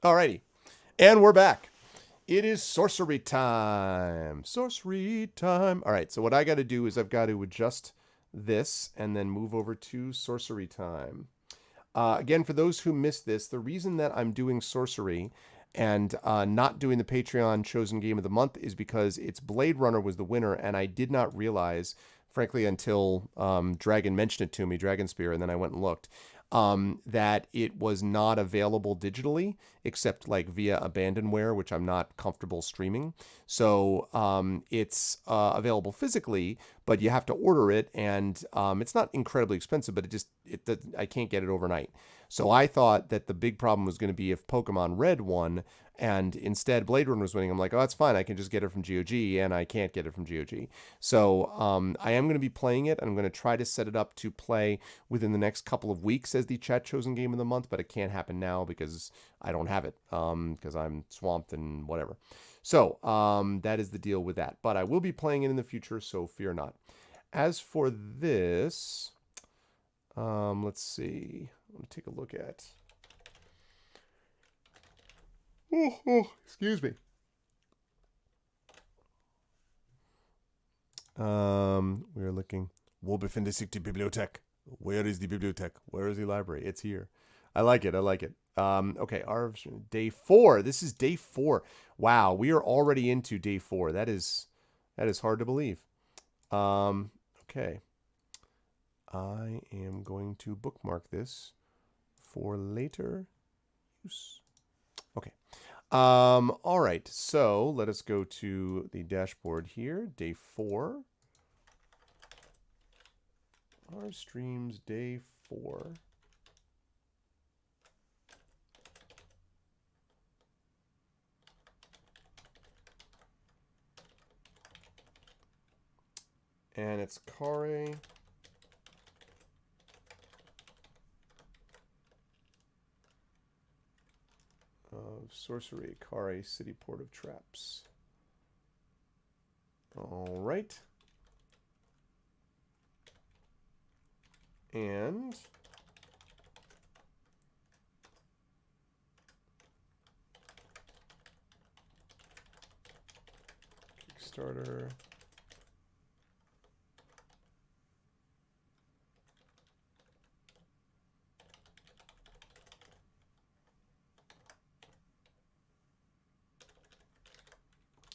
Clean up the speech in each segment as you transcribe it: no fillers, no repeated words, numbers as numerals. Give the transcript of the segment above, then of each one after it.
Alrighty. And we're back. It is sorcery time. Sorcery time. All right, so what I got to do is I've got to adjust this and then move over to sorcery time. Again, for those who missed this, the reason that I'm doing sorcery and not doing the Patreon chosen game of the month is because it's Blade Runner was the winner, and I did not realize, frankly, until Dragon mentioned it to me, Dragon Spear, and then I went and looked, that it was not available digitally, except like via abandonware, which I'm not comfortable streaming. So it's available physically, but you have to order it, and it's not incredibly expensive, but I can't get it overnight. So I thought that the big problem was going to be if Pokemon Red won, and instead Blade Runner was winning. I'm like, oh, that's fine. I can just get it from GOG, and I can't get it from GOG. So I am going to be playing it, and I'm going to try to set it up to play within the next couple of weeks as the chat chosen game of the month, but it can't happen now because I don't have it, because I'm swamped and whatever. So that is the deal with that. But I will be playing it in the future, so fear not. As for this, let's see. Let me take a look at. Excuse me. We are looking. Wo befindet sich die Bibliothek? Where is the bibliothek? Where is the library? It's here. I like it. I like it. Okay, our day 4. This is day 4. Wow, we are already into day 4. That is hard to believe. Okay. I am going to bookmark this for later use. Okay. All right. So let us go to the dashboard here. Day 4. Our streams day 4. And it's Khare. Of Sorcery, Khare, Cityport of Traps. All right. And Kickstarter.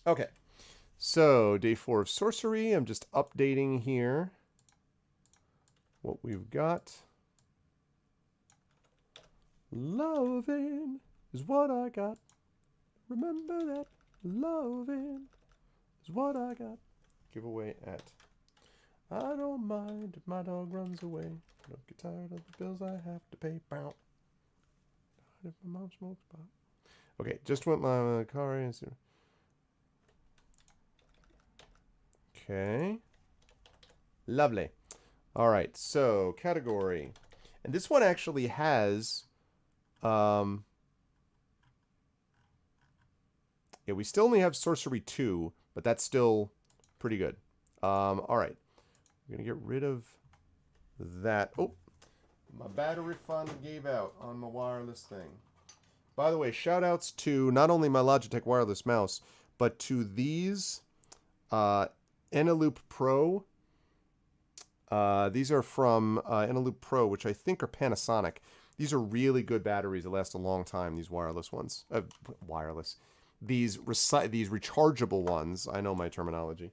Okay, so day 4 of Sorcery. I'm just updating here what we've got. Loving is what I got. Remember that. Loving is what I got. Giveaway at. I don't mind if my dog runs away. Don't get tired of the bills I have to pay. Bow. If my mom smokes pot. Okay, just went my car and see. Okay. Lovely. All right. So category, and this one actually has, yeah, we still only have Sorcery 2, but that's still pretty good. All right. We're gonna get rid of that. Oh, my battery finally gave out on my wireless thing. By the way, shout outs to not only my Logitech wireless mouse, but to these, Eneloop Pro. These are from Eneloop Pro, which I think are Panasonic. These are really good batteries that last a long time, these wireless ones. Wireless. These rechargeable ones. I know my terminology.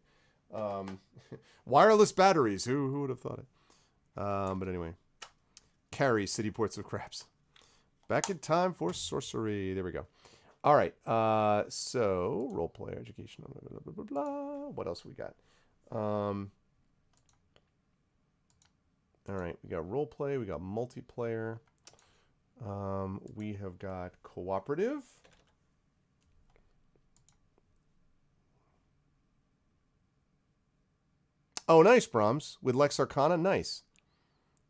Wireless batteries. Who would have thought it? But anyway. Khare, Cityports of Craps. Back in time for Sorcery. There we go. All right. So, role player, education, blah, blah, blah, blah. What else we got? All right, we got role play, we got multiplayer, we have got cooperative. Oh, nice, Brahms, with Lex Arcana, nice.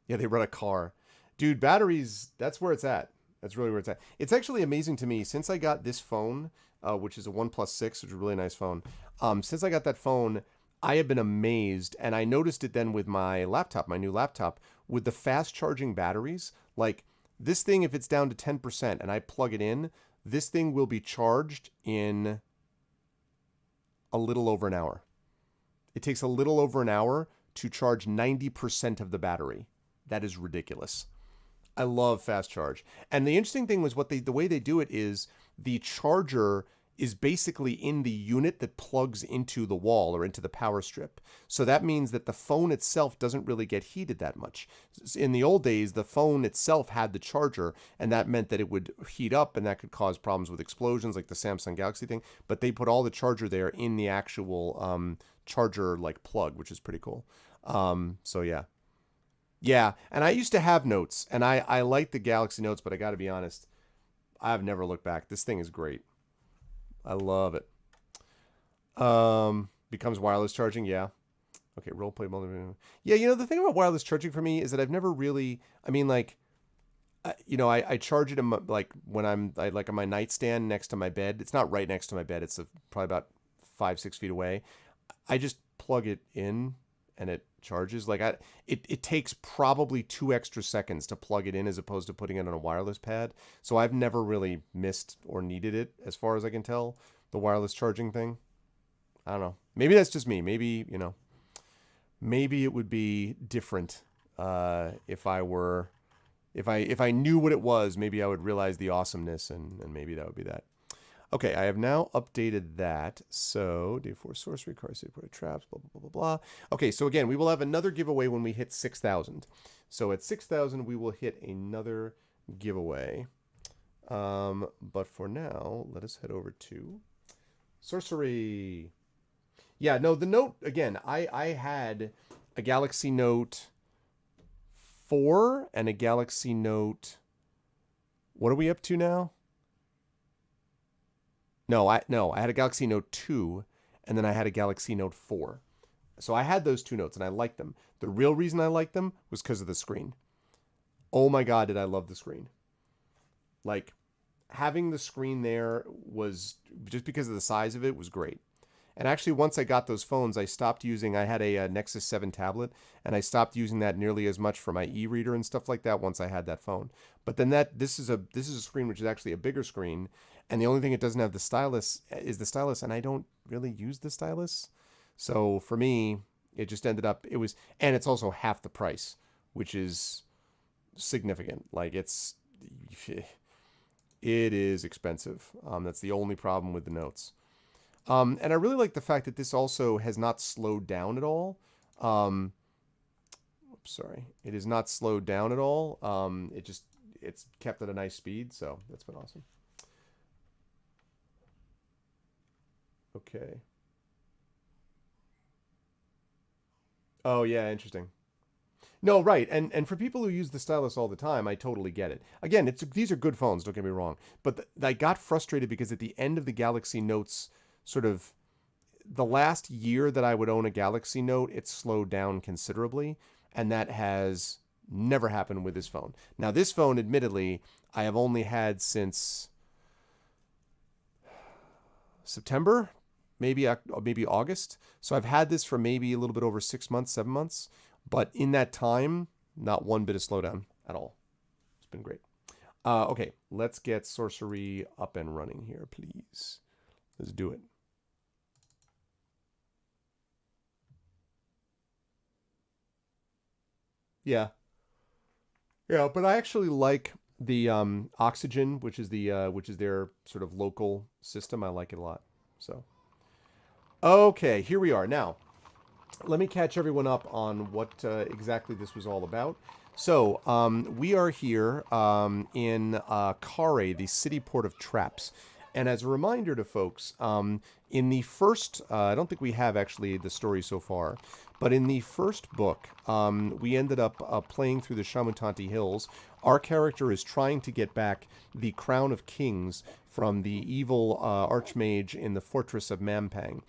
Yeah, they run a car. Dude, batteries, that's where it's at. That's really where it's at. It's actually amazing to me, since I got this phone, which is a OnePlus 6, which is a really nice phone, since I got that phone, I have been amazed, and I noticed it then with my laptop, my new laptop, with the fast charging batteries. Like, this thing, if it's down to 10% and I plug it in, this thing will be charged in a little over an hour. It takes a little over an hour to charge 90% of the battery. That is ridiculous. I love fast charge. And the interesting thing was the way they do it is the charger is basically in the unit that plugs into the wall or into the power strip. So that means that the phone itself doesn't really get heated that much. In the old days, the phone itself had the charger, and that meant that it would heat up, and that could cause problems with explosions like the Samsung Galaxy thing. But they put all the charger there in the actual charger like plug, which is pretty cool. So yeah. Yeah, and I used to have Notes, and I like the Galaxy Notes, but I got to be honest, I've never looked back. This thing is great. I love it. Becomes wireless charging, yeah. Okay, roleplay mode. Yeah, you know, the thing about wireless charging for me is that I've never really, I mean, like, you know, I charge it in my, like when I'm like on my nightstand next to my bed. It's not right next to my bed. It's probably about 5-6 feet away. I just plug it in and it charges. Like it takes probably 2 extra seconds to plug it in as opposed to putting it on a wireless pad. So I've never really missed or needed it as far as I can tell, the wireless charging thing. I don't know. Maybe that's just me. Maybe, you know, maybe it would be different if I knew what it was. Maybe I would realize the awesomeness, and maybe that would be that. Okay, I have now updated that. So, day 4 sorcery, Khare, Cityport, traps, blah, blah, blah, blah, blah. Okay, so again, we will have another giveaway when we hit 6,000. So at 6,000, we will hit another giveaway. But for now, let us head over to Sorcery. Yeah, no, the Note, again, I had a Galaxy Note 4 and a Galaxy Note... What are we up to now? No, I had a Galaxy Note 2, and then I had a Galaxy Note 4. So I had those 2 Notes, and I liked them. The real reason I liked them was because of the screen. Oh my God, did I love the screen. Like, having the screen there was, just because of the size of it, was great. And actually, once I got those phones, I stopped using, I had a Nexus 7 tablet, and I stopped using that nearly as much for my e-reader and stuff like that once I had that phone. But then this is a screen which is actually a bigger screen, and the only thing it doesn't have the stylus is the stylus, and I don't really use the stylus. So for me, it just ended up, and it's also half the price, which is significant. Like it is expensive. That's the only problem with the Notes. And I really like the fact that this also has not slowed down at all. Oops, sorry. It is not slowed down at all. It's kept at a nice speed, so that's been awesome. Okay. Oh, yeah, interesting. No, right. And for people who use the stylus all the time, I totally get it. Again, these are good phones, don't get me wrong. But I got frustrated because at the end of the Galaxy Notes, sort of the last year that I would own a Galaxy Note, it slowed down considerably. And that has never happened with this phone. Now, this phone, admittedly, I have only had since September, maybe August. So I've had this for maybe a little bit over 6 months, 7 months. But in that time, not one bit of slowdown at all. It's been great. Okay, let's get Sorcery up and running here, please. Let's do it. Yeah. Yeah, but I actually like the Oxygen, which is their sort of local system. I like it a lot. So, okay, here we are. Now, let me catch everyone up on what exactly this was all about. So, we are here in Khare, the Cityport of Traps. And as a reminder to folks, in the first, I don't think we have actually the story so far, but in the first book, we ended up playing through the Shamutanti Hills. Our character is trying to get back the Crown of Kings from the evil archmage in the fortress of Mampang.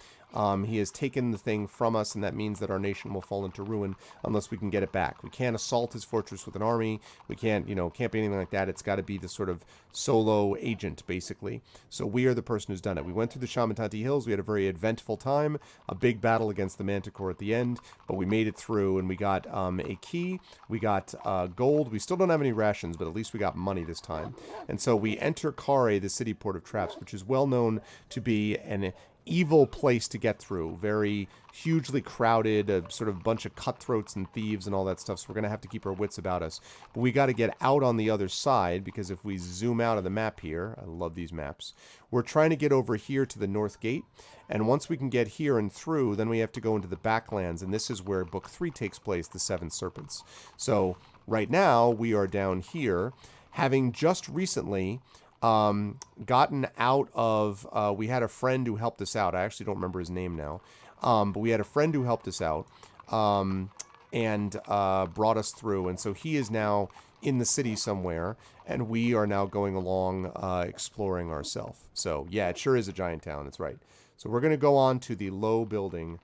He has taken the thing from us, and that means that our nation will fall into ruin unless we can get it back. We can't assault his fortress with an army. We can't, can't be anything like that. It's got to be the sort of solo agent, basically. So we are the person who's done it. We went through the Shamantanti Hills. We had a very eventful time, a big battle against the Manticore at the end, but we made it through, and we got a key. We got gold. We still don't have any rations, but at least we got money this time. And so we enter Khare, the city port of traps, which is well known to be an evil place to get through. Very hugely crowded, a sort of bunch of cutthroats and thieves and all that stuff, so we're going to have to keep our wits about us. But we got to get out on the other side, because if we zoom out of the map here, I love these maps, we're trying to get over here to the north gate, and once we can get here and through, then we have to go into the backlands, and this is where Book 3 takes place, the Seven Serpents. So right now, we are down here, having just recently gotten out of, we had a friend who helped us out. I actually don't remember his name now. But we had a friend who helped us out and brought us through. And so he is now in the city somewhere, and we are now going along exploring ourselves. So, yeah, it sure is a giant town. That's right. So we're going to go on to the low building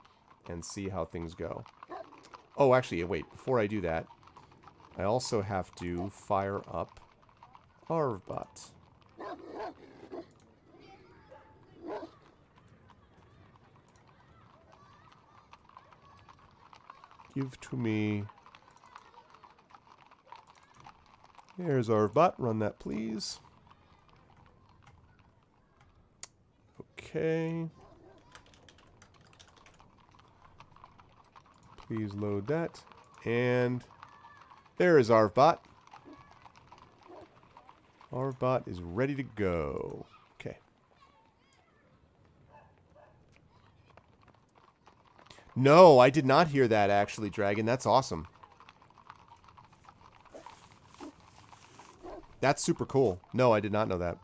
and see how things go. Oh, actually, wait. Before I do that, I also have to fire up Arvbot. Give to me. Here's Arvbot. Run that, please. Okay. Please load that. And there is Arvbot. Arvbot is ready to go. Okay. No, I did not hear that, actually, Dragon. That's awesome. That's super cool. No, I did not know that.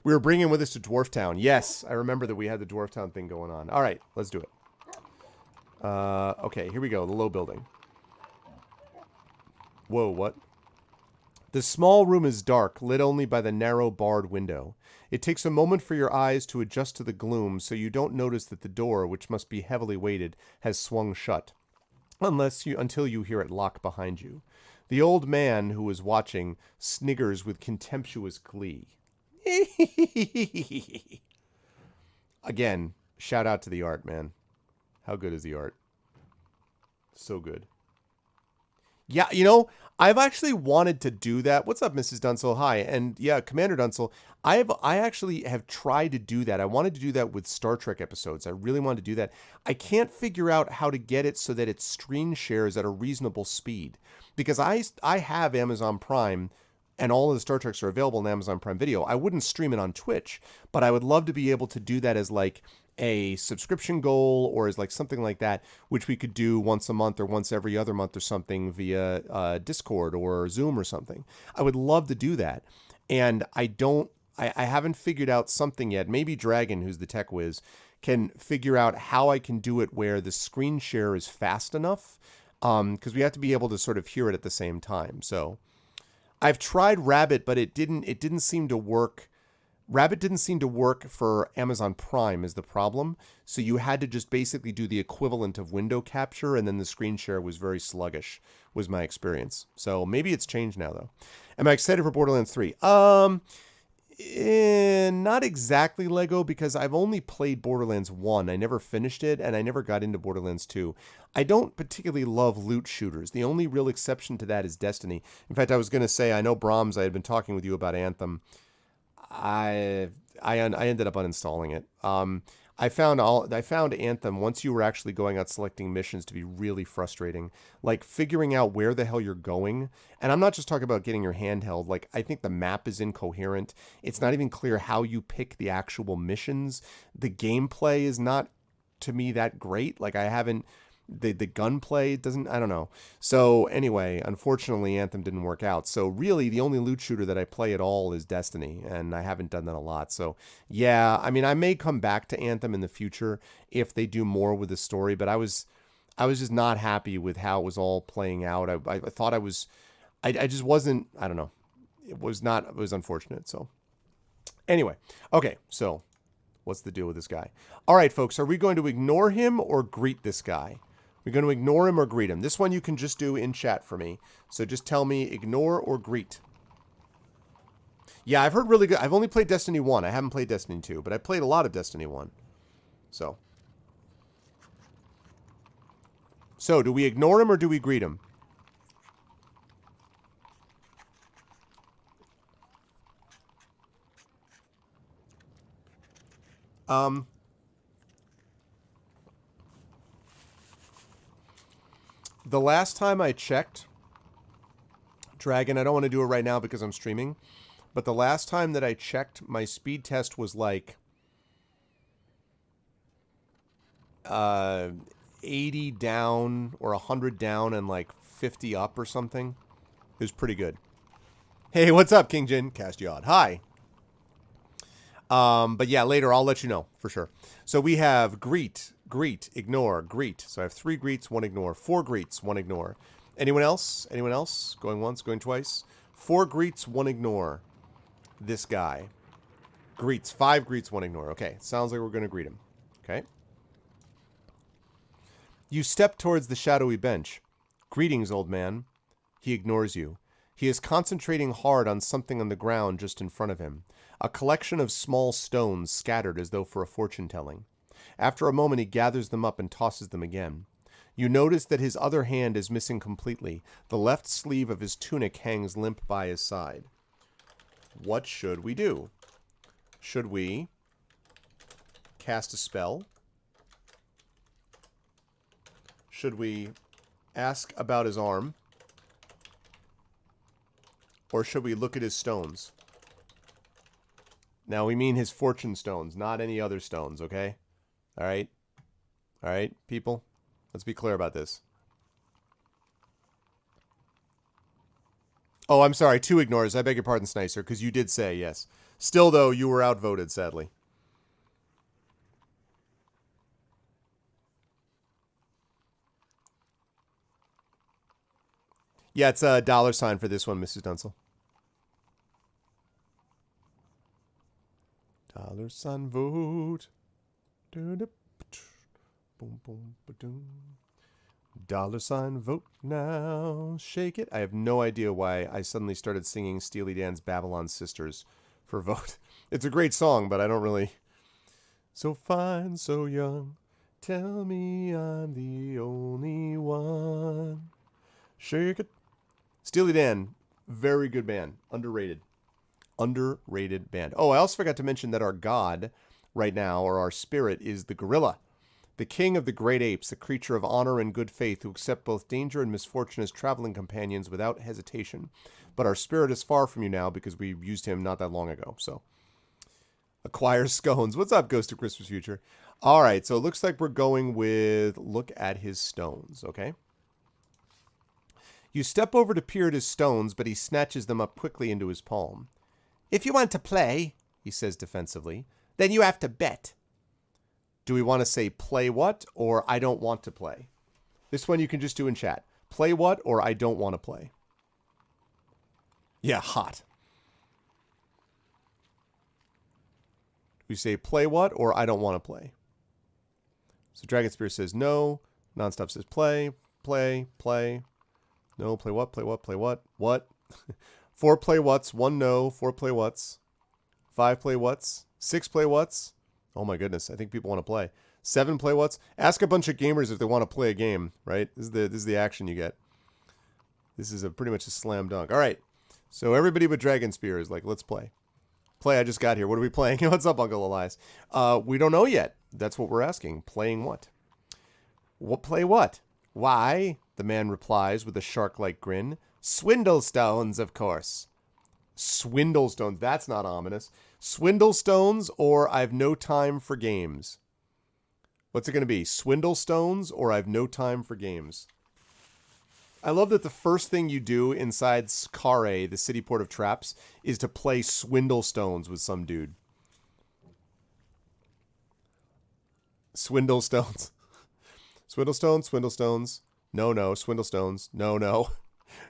We were bringing with us to Dwarf Town. Yes, I remember that we had the Dwarf Town thing going on. All right, let's do it. Okay, here we go. The low building. Whoa, what? The small room is dark, lit only by the narrow barred window. It takes a moment for your eyes to adjust to the gloom, so you don't notice that the door, which must be heavily weighted, has swung shut, until you hear it lock behind you. The old man who is watching sniggers with contemptuous glee. Again, shout out to the art, man. How good is the art? So good. Yeah, I've actually wanted to do that. What's up, Mrs. Dunsel? Hi. And yeah, Commander Dunsel, I actually have tried to do that. I wanted to do that with Star Trek episodes. I really wanted to do that. I can't figure out how to get it so that it screen shares at a reasonable speed. Because I have Amazon Prime, and all of the Star Treks are available on Amazon Prime Video. I wouldn't stream it on Twitch, but I would love to be able to do that as like a subscription goal, or as like something like that, which we could do once a month or once every other month or something via Discord or Zoom or something. I would love to do that. And I haven't figured out something yet. Maybe Dragon, who's the tech whiz, can figure out how I can do it where the screen share is fast enough. Because we have to be able to sort of hear it at the same time. So I've tried Rabbit, but it didn't seem to work. Rabbit didn't seem to work for Amazon Prime is the problem. So you had to just basically do the equivalent of window capture, and then the screen share was very sluggish, was my experience. So maybe it's changed now, though. Am I excited for Borderlands 3? Not exactly, Lego, because I've only played Borderlands 1. I never finished it, and I never got into Borderlands 2. I don't particularly love loot shooters. The only real exception to that is Destiny. In fact, I was going to say, I know, Brahms, I had been talking with you about Anthem. I ended up uninstalling it. I found Anthem, once you were actually going out selecting missions, to be really frustrating. Like figuring out where the hell you're going. And I'm not just talking about getting your handheld. Like, I think the map is incoherent. It's not even clear how you pick the actual missions. The gameplay is not, to me, that great. Like, I haven't... The gunplay doesn't, I don't know. So anyway, unfortunately, Anthem didn't work out. So really, the only loot shooter that I play at all is Destiny, and I haven't done that a lot. So yeah, I mean, I may come back to Anthem in the future if they do more with the story, but I was just not happy with how it was all playing out. I thought I just wasn't, I don't know. It was unfortunate. So anyway, okay, so What's the deal with this guy? All right, folks, are we going to ignore him or greet this guy? We're going to ignore him or greet him. This one you can just do in chat for me. So just tell me ignore or greet. Yeah, I've heard really good. I've only played Destiny 1. I haven't played Destiny 2, but I played a lot of Destiny 1. So do we ignore him or do we greet him? The last time I checked, Dragon, I don't want to do it right now because I'm streaming, but the last time that I checked, my speed test was like 80 down or 100 down and like 50 up or something. It was pretty good. Hey, what's up, King Jin? Cast Yod. Hi. But yeah, later I'll let you know for sure. So we have greet, ignore, greet. So I have 3 greets, 1 ignore. 4 greets, 1 ignore. Anyone else? Anyone else? Going once, going twice. 4 greets, 1 ignore. This guy. Greets, 5 greets, 1 ignore. Okay, sounds like we're going to greet him. Okay. You step towards the shadowy bench. Greetings, old man. He ignores you. He is concentrating hard on something on the ground just in front of him. A collection of small stones scattered as though for a fortune-telling. After a moment, he gathers them up and tosses them again. You notice that his other hand is missing completely. The left sleeve of his tunic hangs limp by his side. What should we do? Should we cast a spell? Should we ask about his arm? Or should we look at his stones? Now, we mean his fortune stones, not any other stones, okay? All right? All right, people? Let's be clear about this. Oh, I'm sorry. 2 ignores. I beg your pardon, Snicer, because you did say yes. Still, though, you were outvoted, sadly. Yeah, it's a $sign for this one, Mrs. Dunsel. $sign vote. $sign vote now. Shake it. I have no idea why I suddenly started singing Steely Dan's Babylon Sisters for vote. It's a great song, but I don't really. So fine, so young. Tell me I'm the only one. Shake it. Steely Dan, very good band. Underrated. Underrated band. Oh, I also forgot to mention that our god right now, or our spirit, is the gorilla. The king of the great apes, a creature of honor and good faith who accept both danger and misfortune as traveling companions without hesitation. But our spirit is far from you now because we used him not that long ago. So, acquire scones. What's up, Ghost of Christmas Future? All right, so it looks like we're going with look at his stones, okay? You step over to peer at his stones, but he snatches them up quickly into his palm. If you want to play, he says defensively, then you have to bet. Do we want to say play what or I don't want to play? This one you can just do in chat. Play what or I don't want to play. Yeah, hot. We say play what or I don't want to play. So Dragon Spear says no. Nonstop says play, play, play. No, play what, play what, play what, what? 4 play whats, 1 no, 4 play whats. 5 play whats, 6 play whats. Oh my goodness, I think people want to play. 7 play whats. Ask a bunch of gamers if they want to play a game, right? This is the action you get. This is pretty much a slam dunk. All right, so everybody but Dragon Spear is like, let's play. Play, I just got here. What are we playing? What's up, Uncle Elias? We don't know yet. That's what we're asking. Playing what? What play what? Why, the man replies with a shark-like grin. Swindlestones, of course. Swindlestones. That's not ominous. Swindlestones or I've no time for games. What's it going to be? Swindlestones or I've no time for games. I love that the first thing you do inside Khare, the Cityport of Traps, is to play Swindlestones with some dude. Swindlestones. Swindlestones, Swindlestones. No, no, Swindlestones. No, no.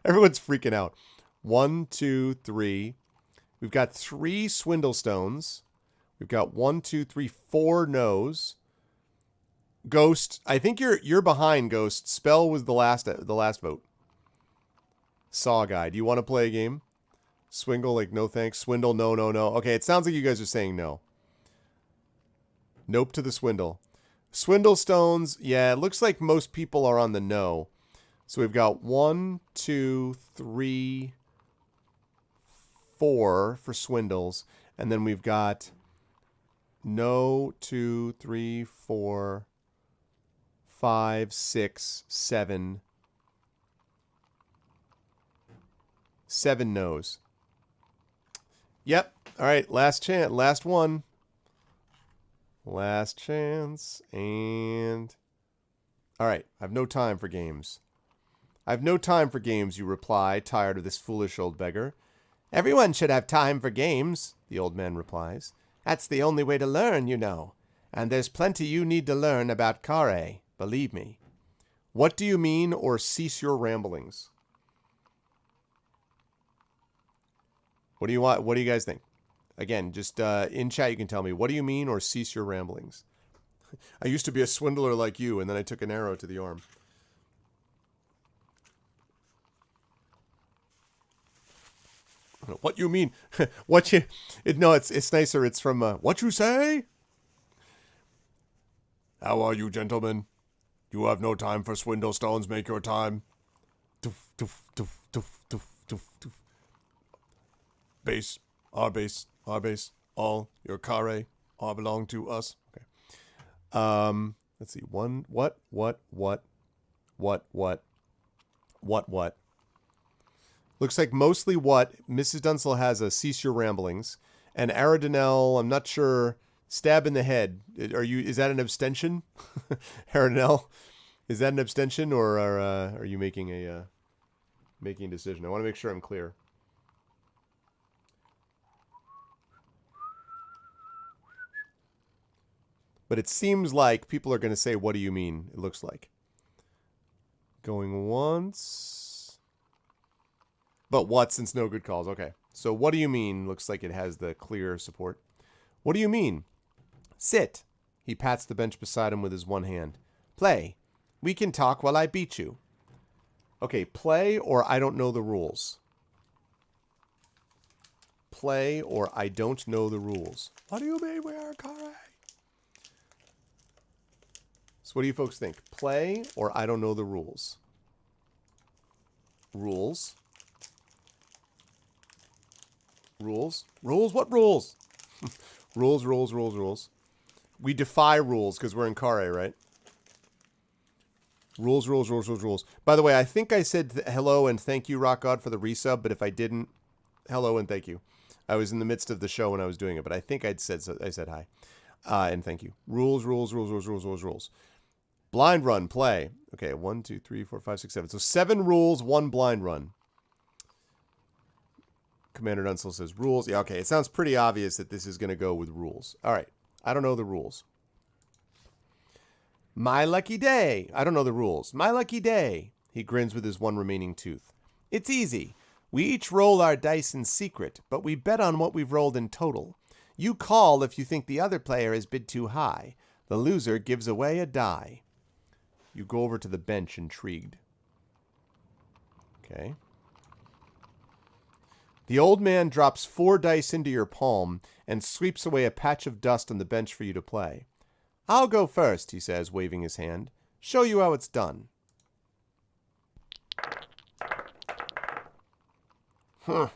Everyone's freaking out. 1, 2, 3. We've got 3 Swindlestones. We've got 1, 2, 3, 4 no's. Ghost, I think you're behind, Ghost. Spell was the last vote. Saw guy, do you want to play a game? Swingle, like no thanks. Swindle, no, no, no. Okay, it sounds like you guys are saying no. Nope to the swindle. Swindle stones, yeah, it looks like most people are on the no. So we've got 1, 2, 3, 4 for swindles. And then we've got no, 2, 3, 4, 5, 6, 7. 7 no's. Yep. All right, last chance. Last one. Last chance. And... all right, I have no time for games. I have no time for games, you reply, tired of this foolish old beggar. Everyone should have time for games, the old man replies. That's the only way to learn, you know. And there's plenty you need to learn about Khare, believe me. What do you mean, or cease your ramblings? What do you want? What do you guys think? Again, just in chat you can tell me, what do you mean, or cease your ramblings? I used to be a swindler like you, and then I took an arrow to the arm. What you mean? What you... no, it's nicer. It's from... what you say? How are you, gentlemen? You have no time for swindle stones. Make your time. Doof, doof, doof, doof, doof, doof, doof. Base. Our base. Our base. All your Khare all belong to us. Okay. Let's see. One... What? Looks like mostly what. Mrs. Dunsel has a cease your ramblings. And Aradinel, I'm not sure. Stab in the head. Is that an abstention? Aradinel, is that an abstention, or are you making a decision? I want to make sure I'm clear. But it seems like people are going to say, what do you mean? It looks like. Going once. But what, since no good calls? Okay. So what do you mean? Looks like it has the clear support. What do you mean? Sit. He pats the bench beside him with his one hand. Play. We can talk while I beat you. Okay, play or I don't know the rules. Play or I don't know the rules. What do you mean we are Khare? So what do you folks think? Play or I don't know the rules? Rules. Rules? Rules? What rules? rules. We defy rules because we're in Khare, right? Rules. By the way, I think I said hello and thank you, Rock God, for the resub, but if I didn't, hello and thank you. I was in the midst of the show when I was doing it, but I think I said hi. And thank you. Rules. Blind run, play. Okay, 1, 2, 3, 4, 5, 6, 7. So 7 rules, 1 blind run. Commander Dunsel says rules. Yeah, okay. It sounds pretty obvious that this is going to go with rules. All right. I don't know the rules. My lucky day. I don't know the rules. My lucky day. He grins with his one remaining tooth. It's easy. We each roll our dice in secret, but we bet on what we've rolled in total. You call if you think the other player has bid too high. The loser gives away a die. You go over to the bench intrigued. Okay. The old man drops 4 dice into your palm and sweeps away a patch of dust on the bench for you to play. I'll go first, he says, waving his hand. Show you how it's done. The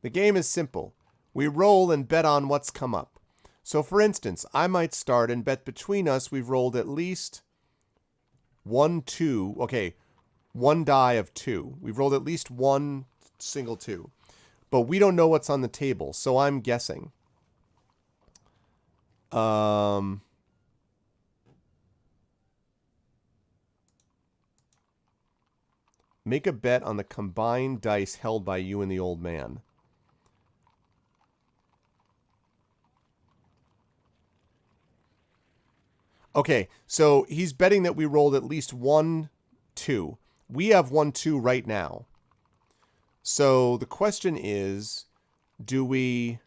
game is simple. We roll and bet on what's come up. So, for instance, I might start and bet between us we've rolled at least 1, 2. Okay, 1 die of 2. We've rolled at least 1 single 2. But we don't know what's on the table, so I'm guessing. Make a bet on the combined dice held by you and the old man. Okay, so he's betting that we rolled at least 1, 2. We have 1, 2 right now. So the question is, do we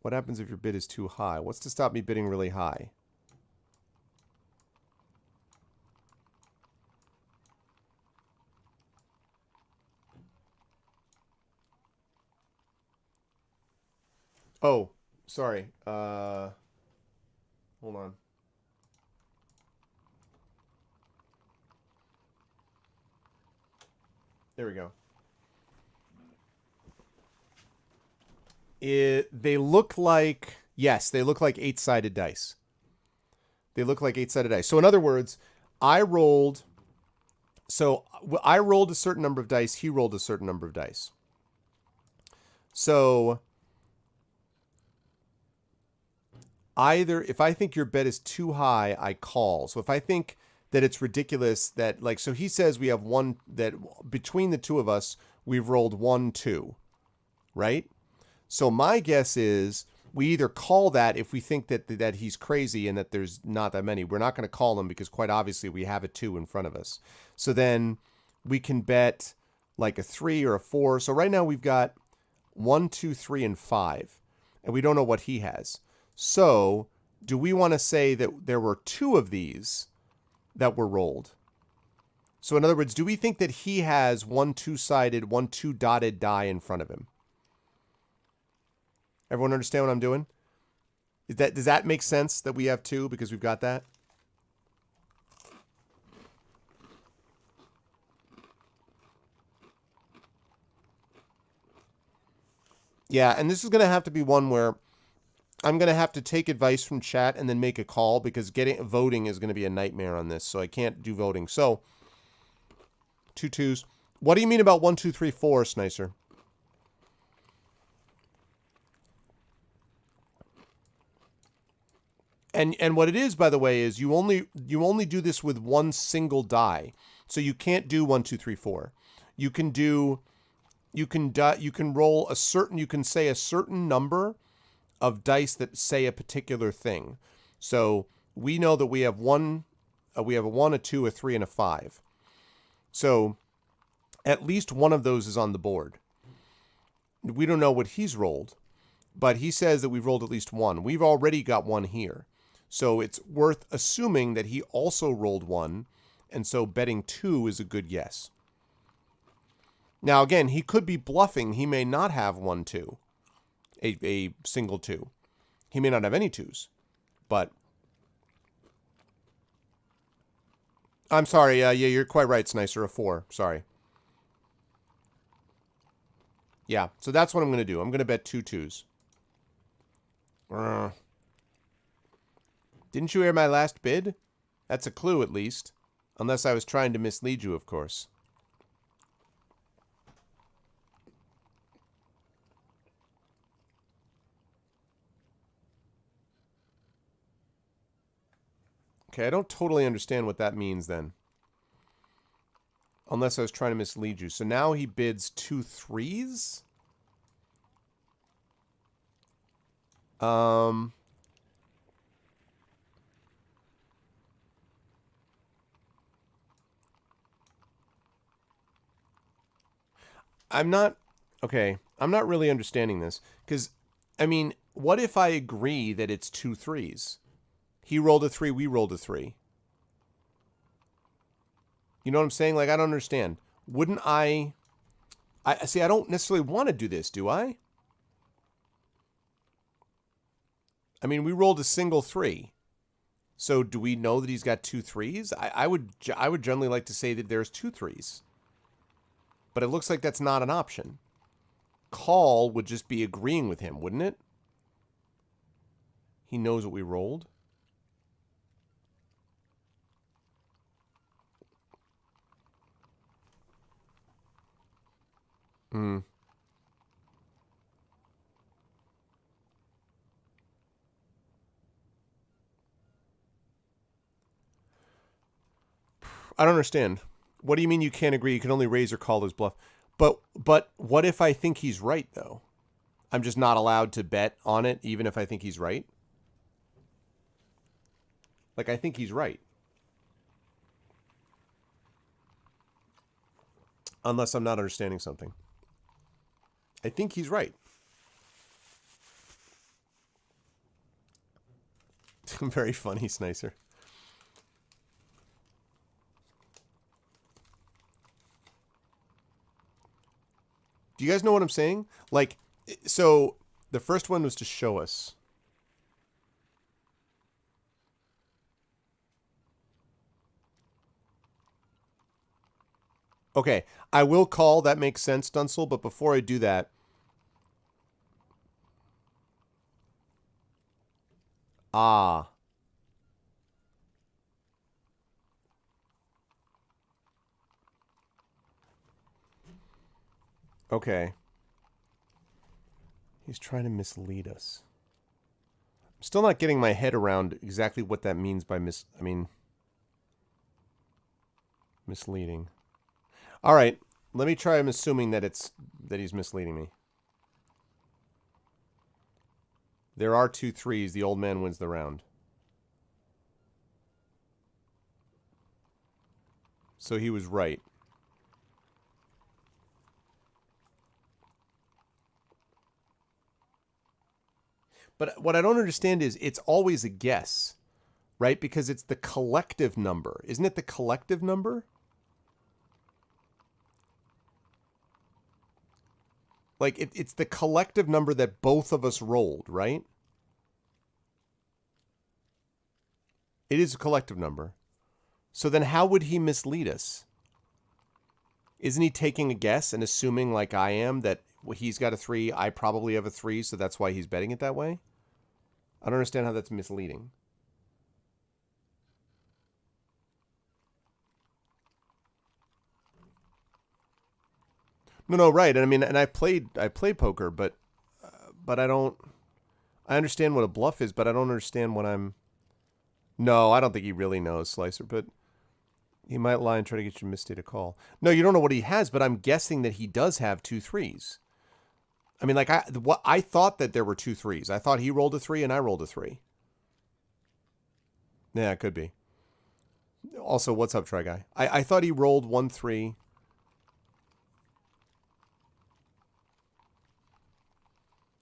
What happens if your bid is too high? What's to stop me bidding really high? Oh, sorry. Hold on. There we go. They look like, yes, they look like 8-sided dice. They look like 8-sided dice. So in other words, I rolled a certain number of dice, he rolled a certain number of dice. So either if I think your bet is too high, I call. So if I think that it's ridiculous that, like, so he says we have one, that between the two of us, we've rolled 1, 2, right? So my guess is we either call that if we think that he's crazy and that there's not that many. We're not going to call him because quite obviously we have a 2 in front of us. So then we can bet like a 3 or a 4. So right now we've got 1, 2, 3, and 5. And we don't know what he has. So do we want to say that there were 2 of these that were rolled? So in other words, do we think that he has 1 2-sided, 1 2-dotted die in front of him? Everyone understand what I'm doing? Does that make sense that we have 2 because we've got that? Yeah, and this is going to have to be one where I'm going to have to take advice from chat and then make a call because voting is going to be a nightmare on this, so I can't do voting. So, 2 2s. What do you mean about 1 2 3 4, Snicer? And what it is, by the way, is you only do this with one single die. So you can't do 1 2 3 4. You can roll a certain, you can say a certain number of dice that say a particular thing. So we know that we have one, we have a 1, a 2, a 3, and a 5. So at least one of those is on the board. We don't know what he's rolled, but he says that we've rolled at least 1. We've already got 1 here. So it's worth assuming that he also rolled 1, and so betting 2 is a good yes. Now, again, he could be bluffing. He may not have 1 2. A single 2. He may not have any 2s, but I'm sorry. Yeah, you're quite right, Snicer. A 4. Sorry. Yeah, so that's what I'm going to do. I'm going to bet 2 2s. Didn't you hear my last bid? That's a clue, at least. Unless I was trying to mislead you, of course. Okay, I don't totally understand what that means then. Unless I was trying to mislead you. So now he bids 2 3s? I'm not really understanding this. Because, I mean, what if I agree that it's 2 3s? He rolled a 3, we rolled a 3. You know what I'm saying? Like, I don't understand. Wouldn't I see, I don't necessarily want to do this, do I? I mean, we rolled a single 3. So do we know that he's got 2 3s? I would generally like to say that there's 2 3s. But it looks like that's not an option. Call would just be agreeing with him, wouldn't it? He knows what we rolled. I don't understand. What do you mean you can't agree? You can only raise or call his bluff. But what if I think he's right, though? I'm just not allowed to bet on it, even if I think he's right? Like, I think he's right. Unless I'm not understanding something. I think he's right. Very funny, Snicer. Do you guys know what I'm saying? Like, so the first one was to show us. Okay, I will call. That makes sense, Dunsel. But before I do that, okay. He's trying to mislead us. I'm still not getting my head around exactly what that means by misleading. All right, let me try. I'm assuming that he's misleading me. There are 2 3s. The old man wins the round. So he was right. But what I don't understand is it's always a guess, right? Because it's the collective number. Isn't it the collective number? Like, it's the collective number that both of us rolled, right? It is a collective number. So then how would he mislead us? Isn't he taking a guess and assuming, like I am, that he's got a 3, I probably have a 3, so that's why he's betting it that way? I don't understand how that's misleading. No, right. And I mean, and I played poker, but I don't. I understand what a bluff is, but I don't understand what I'm. No, I don't think he really knows, Slicer. But he might lie and try to get you Misty to call. No, you don't know what he has, but I'm guessing that he does have 2 3s. I mean, like I thought that there were 2 3s. I thought he rolled a 3 and I rolled a 3. Yeah, it could be. Also, what's up, Try Guy? I thought he rolled 1 3.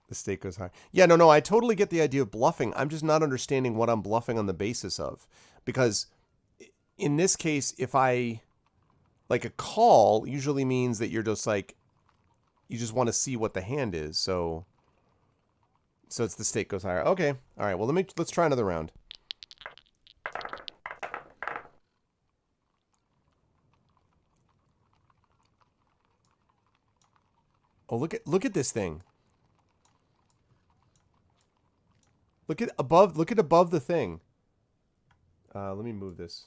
The stake goes high. Yeah, no, I totally get the idea of bluffing. I'm just not understanding what I'm bluffing on the basis of. Because in this case, if I... Like, a call usually means that you're just like... You just want to see what the hand is, so... So it's the stake goes higher. Okay, all right, well, let's try another round. Oh, look at this thing. Look at above the thing. Let me move this.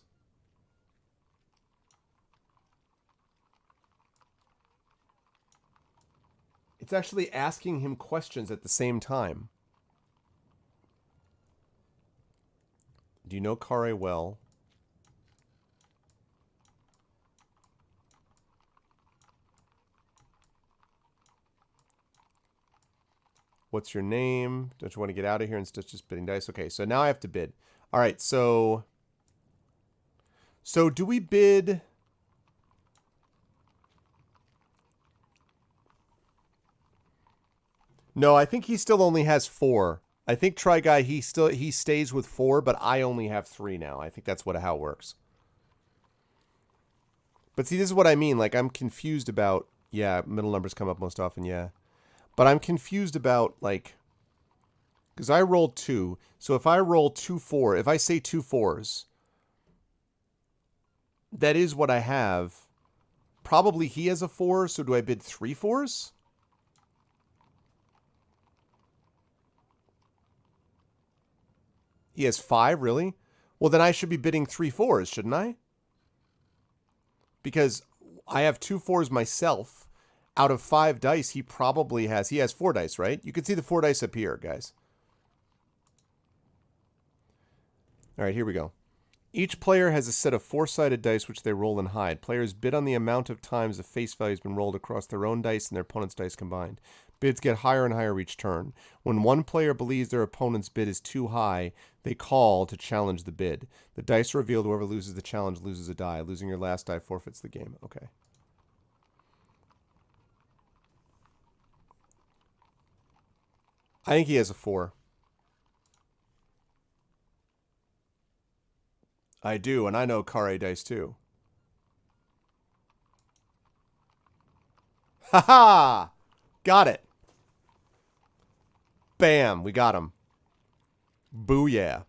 It's actually asking him questions at the same time. Do you know Khare well? What's your name? Don't you want to get out of here instead of just bidding dice? Okay, so now I have to bid. All right, so do we bid? No, I think he still only has 4. I think Try Guy, he stays with 4, but I only have 3 now. I think that's how it works. But see, this is what I mean. Like, I'm confused about, yeah, middle numbers come up most often, yeah. But I'm confused about, like, because I rolled 2. So if I roll 2 4, if I say 2 4s, that is what I have. Probably he has a 4, so do I bid 3 4s? He has 5, really? Well, then I should be bidding 3 4s, shouldn't I? Because I have 2 4s myself. Out of 5 dice, he has 4 dice, right? You can see the 4 dice up here, guys. All right, here we go. Each player has a set of 4-sided dice which they roll and hide. Players bid on the amount of times the face value has been rolled across their own dice and their opponent's dice combined. Bids get higher and higher each turn. When one player believes their opponent's bid is too high, they call to challenge the bid. The dice are revealed. Whoever loses the challenge loses a die. Losing your last die forfeits the game. Okay. I think he has a 4. I do, and I know Khare dice too. Ha ha! Got it. Bam, we got him. Booyah.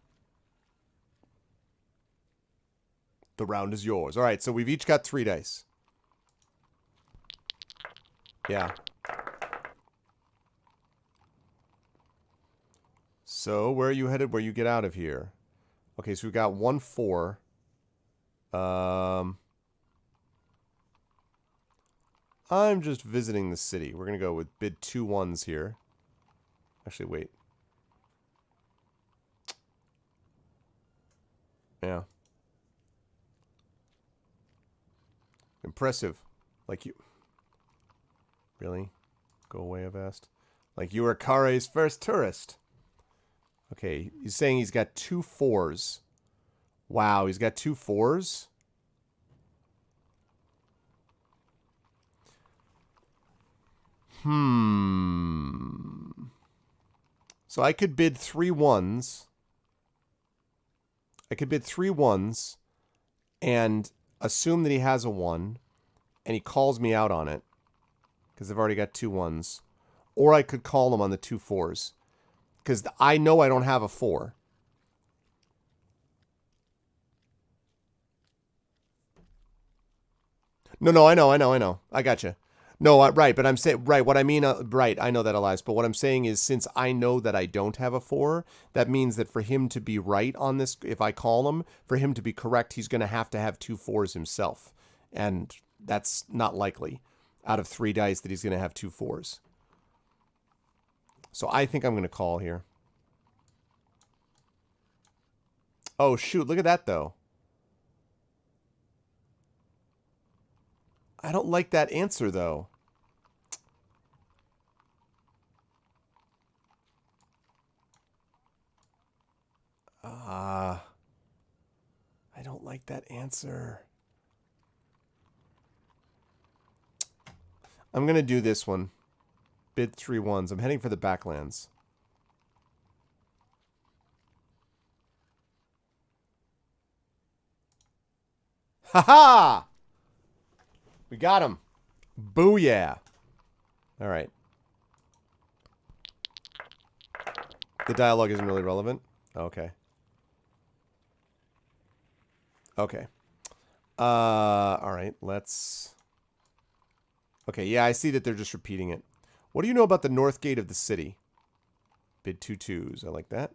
The round is yours. All right, so we've each got 3 dice. Yeah. So, where are you headed? Where you get out of here? Okay, so we've got 1 4. I'm just visiting the city. We're going to go with bid 2 1s here. Actually, wait. Yeah. Impressive. Like you... Really? Go away, I've asked. Like you were Khare's first tourist. Okay, he's saying he's got 2 4s. Wow, he's got 2 4s? So I could bid 3 1s. I could bid 3 1s and assume that he has a 1, and he calls me out on it because I've already got 2 1s. Or I could call him on the 2 4s because I know I don't have a 4. No, I know. I gotcha. No, right, but I'm saying, right, what I mean, right, I know that, Elias, but what I'm saying is since I know that I don't have a 4, that means that for him to be right on this, if I call him, for him to be correct, he's going to have 2 4s himself. And that's not likely out of 3 dice that he's going to have 2 4s. So I think I'm going to call here. Oh, shoot, look at that, though. I don't like that answer, though. I don't like that answer. I'm going to do this one. Bid 3 1s. I'm heading for the backlands. Ha-ha! We got him. Booyah. All right. The dialogue isn't really relevant. Okay. Okay. All right. Let's... Okay, yeah, I see that they're just repeating it. What do you know about the north gate of the city? Bid 2 2s. I like that.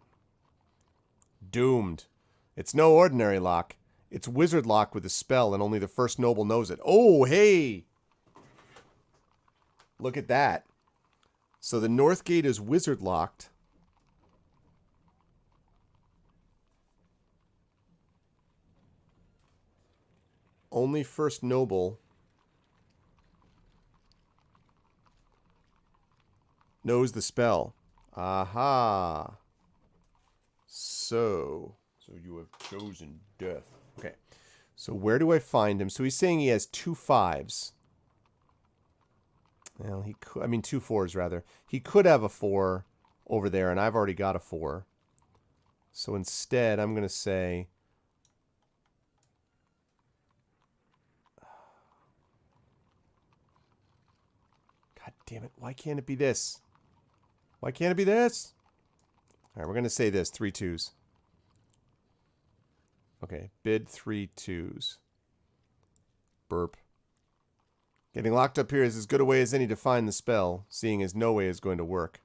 Doomed. It's no ordinary lock. It's wizard lock with a spell, and only the first noble knows it. Oh, hey! Look at that. So the north gate is wizard locked. Only first noble knows the spell. Aha. So you have chosen death. Okay. So where do I find him? So he's saying he has 2 5s. Well, he could, I mean 2 4s rather. He could have a 4 over there, and I've already got a 4. So instead, I'm going to say... God damn it. Why can't it be this? Why can't it be this? All right, we're going to say this. 3 2s. Okay, bid 3 2s. Burp. Getting locked up here is as good a way as any to find the spell, seeing as no way is going to work.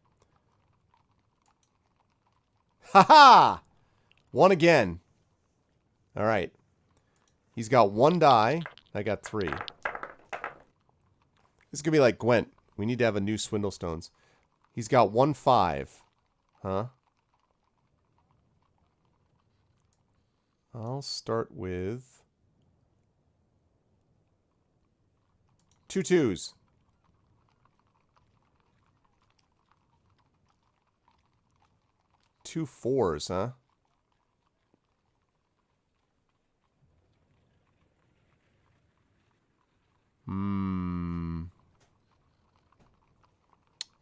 Ha-ha! 1 again. All right. He's got 1 die. I got 3. This is going to be like Gwent. We need to have a new Swindlestones. He's got 1 5. Huh? I'll start with 2 2s. 2 4s, huh?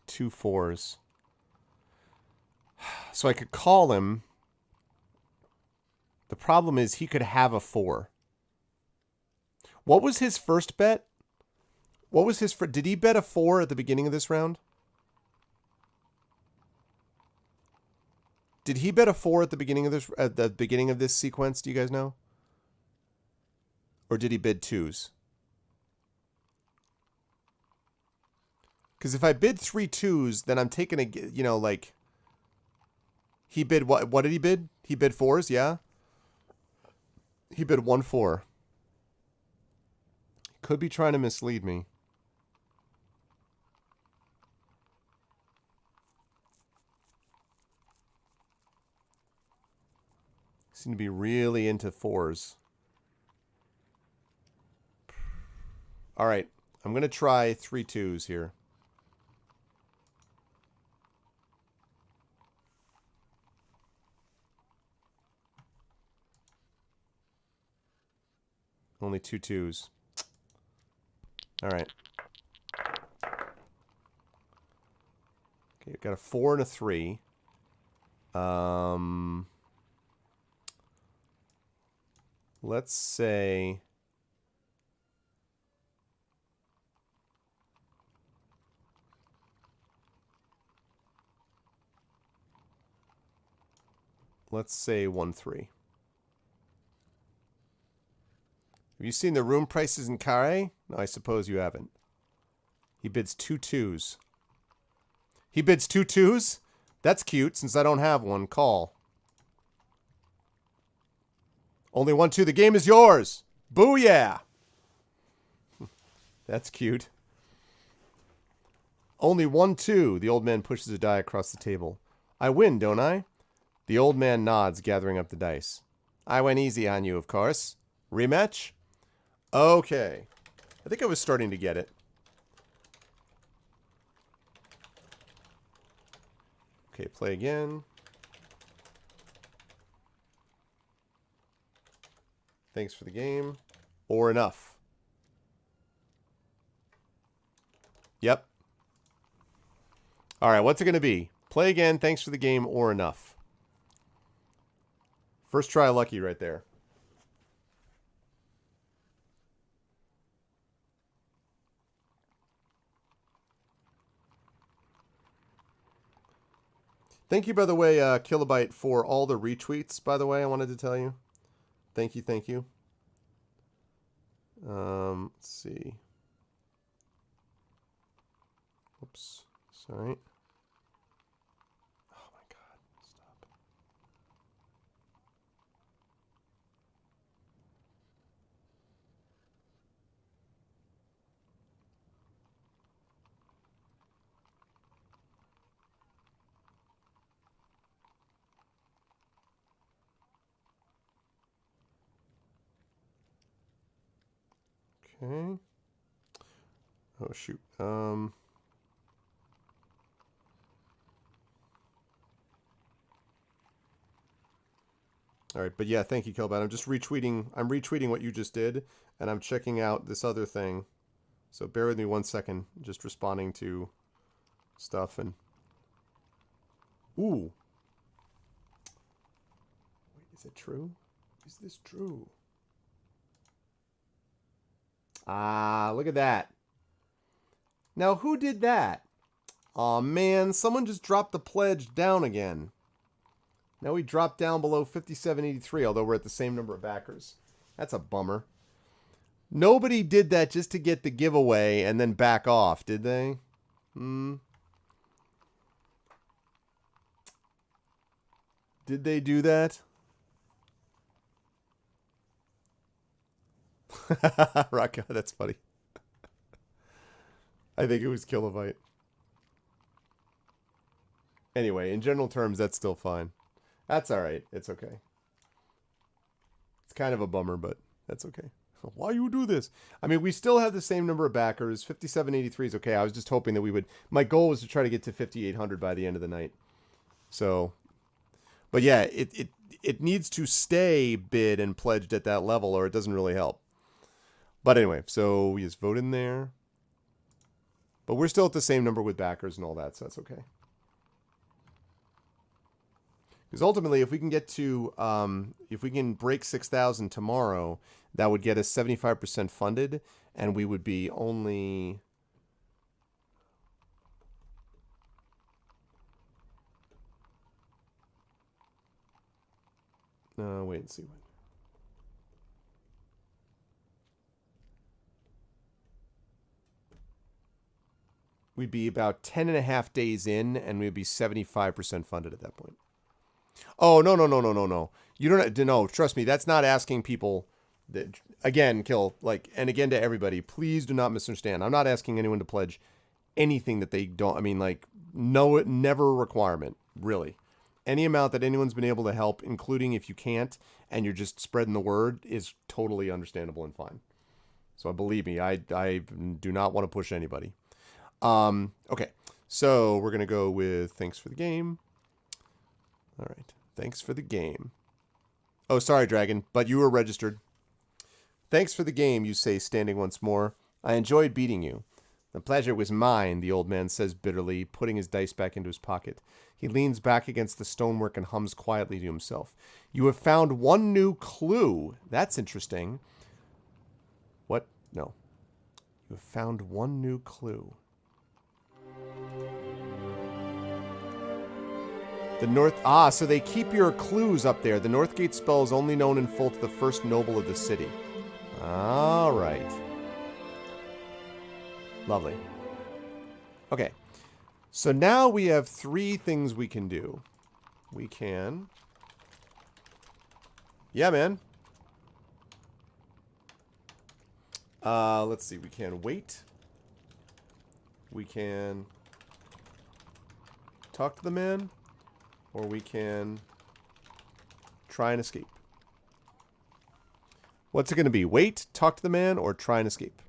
2 4s. So I could call him. The problem is he could have a 4. What was his first bet? What was his... Did he bet a 4 at the beginning of this round? Did he bet a 4 at the beginning of this sequence? Do you guys know? Or did he bid 2s? Because if I bid 3 2s, then I'm taking a, you know, like, he bid what? What did he bid? He bid 4s, yeah? He bid 1 4. Could be trying to mislead me. Seem to be really into 4s. All right, I'm going to try 3 2s here. Only 2 2s. All right. Okay, got a 4 and a 3. Let's say... Let's say 1 3. Have you seen the room prices in Khare? No, I suppose you haven't. He bids 2 2s. He bids 2 2s? That's cute, since I don't have one. Call. Only 1 2. The game is yours. Booyah! That's cute. Only 1 2. The old man pushes a die across the table. I win, don't I? The old man nods, gathering up the dice. I went easy on you, of course. Rematch? Okay. I think I was starting to get it. Okay, play again. Thanks for the game. Or enough. Yep. All right, what's it going to be? Play again, thanks for the game, or enough. First try lucky right there. Thank you, by the way, Kilobyte, for all the retweets, by the way, I wanted to tell you. Thank you, thank you. Let's see. Oops, sorry. Oh my God, stop. Okay. Oh shoot. All right, but yeah, thank you, Kilbot. I'm just retweeting. I'm retweeting what you just did, and I'm checking out this other thing. So bear with me 1 second. Just responding to stuff and. Ooh. Wait, is it true? Is this true? Ah, look at that. Now, who did that? Aw, man, someone just dropped the pledge down again. Now we dropped down below 57.83, although we're at the same number of backers. That's a bummer. Nobody did that just to get the giveaway and then back off, did they? Did they do that? Rocka, that's funny. I think it was Kilobyte. Anyway, in general terms, that's still fine. That's alright. It's okay. It's kind of a bummer, but that's okay. Why you do this? I mean, we still have the same number of backers. 57.83 is okay. I was just hoping that we would... My goal was to try to get to 5,800 by the end of the night. So... But yeah, it needs to stay bid and pledged at that level, or it doesn't really help. But anyway, so we just vote in there. But we're still at the same number with backers and all that, so that's okay. Because ultimately, if we can get to, if we can break 6,000 tomorrow, that would get us 75% funded, and we would be only... wait and see. We'd be about 10 and a half days in, and we'd be 75% funded at that point. Oh, no, no, no, no, no, no. You don't, no, trust me, that's not asking people, that, again, Kill, like, and again to everybody, please do not misunderstand. I'm not asking anyone to pledge anything that they don't, I mean, like, no, never a requirement, really. Any amount that anyone's been able to help, including if you can't, and you're just spreading the word, is totally understandable and fine. So believe me, I do not want to push anybody. Okay, so we're going to go with thanks for the game. All right, thanks for the game. Oh, sorry, Dragon, but you were registered. Thanks for the game, you say, standing once more. I enjoyed beating you. The pleasure was mine, the old man says bitterly, putting his dice back into his pocket. He leans back against the stonework and hums quietly to himself. You have found one new clue. That's interesting. What? No. You have found one new clue. The North... Ah, so they keep your clues up there. The Northgate spell is only known in full to the first noble of the city. All right. Lovely. Okay. So now we have 3 things we can do. We can... Yeah, man. Let's see. We can wait. We can talk to the man. Or we can try and escape. What's it going to be? Wait, talk to the man, or try and escape?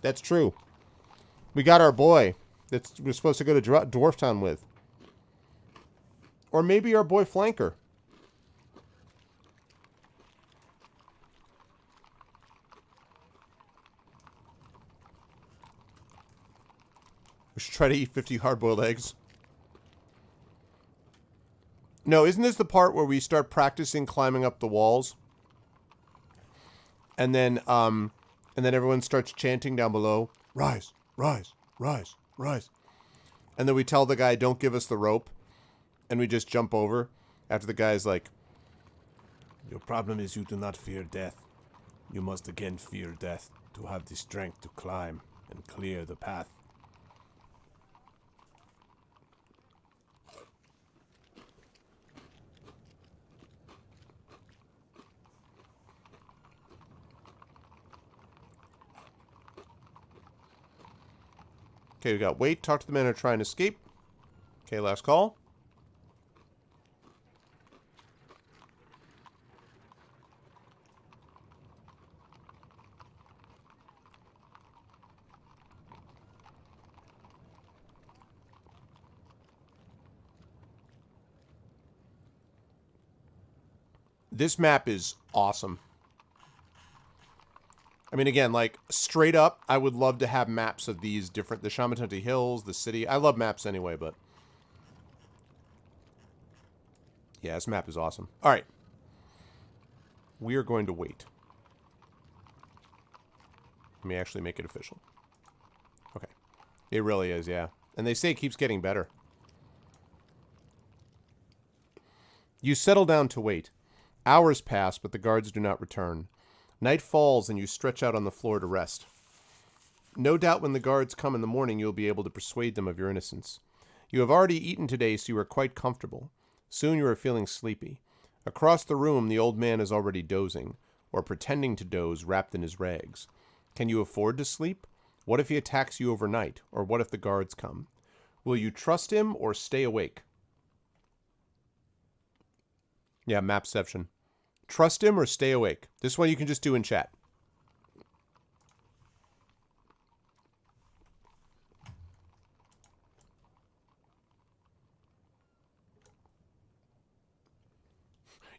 That's true. We got our boy that we're supposed to go to Dwarf Town with. Or maybe our boy Flanker. We should try to eat 50 hard-boiled eggs. No, isn't this the part where we start practicing climbing up the walls? And then everyone starts chanting down below, rise, rise, rise, rise. And then we tell the guy, don't give us the rope. And we just jump over after the guy's like, your problem is you do not fear death. You must again fear death to have the strength to climb and clear the path. Okay, we got wait, talk to the men who are trying to escape. Okay, last call. This map is awesome. I mean, again, like, straight up, I would love to have maps of these different... The Shamantunti Hills, the city. I love maps anyway, but... Yeah, this map is awesome. Alright. We are going to wait. Let me actually make it official. Okay. It really is, yeah. And they say it keeps getting better. You settle down to wait. Hours pass, but the guards do not return. Night falls and you stretch out on the floor to rest. No doubt when the guards come in the morning, you'll be able to persuade them of your innocence. You have already eaten today, so you are quite comfortable. Soon you are feeling sleepy. Across the room, the old man is already dozing, or pretending to doze wrapped in his rags. Can you afford to sleep? What if he attacks you overnight, or what if the guards come? Will you trust him or stay awake? Yeah, mapception. Trust him or stay awake. This one you can just do in chat.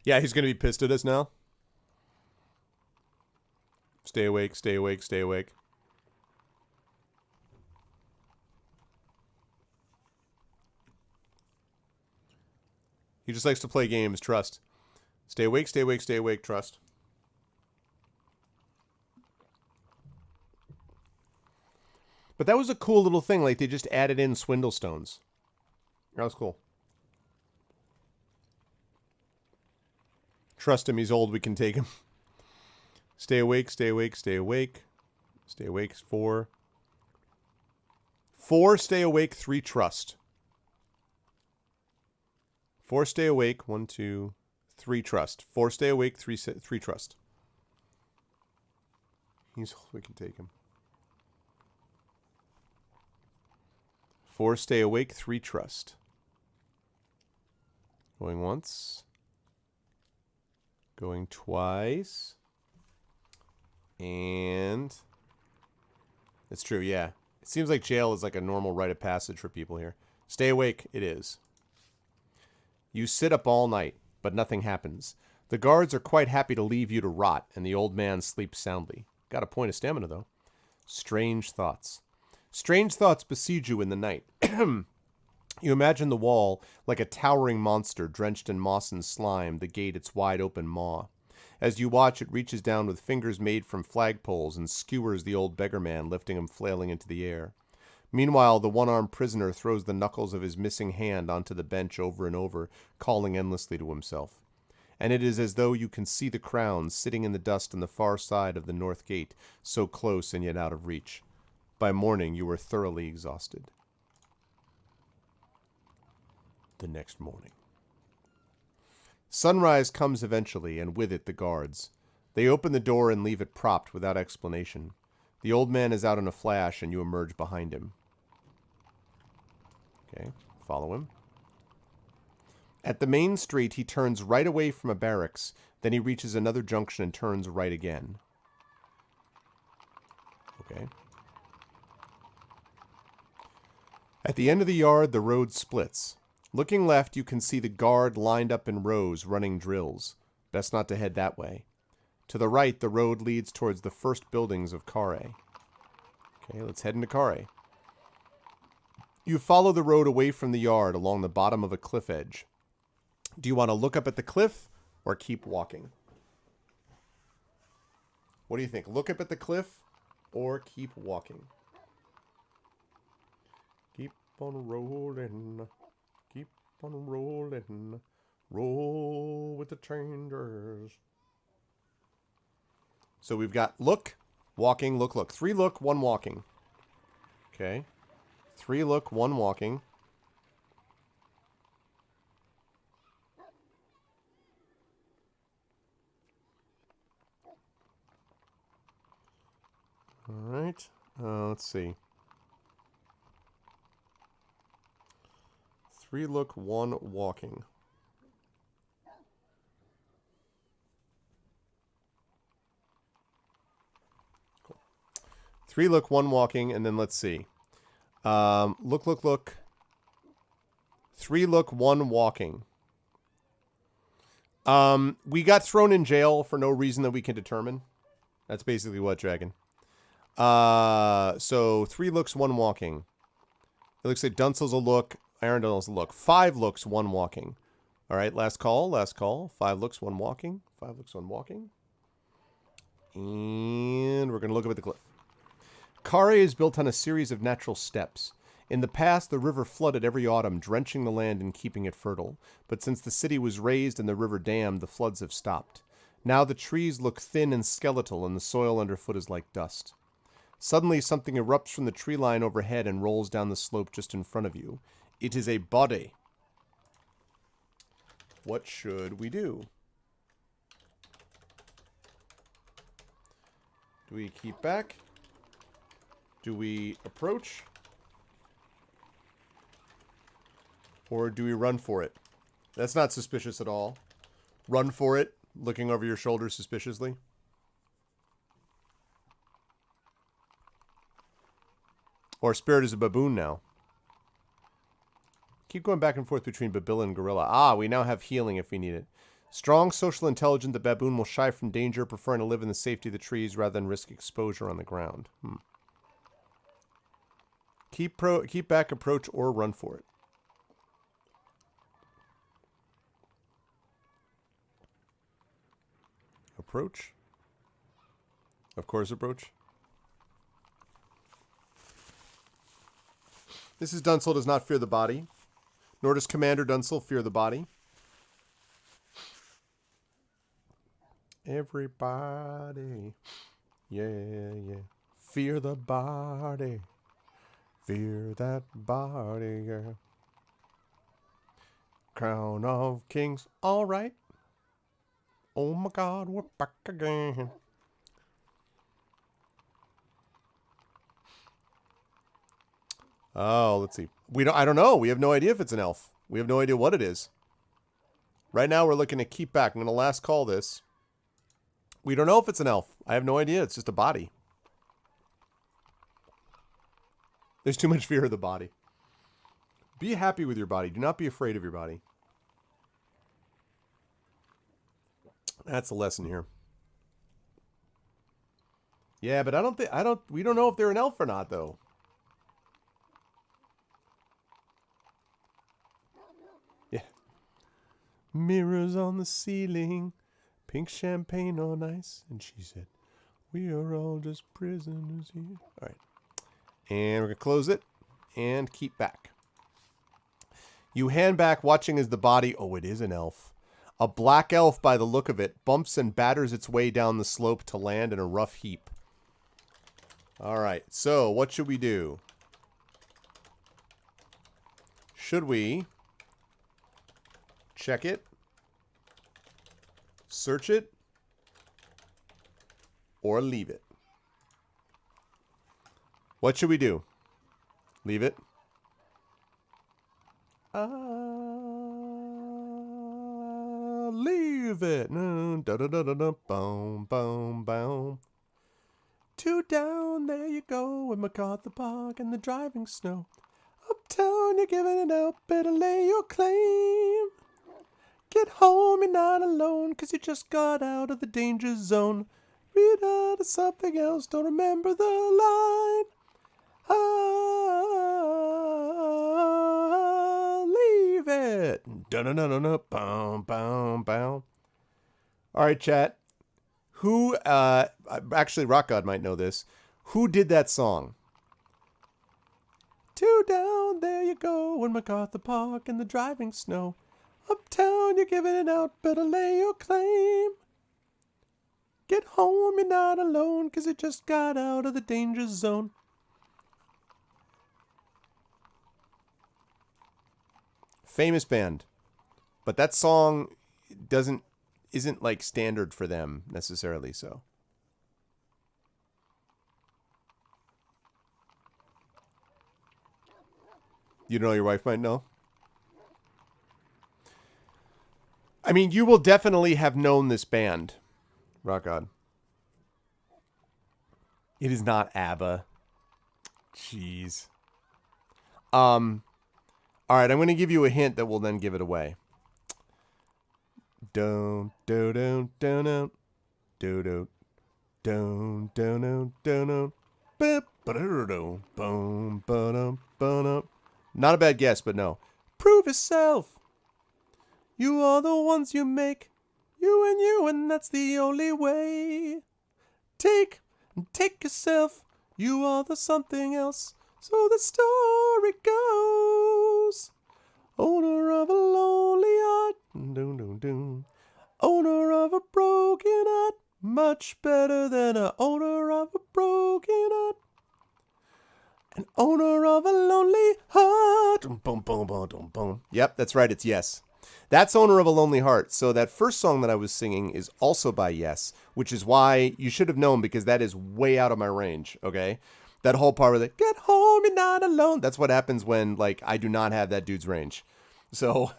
Yeah, he's going to be pissed at us now. Stay awake, stay awake, stay awake. He just likes to play games, trust. Stay awake, stay awake, stay awake, trust. But that was a cool little thing. Like, they just added in swindle stones. That was cool. Trust him, he's old, we can take him. Stay awake, stay awake, stay awake. Stay awake, 4. 4, stay awake, 3, trust. 4, stay awake, 1, 2, 3, trust. 4, stay awake, 3 trust. He's old, we can take him. 4, stay awake, 3, trust. Going once. Going twice. And it's true, yeah. It seems like jail is like a normal rite of passage for people here. Stay awake, it is. You sit up all night, but nothing happens. The guards are quite happy to leave you to rot, and the old man sleeps soundly. Got a point of stamina, though. Strange thoughts. Strange thoughts besiege you in the night. You imagine the wall like a towering monster drenched in moss and slime, the gate its wide open maw. As you watch, it reaches down with fingers made from flagpoles and skewers the old beggar man, lifting him flailing into the air. Meanwhile, the one-armed prisoner throws the knuckles of his missing hand onto the bench over and over, calling endlessly to himself. And it is as though you can see the crown sitting in the dust on the far side of the north gate, so close and yet out of reach. By morning, you were thoroughly exhausted. The next morning. Sunrise comes eventually, and with it the guards. They open the door and leave it propped without explanation. The old man is out in a flash, and you emerge behind him. Okay, follow him. At the main street, he turns right away from a barracks. Then he reaches another junction and turns right again. Okay. At the end of the yard, the road splits. Looking left, you can see the guard lined up in rows, running drills. Best not to head that way. To the right, the road leads towards the first buildings of Khare. Okay, let's head into Khare. You follow the road away from the yard along the bottom of a cliff edge. Do you want to look up at the cliff or keep walking? What do you think? Look up at the cliff or keep walking? Keep on rolling. Keep on rolling. Roll with the changers. So we've got look, walking, look, look. 3 look, 1 walking. Okay. 3 look, 1 walking. All right. Let's see. 3 look, 1 walking. Cool. 3 look, 1 walking, and then let's see. Look, look, look. 3 look, 1 walking. We got thrown in jail for no reason that we can determine. That's basically what, Dragon. So 3 looks, 1 walking. It looks like Dunsel's a look. Arundel's a look. 5 looks, 1 walking. All right, last call, last call. 5 looks, 1 walking. 5 looks, 1 walking. And we're going to look up at the cliff. Khare is built on a series of natural steps. In the past, the river flooded every autumn, drenching the land and keeping it fertile. But since the city was raised and the river dammed, the floods have stopped. Now the trees look thin and skeletal, and the soil underfoot is like dust. Suddenly, something erupts from the tree line overhead and rolls down the slope just in front of you. It is a body. What should we do? Do we keep back? Do we approach? Or do we run for it? That's not suspicious at all. Run for it, looking over your shoulder suspiciously. Or Spirit is a baboon now. Keep going back and forth between Babilla and Gorilla. Ah, we now have healing if we need it. Strong, social, intelligent, the baboon will shy from danger, preferring to live in the safety of the trees rather than risk exposure on the ground. Keep back, approach, or run for it. Approach. Of course, approach. Mrs. Dunsel does not fear the body, nor does Commander Dunsel fear the body. Everybody, yeah. Fear the body. Fear that body, yeah. Crown of Kings, all right. Oh my God, we're back again. Oh, let's see. I don't know. We have no idea if it's an elf. We have no idea what it is. Right now we're looking to keep back. I'm going to last call this. We don't know if it's an elf. I have no idea. It's just a body. There's too much fear of the body. Be happy with your body. Do not be afraid of your body. That's the lesson here. Yeah, but we don't know if they're an elf or not, though. Yeah. Mirrors on the ceiling, pink champagne on ice. And she said, we are all just prisoners here. All right. And we're going to close it and keep back. You hand back, watching as the body... Oh, it is an elf. A black elf, by the look of it, bumps and batters its way down the slope to land in a rough heap. All right, so what should we do? Should we check it, search it, or leave it? What should we do? Leave it? Leave it. Boom, boom, boom. Two down, there you go, in MacArthur Park and the driving snow. Uptown, you're giving it up, better lay your claim. Get home, you're not alone, 'cause you just got out of the danger zone. Read out of something else, don't remember the line. Leave it. Dun-dun-dun-dun-dun, boom, boom, boom. All right, chat. Who, actually, Rock God might know this. Who did that song? Two down, there you go, in MacArthur Park in the driving snow. Uptown, you're giving it out, better lay your claim. Get home, you're not alone, 'cause you just got out of the danger zone. Famous band. But that song isn't like standard for them necessarily, so. You know your wife might know? I mean, you will definitely have known this band. Rock on. It is not ABBA. Jeez. All right, I'm going to give you a hint that will then give it away. Don't, don't, don't, don't, don't, don't. Not a bad guess, but no. Prove yourself. You are the ones you make. You, and that's the only way. Take yourself. You are the something else. So the story goes. Owner of a lonely heart. Owner of a broken heart. Much better than a owner of a broken heart. An owner of a lonely heart. Boom, boom, boom, boom, boom. Yep, that's right. It's Yes. That's Owner of a Lonely Heart. So that first song that I was singing is also by Yes, which is why you should have known, because that is way out of my range, okay? That whole part where they, get home, you're not alone. That's what happens when, like, I do not have that dude's range. So,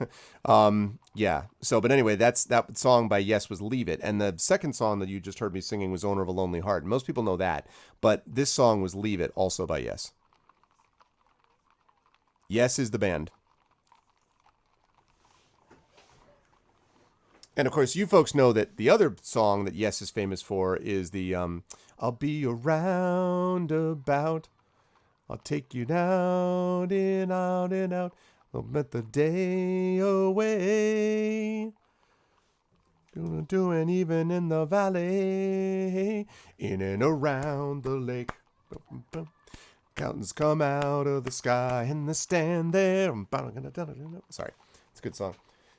yeah. So, but anyway, that song by Yes was Leave It. And the second song that you just heard me singing was Owner of a Lonely Heart. And most people know that. But this song was Leave It, also by Yes. Yes is the band. And of course, you folks know that the other song that Yes is famous for is the I'll be around about. I'll take you out and out and out. I'll bet the day away. Doing even in the valley, in and around the lake. Mountains come out of the sky and they stand there. Sorry, it's a good song.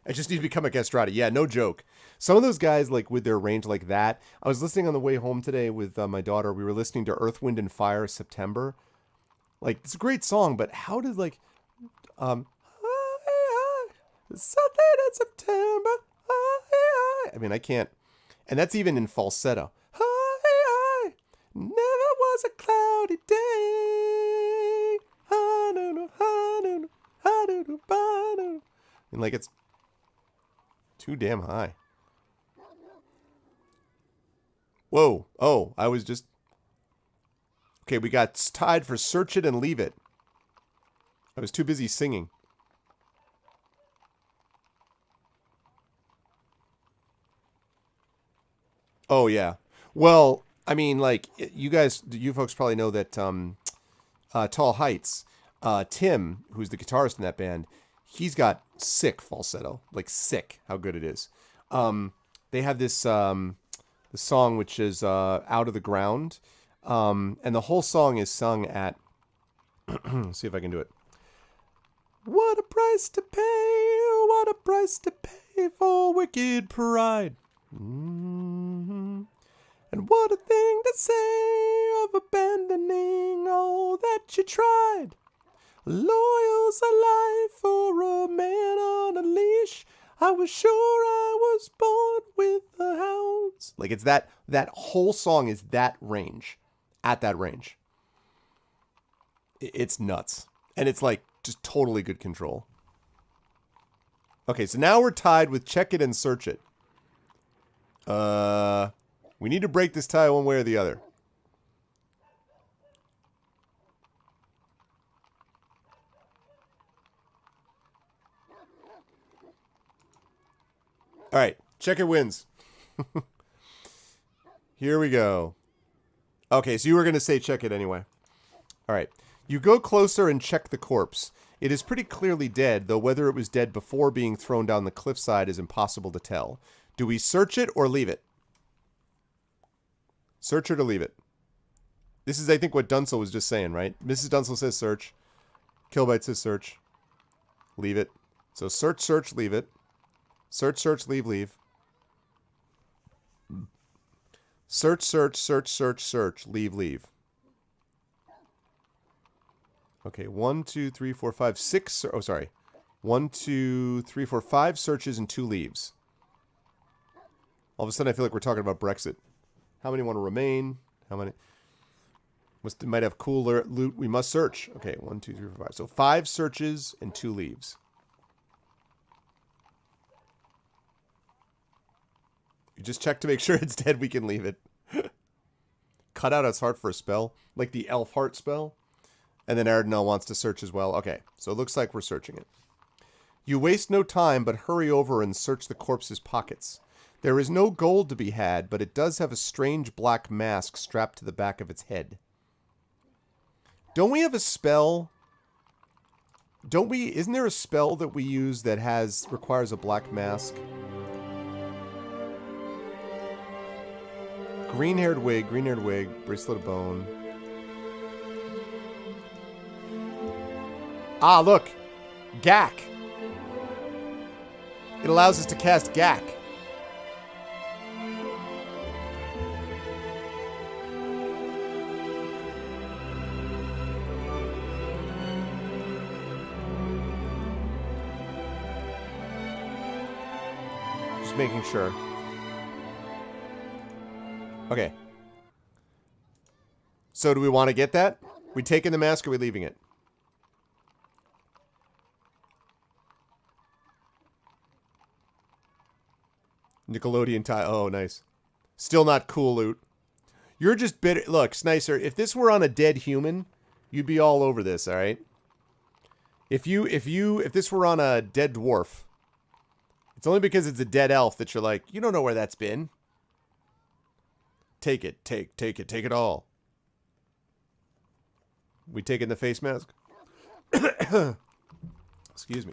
I just need to become a castrati. Yeah, no joke. Some of those guys, like with their range like that. I was listening on the way home today with my daughter. We were listening to Earth, Wind, and Fire, September. Like, it's a great song, but how did like, something in September. I mean, I can't. And that's even in falsetto. Never was a cloudy day. And like, it's too damn high. Whoa. Oh, I was just... Okay, we got tied for Search It and Leave It. I was too busy singing. Oh, yeah. Well, I mean, like, you folks probably know that Tall Heights, Tim, who's the guitarist in that band, he's got sick falsetto. Like, sick, how good it is. They have this the song which is Out of the Ground. And the whole song is sung at... Let's see if I can do it. What a price to pay, what a price to pay for wicked pride. Mm-hmm. And what a thing to say of abandoning all that you tried. Loyal's a life for a man on a leash. I was sure I was born with the hounds. Like, it's that whole song is that range. At that range. It's nuts. And it's like just totally good control. Okay, so now we're tied with Check It and Search It. We need to break this tie one way or the other. All right, Check It wins. Here we go. Okay, so you were going to say check it anyway. All right. You go closer and check the corpse. It is pretty clearly dead, though whether it was dead before being thrown down the cliffside is impossible to tell. Do we search it or leave it? Search it or leave it? This is, I think, what Dunsel was just saying, right? Mrs. Dunsel says search. Killbite says search. Leave it. So search, search, leave it. Search, search, leave, leave. Search, search, search, search, search, leave, leave. Okay, 1, 2, 3, 4, 5, 6. Oh, sorry. 1, 2, 3, 4, 5 searches and 2 leaves. All of a sudden, I feel like we're talking about Brexit. How many want to remain? How many? Might have cooler loot. We must search. Okay, 1, 2, 3, 4, 5. So 5 searches and 2 leaves. You just check to make sure it's dead. We can leave it. Cut out its heart for a spell, like the elf heart spell. And then Aradinel wants to search as well. Okay, so it looks like we're searching it. You waste no time, but hurry over and search the corpse's pockets. There is no gold to be had, but it does have a strange black mask strapped to the back of its head. Don't we have a spell? Don't we? Isn't there a spell that we use that requires a black mask? Green-haired wig, bracelet of bone. Ah, look! Gak! It allows us to cast Gak. Just making sure. Okay. So do we want to get that? We taking the mask or we leaving it? Nickelodeon tie. Oh, nice. Still not cool loot. You're just bitter. Look, Snicer, if this were on a dead human, you'd be all over this, all right? If this were on a dead dwarf, It's only because it's a dead elf that you're like, you don't know where that's been. Take it. Take it all. We taking the face mask? Excuse me.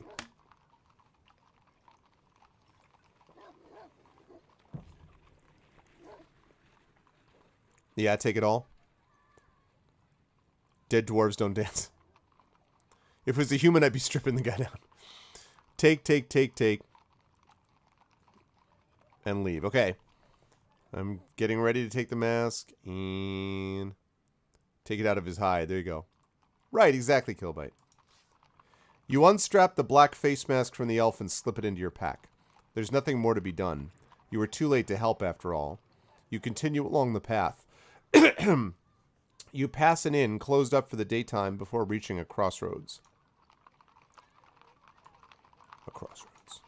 Yeah, take it all. Dead dwarves don't dance. If it was a human, I'd be stripping the guy down. Take. And leave. Okay. I'm getting ready to take the mask and take it out of his hide. There you go. Right, exactly, Killbite. You unstrap the black face mask from the elf and slip it into your pack. There's nothing more to be done. You were too late to help after all. You continue along the path. You pass an inn closed up for the daytime before reaching a crossroads. A crossroads.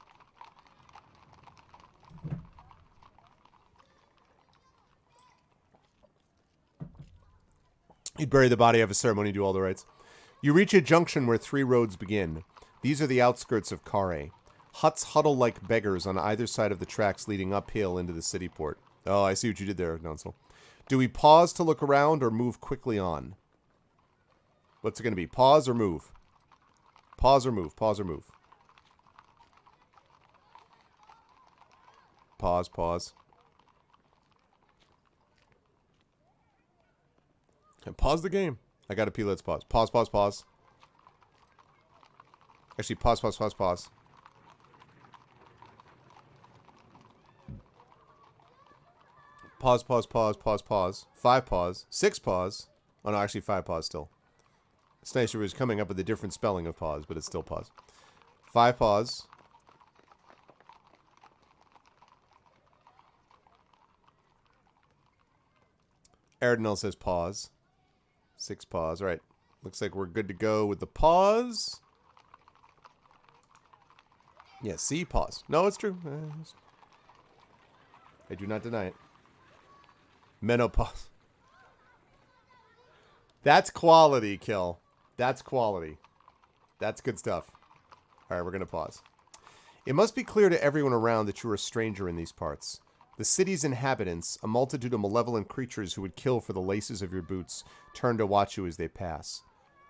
You'd bury the body, have a ceremony, do all the rites. You reach a junction where 3 roads begin. These are the outskirts of Khare. Huts huddle like beggars on either side of the tracks leading uphill into the Cityport. Oh, I see what you did there, Nonsel. Do we pause to look around or move quickly on? What's it going to be? Pause or move? Pause or move? Pause or move? Pause. And pause the game. I got to pee. Let's pause. Pause. Actually, pause. Pause. 5 pause. 6 pause. Oh, no, actually 5 pause still. It's nice it was coming up with a different spelling of pause, but it's still pause. 5 pause. Aridinel says pause. 6 pause. All right. Looks like we're good to go with the pause. Yeah, C pause. No, it's true. I do not deny it. Menopause. That's quality, Kill. That's quality. That's good stuff. All right, we're going to pause. It must be clear to everyone around that you are a stranger in these parts. The city's inhabitants, a multitude of malevolent creatures who would kill for the laces of your boots, turn to watch you as they pass.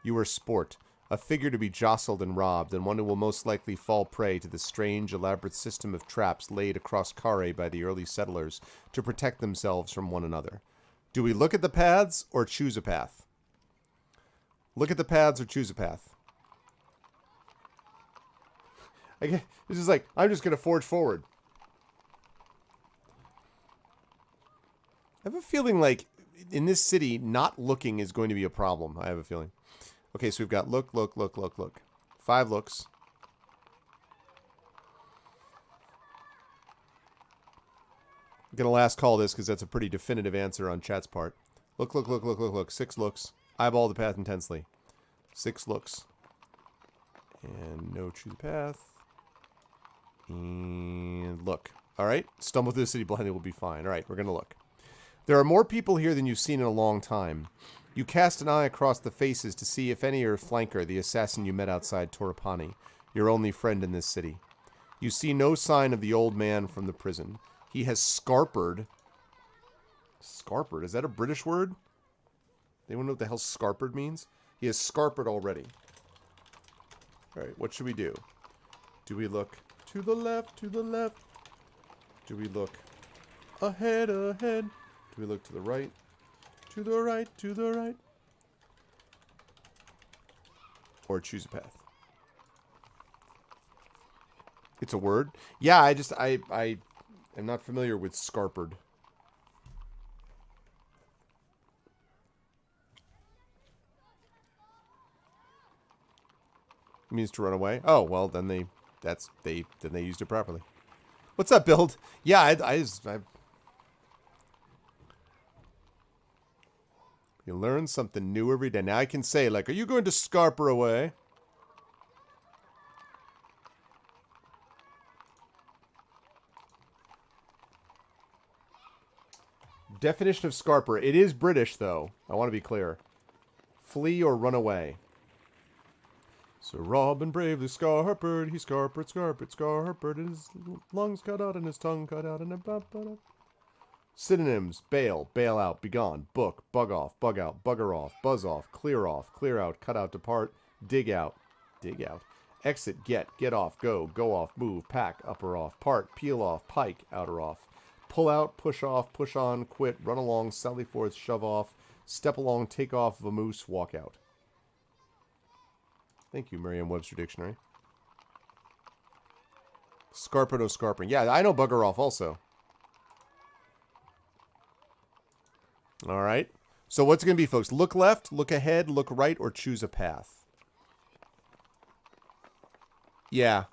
You are sport, a figure to be jostled and robbed, and one who will most likely fall prey to the strange, elaborate system of traps laid across Khare by the early settlers to protect themselves from one another. Do we look at the paths or choose a path? Look at the paths or choose a path? This is like, I'm just going to forge forward. I have a feeling like in this city, not looking is going to be a problem. I have a feeling. Okay, so we've got look. 5 looks. I'm going to last call this because that's a pretty definitive answer on chat's part. Look. 6 looks. Eyeball the path intensely. 6 looks. And no choose path. And look. All right. Stumble through the city blindly will be fine. All right, we're going to look. There are more people here than you've seen in a long time. You cast an eye across the faces to see if any are Flanker, the assassin you met outside Torapani, your only friend in this city. You see no sign of the old man from the prison. He has scarpered. Scarpered? Is that a British word? Anyone know what the hell scarpered means? He has scarpered already. Alright, what should we do? Do we look to the left? Do we look ahead? Do we look to the right? To the right. Or choose a path. It's a word? Yeah, I am not familiar with scarpered. It means to run away. Oh, well, then they used it properly. What's up, Build? Yeah, I you learn something new every day. Now I can say, like, are you going to scarper away? Definition of scarper. It is British, though. I want to be clear. Flee or run away. Sir Robin bravely scarpered, he scarpered, and his lungs cut out and his tongue cut out and a Synonyms: bail, bail out, begone, book, bug off, bug out, bugger off, buzz off, clear out, cut out, depart, dig out, exit, get off, go off, move, pack, upper off, part, peel off, pike, outer off, pull out, push off, push on, quit, run along, sally forth, shove off, step along, take off, vamoose, walk out. Thank you, Merriam-Webster Dictionary. Scarpedo scarping. Yeah, I know bugger off also. All right. So what's it going to be, folks? Look left, look ahead, look right, or choose a path. Yeah.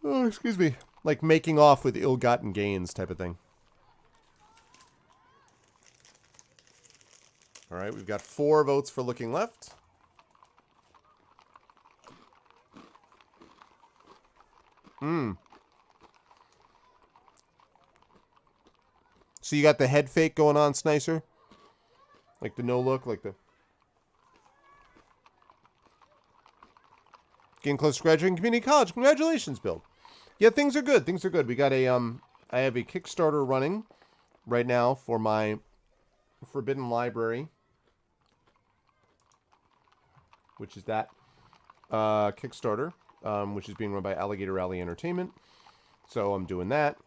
Oh, excuse me. Like making off with ill-gotten gains type of thing. All right, we've got 4 votes for looking left. So you got the head fake going on, Snicer? Like the no look, like the... Getting close to graduating community college. Congratulations, Bill. Yeah, things are good. Things are good. We got a, I have a Kickstarter running right now for my Forbidden Library, which is that Kickstarter, which is being run by Alligator Alley Entertainment. So I'm doing that.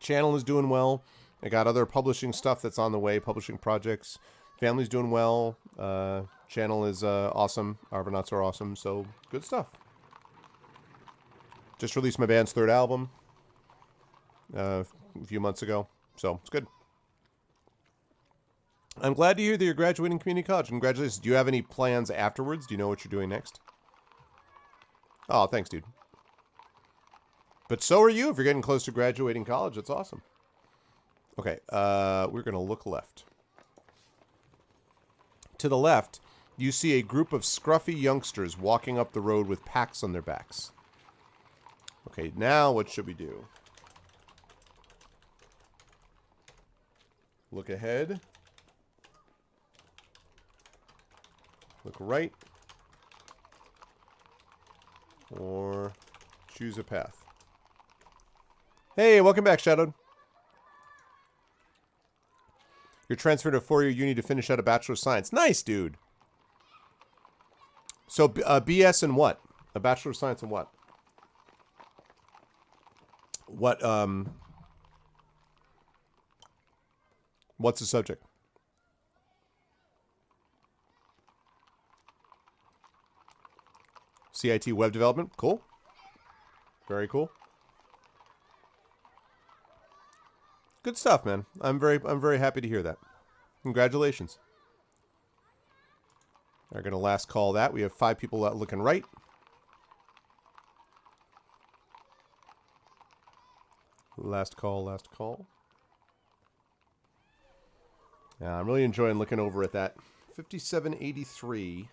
Channel is doing well. I got other publishing stuff that's on the way, publishing projects. Family's doing well. Channel is awesome. Argonauts are awesome. So good stuff. Just released my band's 3rd album a few months ago. So it's good. I'm glad to hear that you're graduating community college. Congratulations. Do you have any plans afterwards? Do you know what you're doing next? Oh, thanks, dude. But so are you if you're getting close to graduating college. That's awesome. Okay, we're going to look left. To the left, you see a group of scruffy youngsters walking up the road with packs on their backs. Okay, now what should we do? Look ahead. Look right. Or choose a path. Hey, welcome back, Shadowed. You're transferred to a 4-year uni to finish out a Bachelor of Science. Nice, dude. So, BS in what? A Bachelor of Science in what? What's the subject? CIT web development. Cool. Very cool. Good stuff, man. I'm very happy to hear that. Congratulations. We're going to last call that. We have 5 people looking right. Last call, last call. Yeah, I'm really enjoying looking over at that. 5783.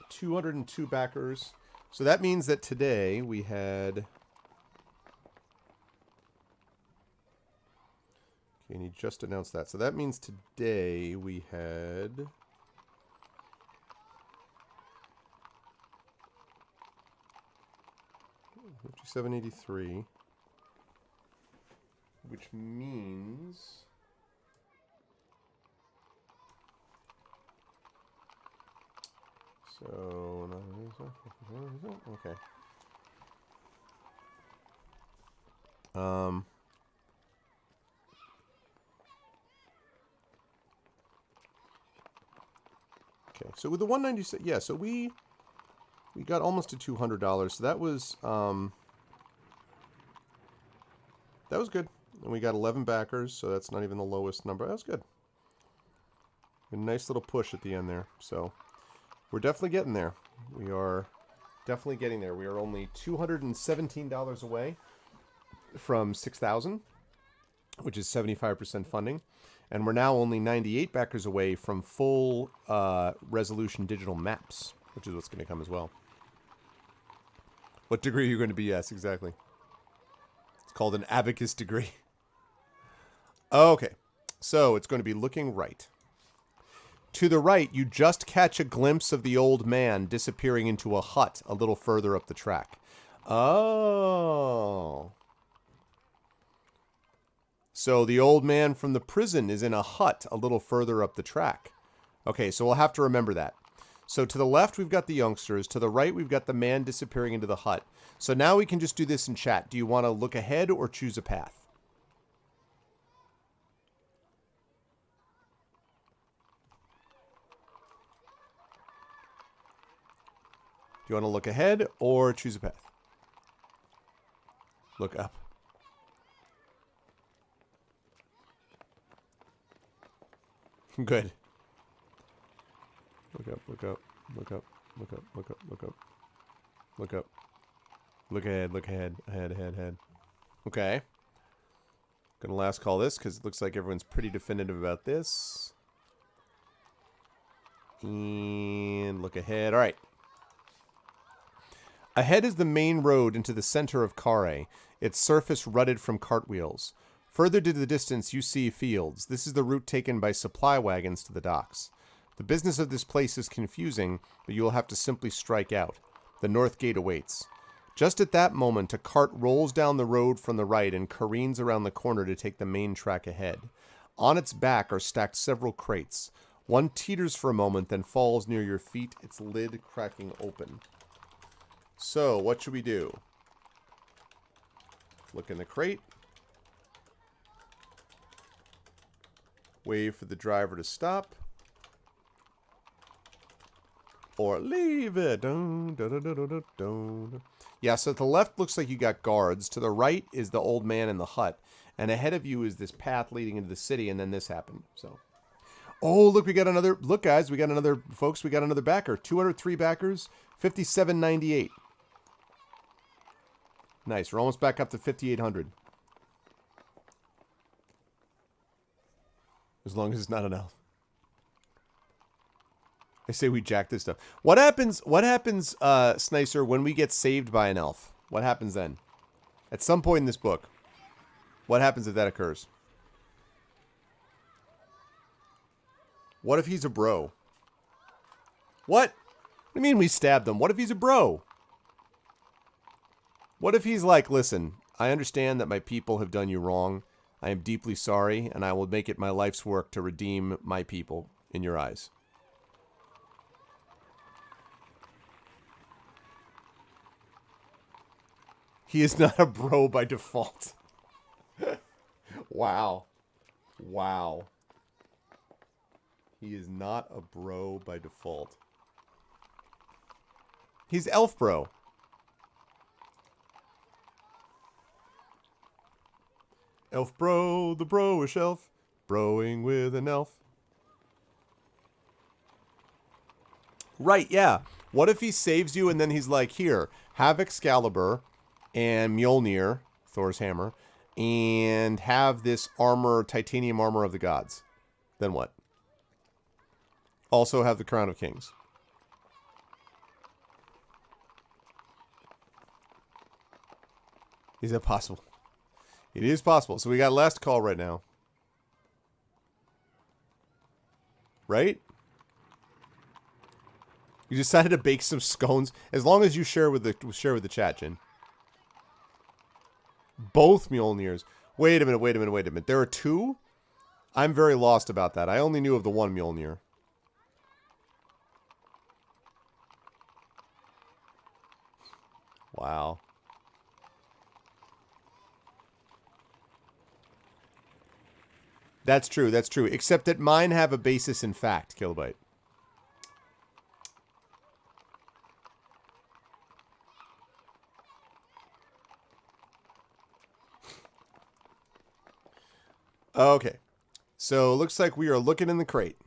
202 backers. So that means that today we had... Okay, and he just announced that. So that means today we had... 5783, which means... So, okay. Okay, so with the 196, yeah, so we got almost to $200. So that was good. And we got 11 backers, so that's not even the lowest number. That was good. A nice little push at the end there. So we're definitely getting there. We are definitely getting there. We are only $217 away from 6,000, which is 75% funding. And we're now only 98 backers away from full resolution digital maps, which is what's going to come as well. What degree are you going to be? Yes, exactly. It's called an abacus degree. Okay. So it's going to be looking right. To the right, you just catch a glimpse of the old man disappearing into a hut a little further up the track. Oh. So the old man from the prison is in a hut a little further up the track. Okay, so we'll have to remember that. So to the left, we've got the youngsters. To the right, we've got the man disappearing into the hut. So now we can just do this in chat. Do you want to look ahead or choose a path? Do you want to look ahead or choose a path? Look up. Good. Look up, look up, look up, look up, look up, look up. Look up. Look ahead, look ahead, ahead. Okay. Gonna last call this because it looks like everyone's pretty definitive about this. And look ahead. All right. Ahead is the main road into the center of Khare, its surface rutted from cartwheels. Further to the distance, you see fields. This is the route taken by supply wagons to the docks. The business of this place is confusing, but you will have to simply strike out. The north gate awaits. Just at that moment, a cart rolls down the road from the right and careens around the corner to take the main track ahead. On its back are stacked several crates. One teeters for a moment, then falls near your feet, its lid cracking open. So, what should we do? Look in the crate. Wait for the driver to stop. Or leave it. Yeah, so to the left looks like you got guards. To the right is the old man in the hut. And ahead of you is this path leading into the city, and then this happened. So, oh, look, we got another... Look, guys, we got another... Folks, we got another backer. 203 backers, 57.98. Nice. We're almost back up to 5,800. As long as it's not an elf. I say we jack this stuff. What happens, Snicer, when we get saved by an elf? What happens then? At some point in this book. What happens if that occurs? What if he's a bro? What? What do you mean we stabbed him? What if he's a bro? What if he's like, listen, I understand that my people have done you wrong. I am deeply sorry, and I will make it my life's work to redeem my people in your eyes. He is not a bro by default. Wow. Wow. He is not a bro by default. He's elf bro. Elf bro, the bro-ish elf. Broing with an elf. Right, yeah. What if he saves you and then he's like, here, have Excalibur and Mjolnir, Thor's hammer, and have this armor, titanium armor of the gods. Then what? Also have the crown of kings. Is that possible? It is possible. So we got last call right now. Right? You decided to bake some scones. As long as you share with the chat, Jin. Both Mjolnirs. Wait a minute. There are two? I'm very lost about that. I only knew of the one Mjolnir. Wow. That's true, that's true. Except that mine have a basis in fact, Kilobyte. Okay. So, looks like we are looking in the crate.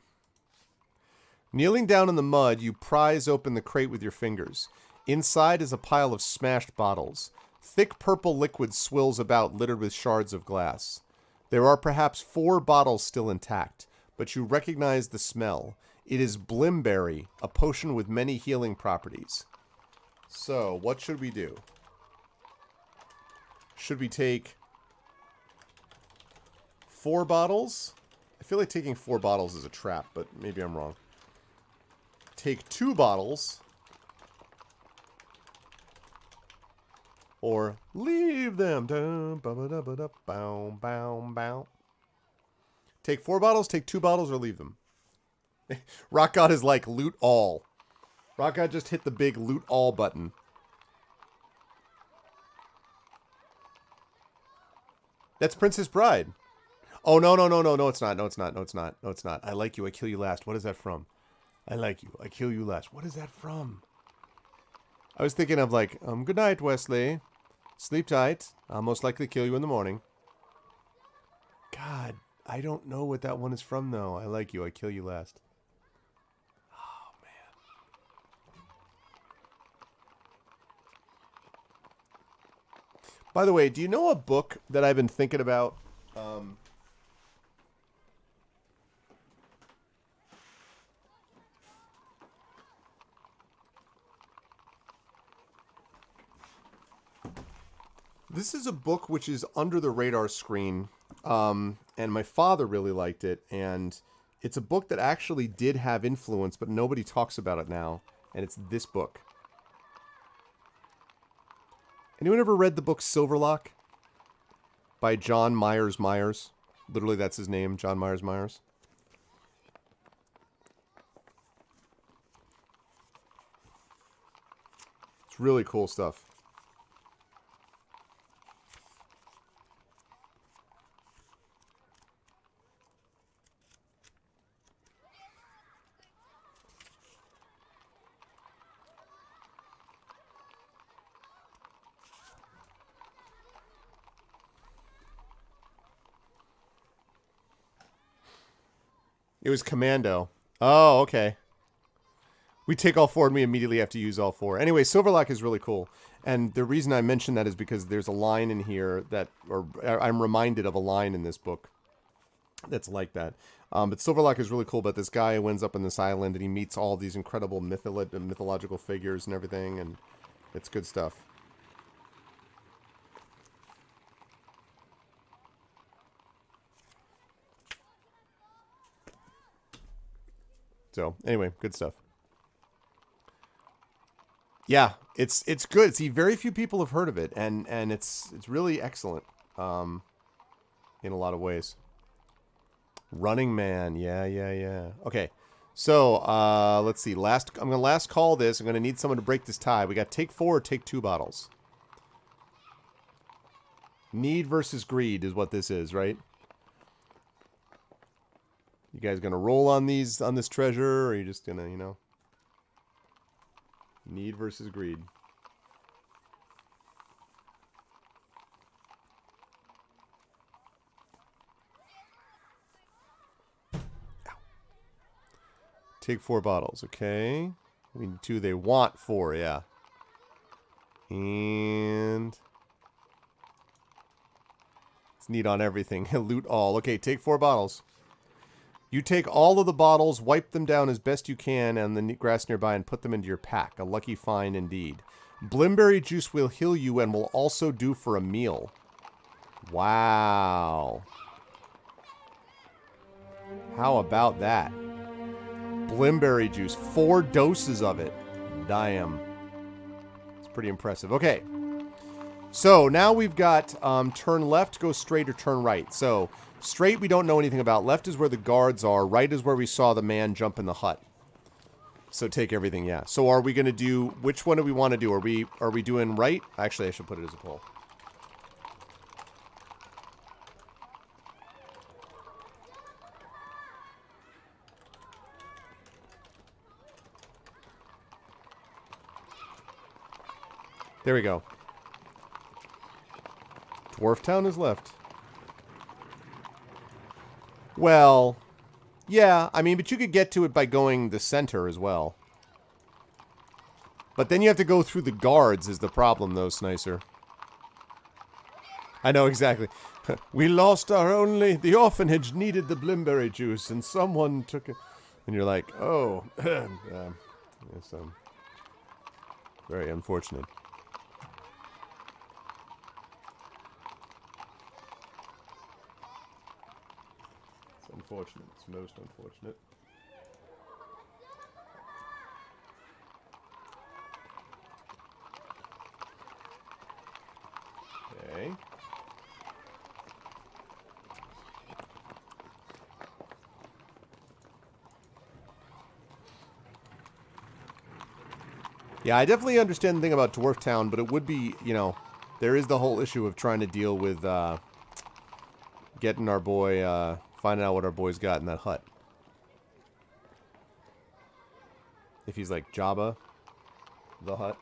Kneeling down in the mud, you prise open the crate with your fingers. Inside is a pile of smashed bottles. Thick purple liquid swills about, littered with shards of glass. There are perhaps 4 bottles still intact, but you recognize the smell. It is Blimberry, a potion with many healing properties. So, what should we do? Should we take 4 bottles? feel like taking 4 bottles is a trap, but maybe I'm wrong. Take 2 bottles. Or leave them. Take 4 bottles, take 2 bottles, or leave them. Rock God is like, loot all. Rock God just hit the big loot all button. That's Princess Bride. Oh, no, it's not. No, it's not. I like you, I kill you last. What is that from? I like you, I kill you last. What is that from? I was thinking of like, good night, Wesley. Sleep tight. I'll most likely kill you in the morning. God, I don't know what that one is from, though. I like you, I kill you last. Oh, man. By the way, do you know a book that I've been thinking about? This is a book which is under the radar screen, and my father really liked it, and it's a book that actually did have influence, but nobody talks about it now, and it's this book. Anyone ever read the book Silverlock? By John Myers Myers. Literally, that's his name, John Myers Myers. It's really cool stuff. It was Commando. Oh, okay. We take all 4 and we immediately have to use all 4. Anyway, Silverlock is really cool. And the reason I mention that is because there's a line in here that, or I'm reminded of a line in this book that's like that. But Silverlock is really cool, but this guy who ends up on this island and he meets all these incredible mythological figures and everything, and it's good stuff. So, anyway, good stuff. Yeah, it's good. See, very few people have heard of it, and it's really excellent in a lot of ways. Running Man, yeah. Okay, so let's see. I'm gonna last call this. I'm gonna need someone to break this tie. We got take 4 or take 2 bottles. Need versus greed is what this is, right? You guys gonna roll on this treasure, or are you just gonna, you know? Need versus greed. Ow. Take 4 bottles, okay. We need 2. They want 4, yeah. And it's need on everything. Loot all. Okay, take 4 bottles. You take all of the bottles, wipe them down as best you can on the grass nearby, and put them into your pack. A lucky find indeed. Blimberry juice will heal you and will also do for a meal. Wow. How about that? Blimberry juice. 4 doses of it. Damn. It's pretty impressive. Okay. So now we've got turn left, go straight, or turn right. So straight we don't know anything about. Left is where the guards are. Right is where we saw the man jump in the hut. So take everything, yeah. So are we going to do... Which one do we want to do? Are we doing right? Actually, I should put it as a poll. There we go. Dwarf Town is left. Well, yeah, I mean, but you could get to it by going the center as well. But then you have to go through the guards is the problem, though, Snicer. I know, exactly. We lost our only... The orphanage needed the blimberry juice, and someone took it. And you're like, oh, yes, very unfortunate. unfortunate. It's most unfortunate. Okay. Yeah, I definitely understand the thing about Dwarf Town, but it would be, you know, there is the whole issue of trying to deal with getting our boy, finding out what our boy's got in that hut. If he's like Jabba, the hut.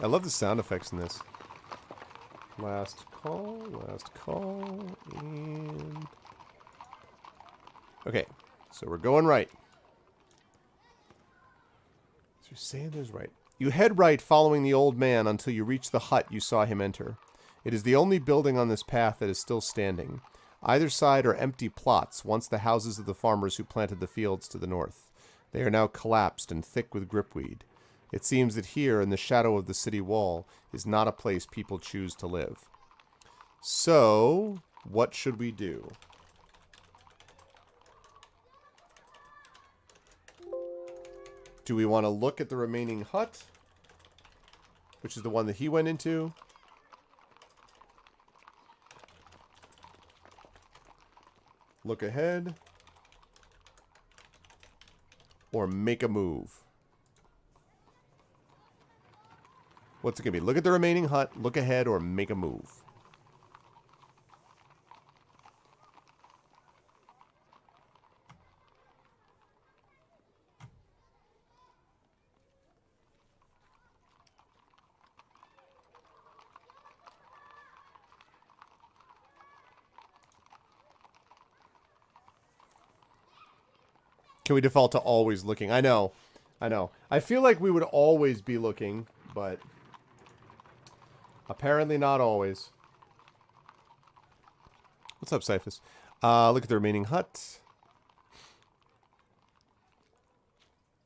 I love the sound effects in this. Last call, and... Okay, so we're going right. So Sanders right. You head right following the old man until you reach the hut you saw him enter. It is the only building on this path that is still standing. Either side are empty plots, once the houses of the farmers who planted the fields to the north. They are now collapsed and thick with gripweed. It seems that here, in the shadow of the city wall, is not a place people choose to live. So, what should we do? Do we want to look at the remaining hut? Which is the one that he went into? Look ahead? Or make a move? What's it going to be? Look at the remaining hut, look ahead, or make a move? Can we default to always looking? I know. I feel like we would always be looking, but apparently not always. What's up, Cyphus? Look at the remaining hut.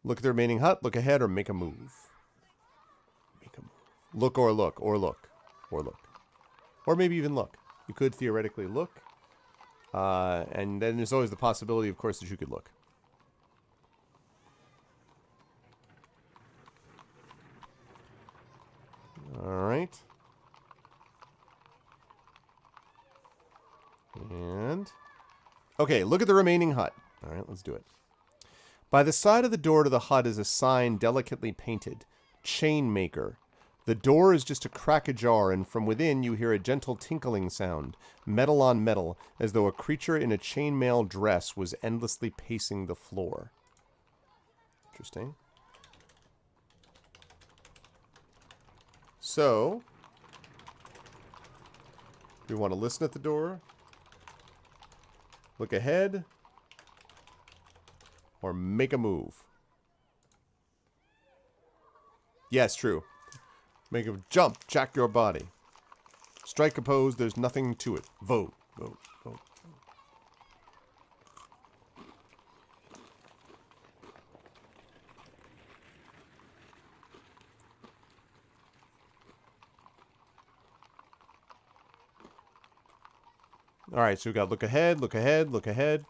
Look at the remaining hut, look ahead, or make a move. Make a move. Look or look, or look. Or look. Or maybe even look. You could theoretically look. And then there's always the possibility, of course, that you could look. Alright. And... okay, look at the remaining hut. Alright, let's do it. By the side of the door to the hut is a sign delicately painted. Chainmaker. The door is just a crack ajar, and from within you hear a gentle tinkling sound, metal on metal, as though a creature in a chainmail dress was endlessly pacing the floor. Interesting. So, we want to listen at the door, look ahead, or make a move. Yes, true. Make a jump, jack your body. Strike a pose, there's nothing to it. Vote, vote, vote. Alright, so we got look ahead, look ahead, look ahead.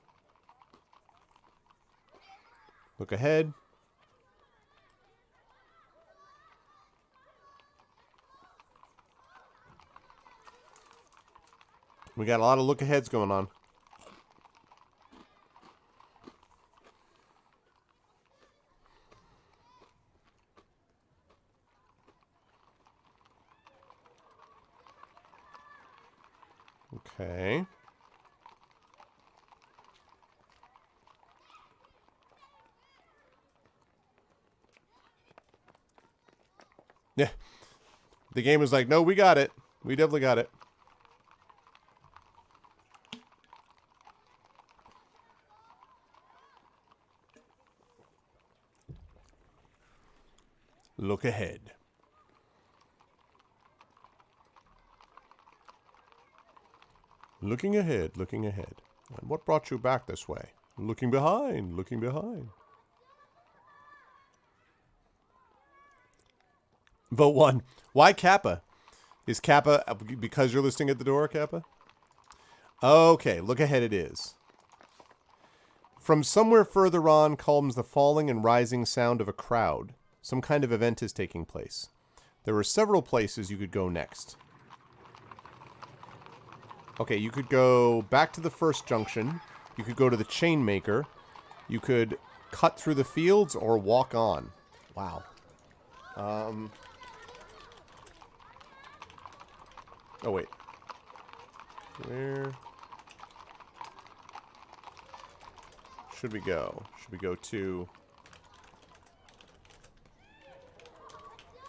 Look ahead. We got a lot of look aheads going on. Okay. Yeah. The game was like, no, we got it. We definitely got it. Look ahead. Looking ahead, looking ahead. And what brought you back this way? Looking behind. Looking behind. Vote 1. Why Kappa? Is Kappa because you're listening at the door, Kappa? Okay, look ahead it is. From somewhere further on comes the falling and rising sound of a crowd. Some kind of event is taking place. There are several places you could go next. Okay, you could go back to the first junction. You could go to the Chainmaker. You could cut through the fields or walk on. Wow. Oh, wait. Where should we go? Should we go to...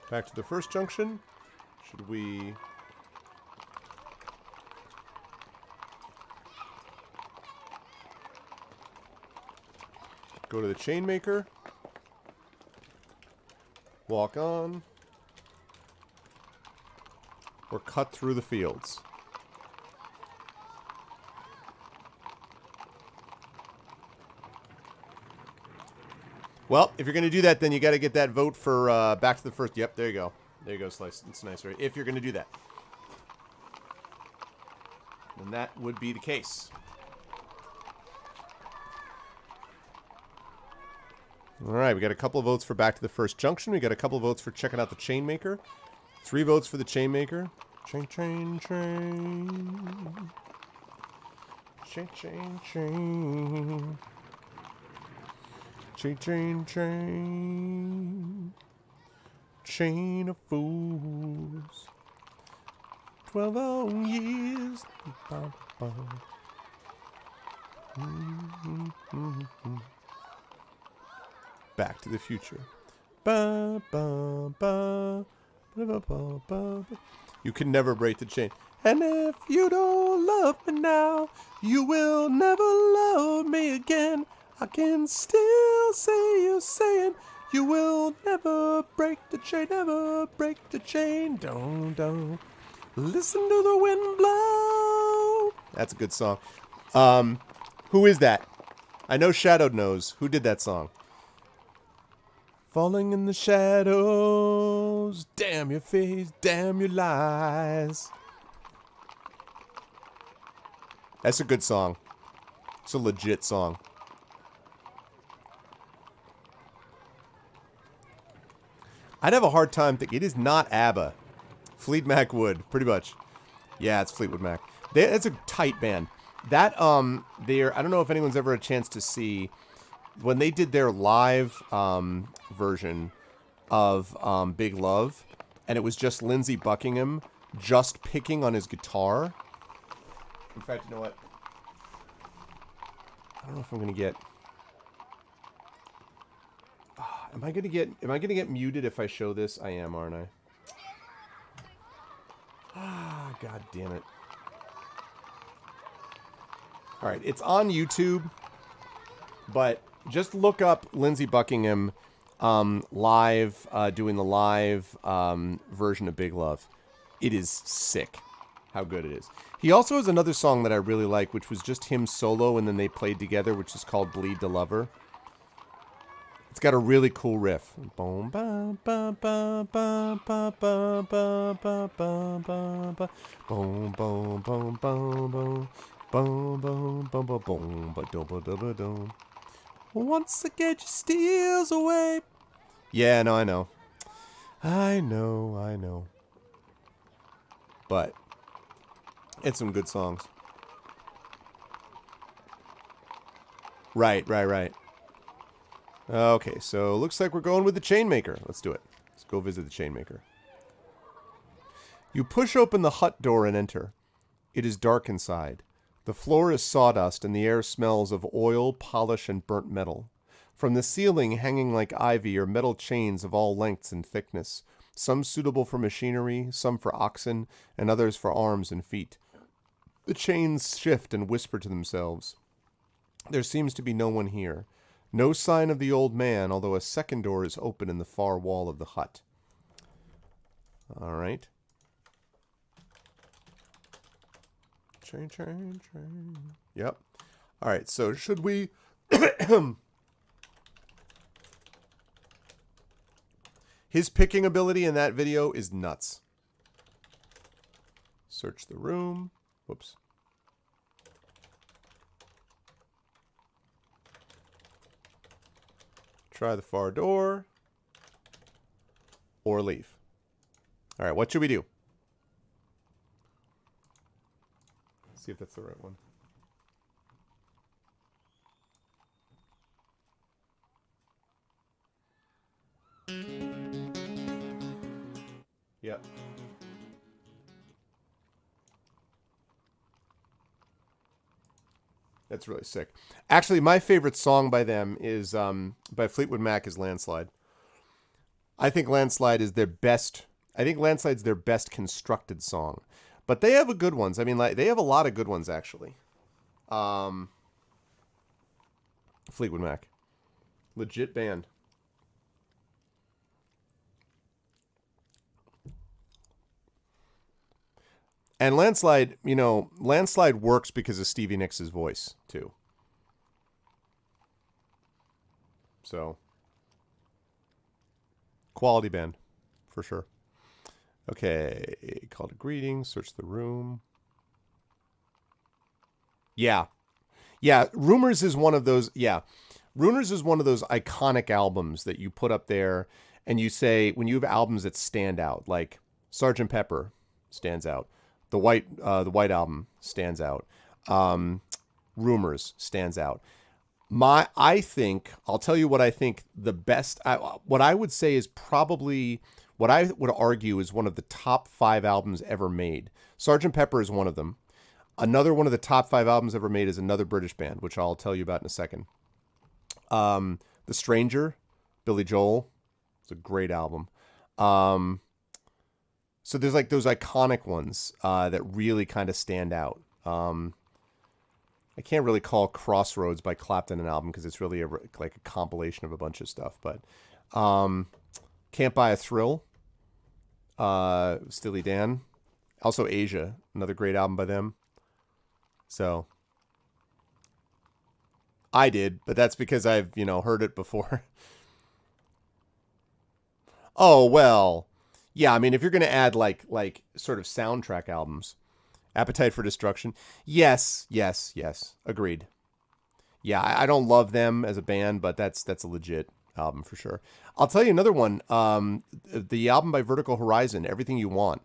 back to the first junction? Should we... go to the Chainmaker? Walk on? Or cut through the fields? Well, if you're going to do that, then you got to get that vote for back to the first. Yep, there you go. There you go, Slice. It's nice, right? If you're going to do that. Then that would be the case. All right, we got a couple of votes for back to the first junction. We got a couple of votes for checking out the Chainmaker. 3 votes for the Chainmaker. Chain, chain, chain. Chain, chain, chain. Chain, chain, chain. Chain of fools. 12 long years. Ba, ba. Back to the Future. Ba, ba, ba. Ba, ba, ba, ba. You can never break the chain. And if you don't love me now, you will never love me again. I can still say you're saying you will never break the chain, never break the chain. Don't listen to the wind blow. That's a good song. Who is that? I know Shadowed knows. Who did that song? Falling in the shadows. Damn your face, damn your lies. That's a good song. It's a legit song. I'd have a hard time thinking. It is not ABBA. Fleet Mac would, pretty much. Yeah, it's Fleetwood Mac. It's a tight band. That, I don't know if anyone's ever had a chance to see, when they did their live version of Big Love, and it was just Lindsey Buckingham just picking on his guitar. In fact, you know what? I don't know if I'm gonna get... Am I gonna get muted if I show this? I am, aren't I? God damn it. Alright, it's on YouTube, but just look up Lindsey Buckingham live, doing the live version of Big Love. It is sick how good it is. He also has another song that I really like, which was just him solo and then they played together, which is called Bleed to Lover. It's got a really cool riff. Boom, ba, ba, ba, ba, ba, ba, ba, ba, ba, ba. Boom, boom, boom, boom, boom. Boom, boom, boom, boom, boom, ba, do, ba, do, ba, do. Once again, she steals away. Yeah, no, I know. I know. But it's some good songs. Right. Okay, so looks like we're going with the Chainmaker. Let's do it. Let's go visit the Chainmaker. You push open the hut door and enter. It is dark inside. The floor is sawdust and the air smells of oil, polish, and burnt metal. From the ceiling, hanging like ivy, are metal chains of all lengths and thickness, some suitable for machinery, some for oxen, and others for arms and feet. The chains shift and whisper to themselves. There seems to be no one here. No sign of the old man, although a second door is open in the far wall of the hut. All right. Chain. Yep. All right, so should we His picking ability in that video is nuts. Search the room. Whoops. Try the far door. Or leave. All right, what should we do? Let's see if that's the right one. Yep. That's really sick. Actually, my favorite song by them is by Fleetwood Mac is Landslide. I think Landslide is their best. I think Landslide's their best constructed song. But they have a good ones. I mean, like they have a lot of good ones actually. Fleetwood Mac. Legit band. And Landslide, you know, Landslide works because of Stevie Nicks' voice, too. So, quality band, for sure. Okay, call to greetings, search the room. Yeah. Yeah, Rumors is one of those, Rumors is one of those iconic albums that you put up there and you say, when you have albums that stand out, like Sgt. Pepper stands out. The White Album stands out. Rumors stands out. I think, I'll tell you what I think the best, what I would say is probably, what I would argue is one of the top 5 albums ever made. Sgt. Pepper is one of them. Another one of the top 5 albums ever made is another British band, which I'll tell you about in a second. The Stranger, Billy Joel. It's a great album. So there's like those iconic ones that really kind of stand out. I can't really call Crossroads by Clapton an album because it's really like a compilation of a bunch of stuff. But Can't Buy a Thrill, Steely Dan. Also Asia, another great album by them. So I did, but that's because I've, heard it before. Oh, well. Yeah, I mean, if you're going to add like sort of soundtrack albums, Appetite for Destruction, yes, agreed. Yeah, I don't love them as a band, but that's a legit album for sure. I'll tell you another one. The album by Vertical Horizon, Everything You Want,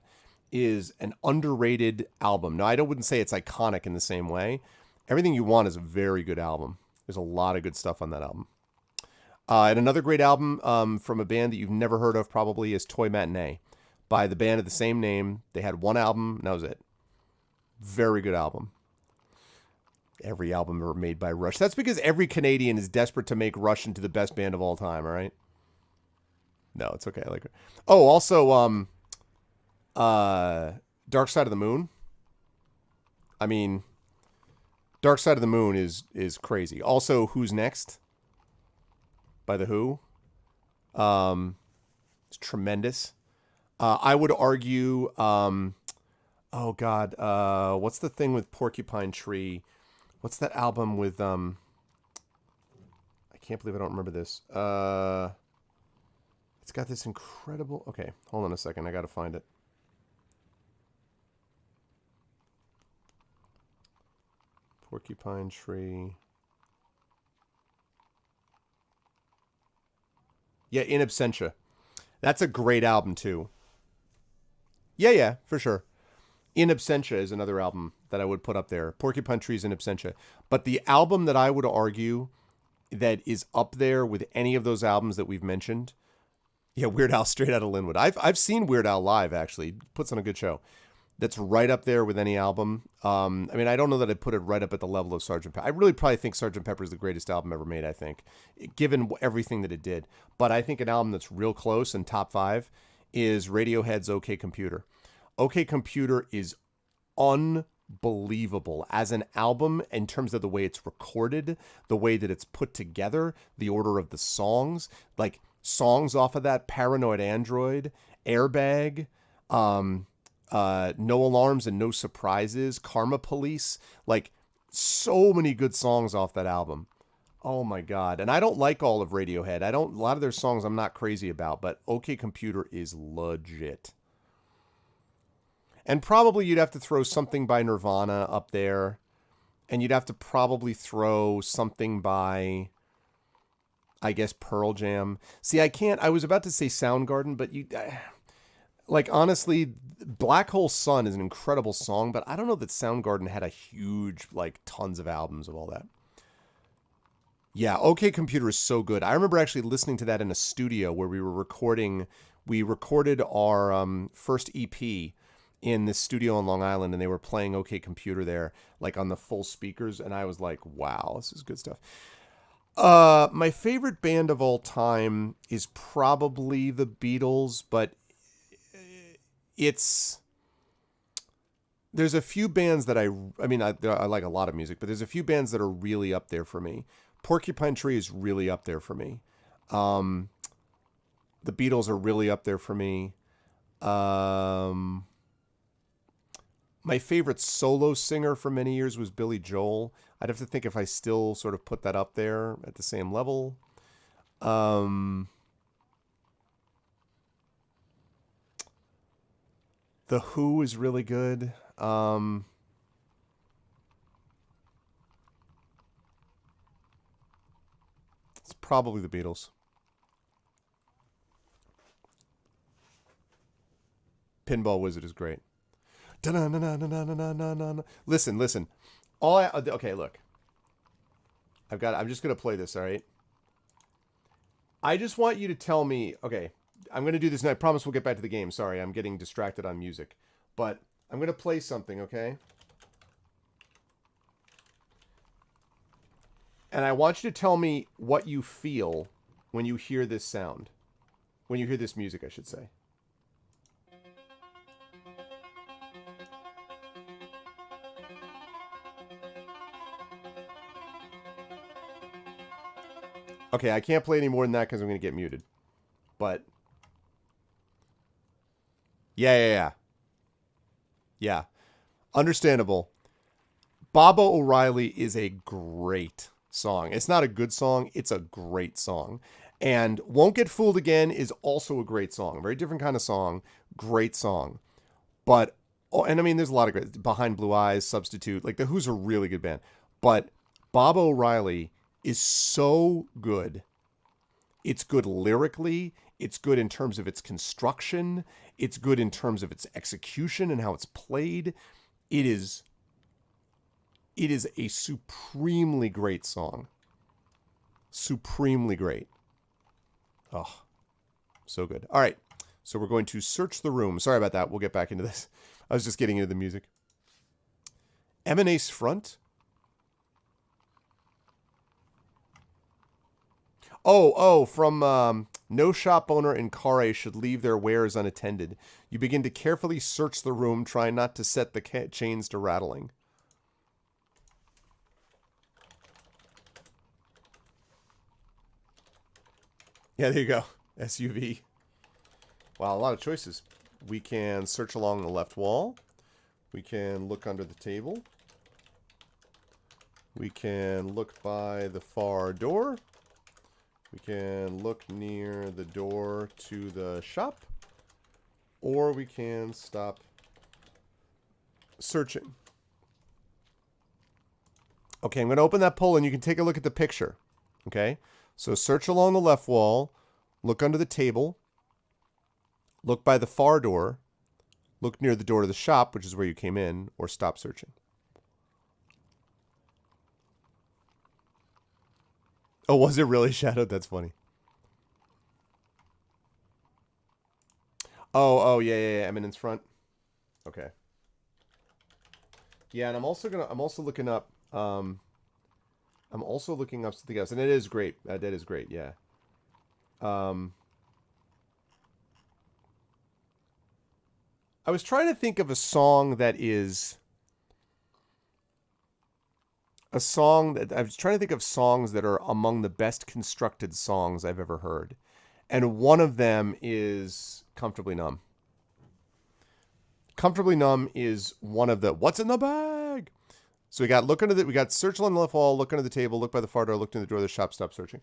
is an underrated album. Now, I wouldn't say it's iconic in the same way. Everything You Want is a very good album. There's a lot of good stuff on that album. And another great album from a band that you've never heard of probably is Toy Matinee by the band of the same name. They had one album, and that was it. Very good album. Every album ever made by Rush. That's because every Canadian is desperate to make Rush into the best band of all time, all right? No, it's okay. I like it. Oh, also, Dark Side of the Moon. I mean, Dark Side of the Moon is crazy. Also, Who's Next? By The Who. It's tremendous. I would argue, oh God, what's the thing with Porcupine Tree? What's that album with, I can't believe I don't remember this. It's got this incredible, okay, hold on a second, I gotta find it. Porcupine Tree. Yeah, In Absentia. That's a great album, too. Yeah, for sure. In Absentia is another album that I would put up there. Porcupine Tree's In Absentia. But the album that I would argue that is up there with any of those albums that we've mentioned, yeah, Weird Al Straight Outta Linwood. I've seen Weird Al live, actually. Puts on a good show. That's right up there with any album. I mean, I don't know that I'd put it right up at the level of Sgt. Pepper. I really probably think Sgt. Pepper is the greatest album ever made, I think, given everything that it did. But I think an album that's real close in top 5 is Radiohead's OK Computer. OK Computer is unbelievable as an album in terms of the way it's recorded, the way that it's put together, the order of the songs, like songs off of that, Paranoid Android, Airbag, No Alarms and No Surprises, Karma Police, like so many good songs off that album. Oh my God. And I don't like all of Radiohead. A lot of their songs I'm not crazy about, but OK Computer is legit. And probably you'd have to throw something by Nirvana up there. And you'd have to probably throw something by, I guess, Pearl Jam. See, I can't. I was about to say Soundgarden, but like, honestly, Black Hole Sun is an incredible song, but I don't know that Soundgarden had a huge, like, tons of albums of all that. Yeah, OK Computer is so good. I remember actually listening to that in a studio where we recorded our first EP in this studio on Long Island, and they were playing OK Computer there, like on the full speakers, and I was like, wow, this is good stuff. My favorite band of all time is probably the Beatles, but there's a few bands that I like a lot of music, but there's a few bands that are really up there for me. Porcupine Tree is really up there for me. The Beatles are really up there for me. My favorite solo singer for many years was Billy Joel. I'd have to think if I still sort of put that up there at the same level. The Who is really good. It's probably the Beatles. Pinball Wizard is great. Listen. Okay, look. I'm just gonna play this, all right? I just want you to tell me, okay, I'm gonna do this and I promise we'll get back to the game. Sorry, I'm getting distracted on music. But I'm gonna play something, okay? And I want you to tell me what you feel when you hear this sound. When you hear this music, I should say. Okay, I can't play any more than that because I'm going to get muted. But yeah. Yeah. Understandable. Baba O'Reilly is a great song. It's not a good song, it's a great song. And Won't Get Fooled Again is also a great song. Very different kind of song. Great song. But, and I mean, there's a lot of great. Behind Blue Eyes, Substitute. Like, the Who's a really good band. But Baba O'Reilly is so good. It's good lyrically. It's good in terms of its construction. It's good in terms of its execution and how it's played. It is a supremely great song. Supremely great. Oh, so good. All right. So we're going to search the room. Sorry about that. We'll get back into this. I was just getting into the music. M&Ace Front. From no shop owner in Khare should leave their wares unattended. You begin to carefully search the room, trying not to set the chains to rattling. Yeah, there you go. SUV. Wow, a lot of choices. We can search along the left wall. We can look under the table. We can look by the far door. We can look near the door to the shop. Or we can stop searching. Okay, I'm going to open that poll and you can take a look at the picture. Okay? So search along the left wall. Look under the table. Look by the far door. Look near the door to the shop, which is where you came in, or stop searching. Oh, was it really shadowed? That's funny. Yeah. Eminence Front. Okay. Yeah, and I'm also looking up something else, and it is great. That is great, yeah. I was trying to think of a song that is I was trying to think of songs that are among the best constructed songs I've ever heard. And one of them is Comfortably Numb. Comfortably Numb is one of the What's in the Bag? So we got we got search on the left wall, look under the table, look by the far door, look in the door of the shop, stop searching.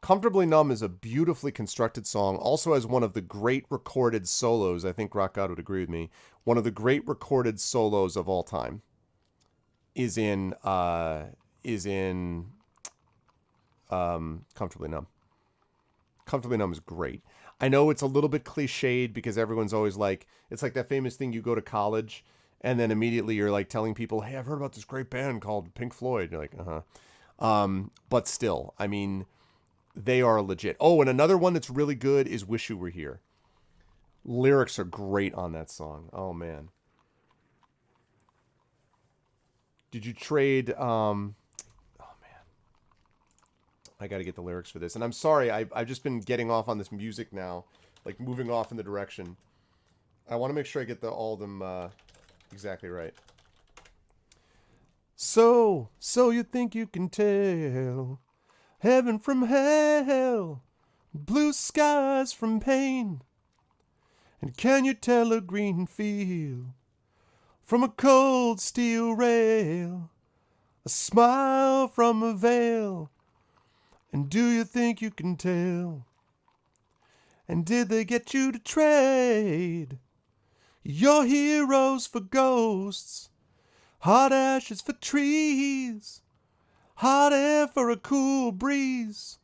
Comfortably Numb is a beautifully constructed song. Also has one of the great recorded solos. I think Rock God would agree with me. One of the great recorded solos of all time is in Comfortably Numb. Comfortably Numb is great. I know it's a little bit cliched because everyone's always like, it's like that famous thing, you go to college and then immediately you're like telling people, hey, I've heard about this great band called Pink Floyd. You're like, but still, I mean, they are legit. Oh, and another one that's really good is Wish You Were Here. Lyrics are great on that song. Oh, man. Did you trade... oh, man. I got to get the lyrics for this. And I'm sorry, I've just been getting off on this music now. Like, moving off in the direction. I want to make sure I get all of them exactly right. So you think you can tell... Heaven from hell, blue skies from pain. And can you tell a green field from a cold steel rail? A smile from a veil. And do you think you can tell? And did they get you to trade your heroes for ghosts? Hot ashes for trees. Hot air for a cool breeze,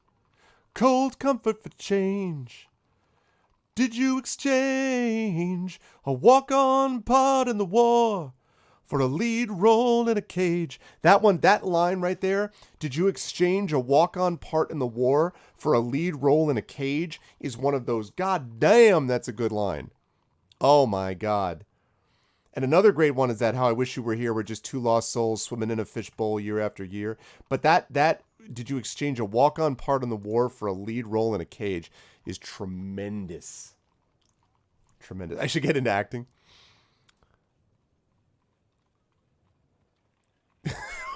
cold comfort for change. Did you exchange a walk-on part in the war for a lead role in a cage? That line right there, did you exchange a walk-on part in the war for a lead role in a cage, is one of those, god damn, that's a good line. Oh my god. And another great one is that How I Wish You Were Here, we're just two lost souls swimming in a fishbowl year after year. But that did you exchange a walk-on part in the war for a lead role in a cage, is tremendous. Tremendous. I should get into acting.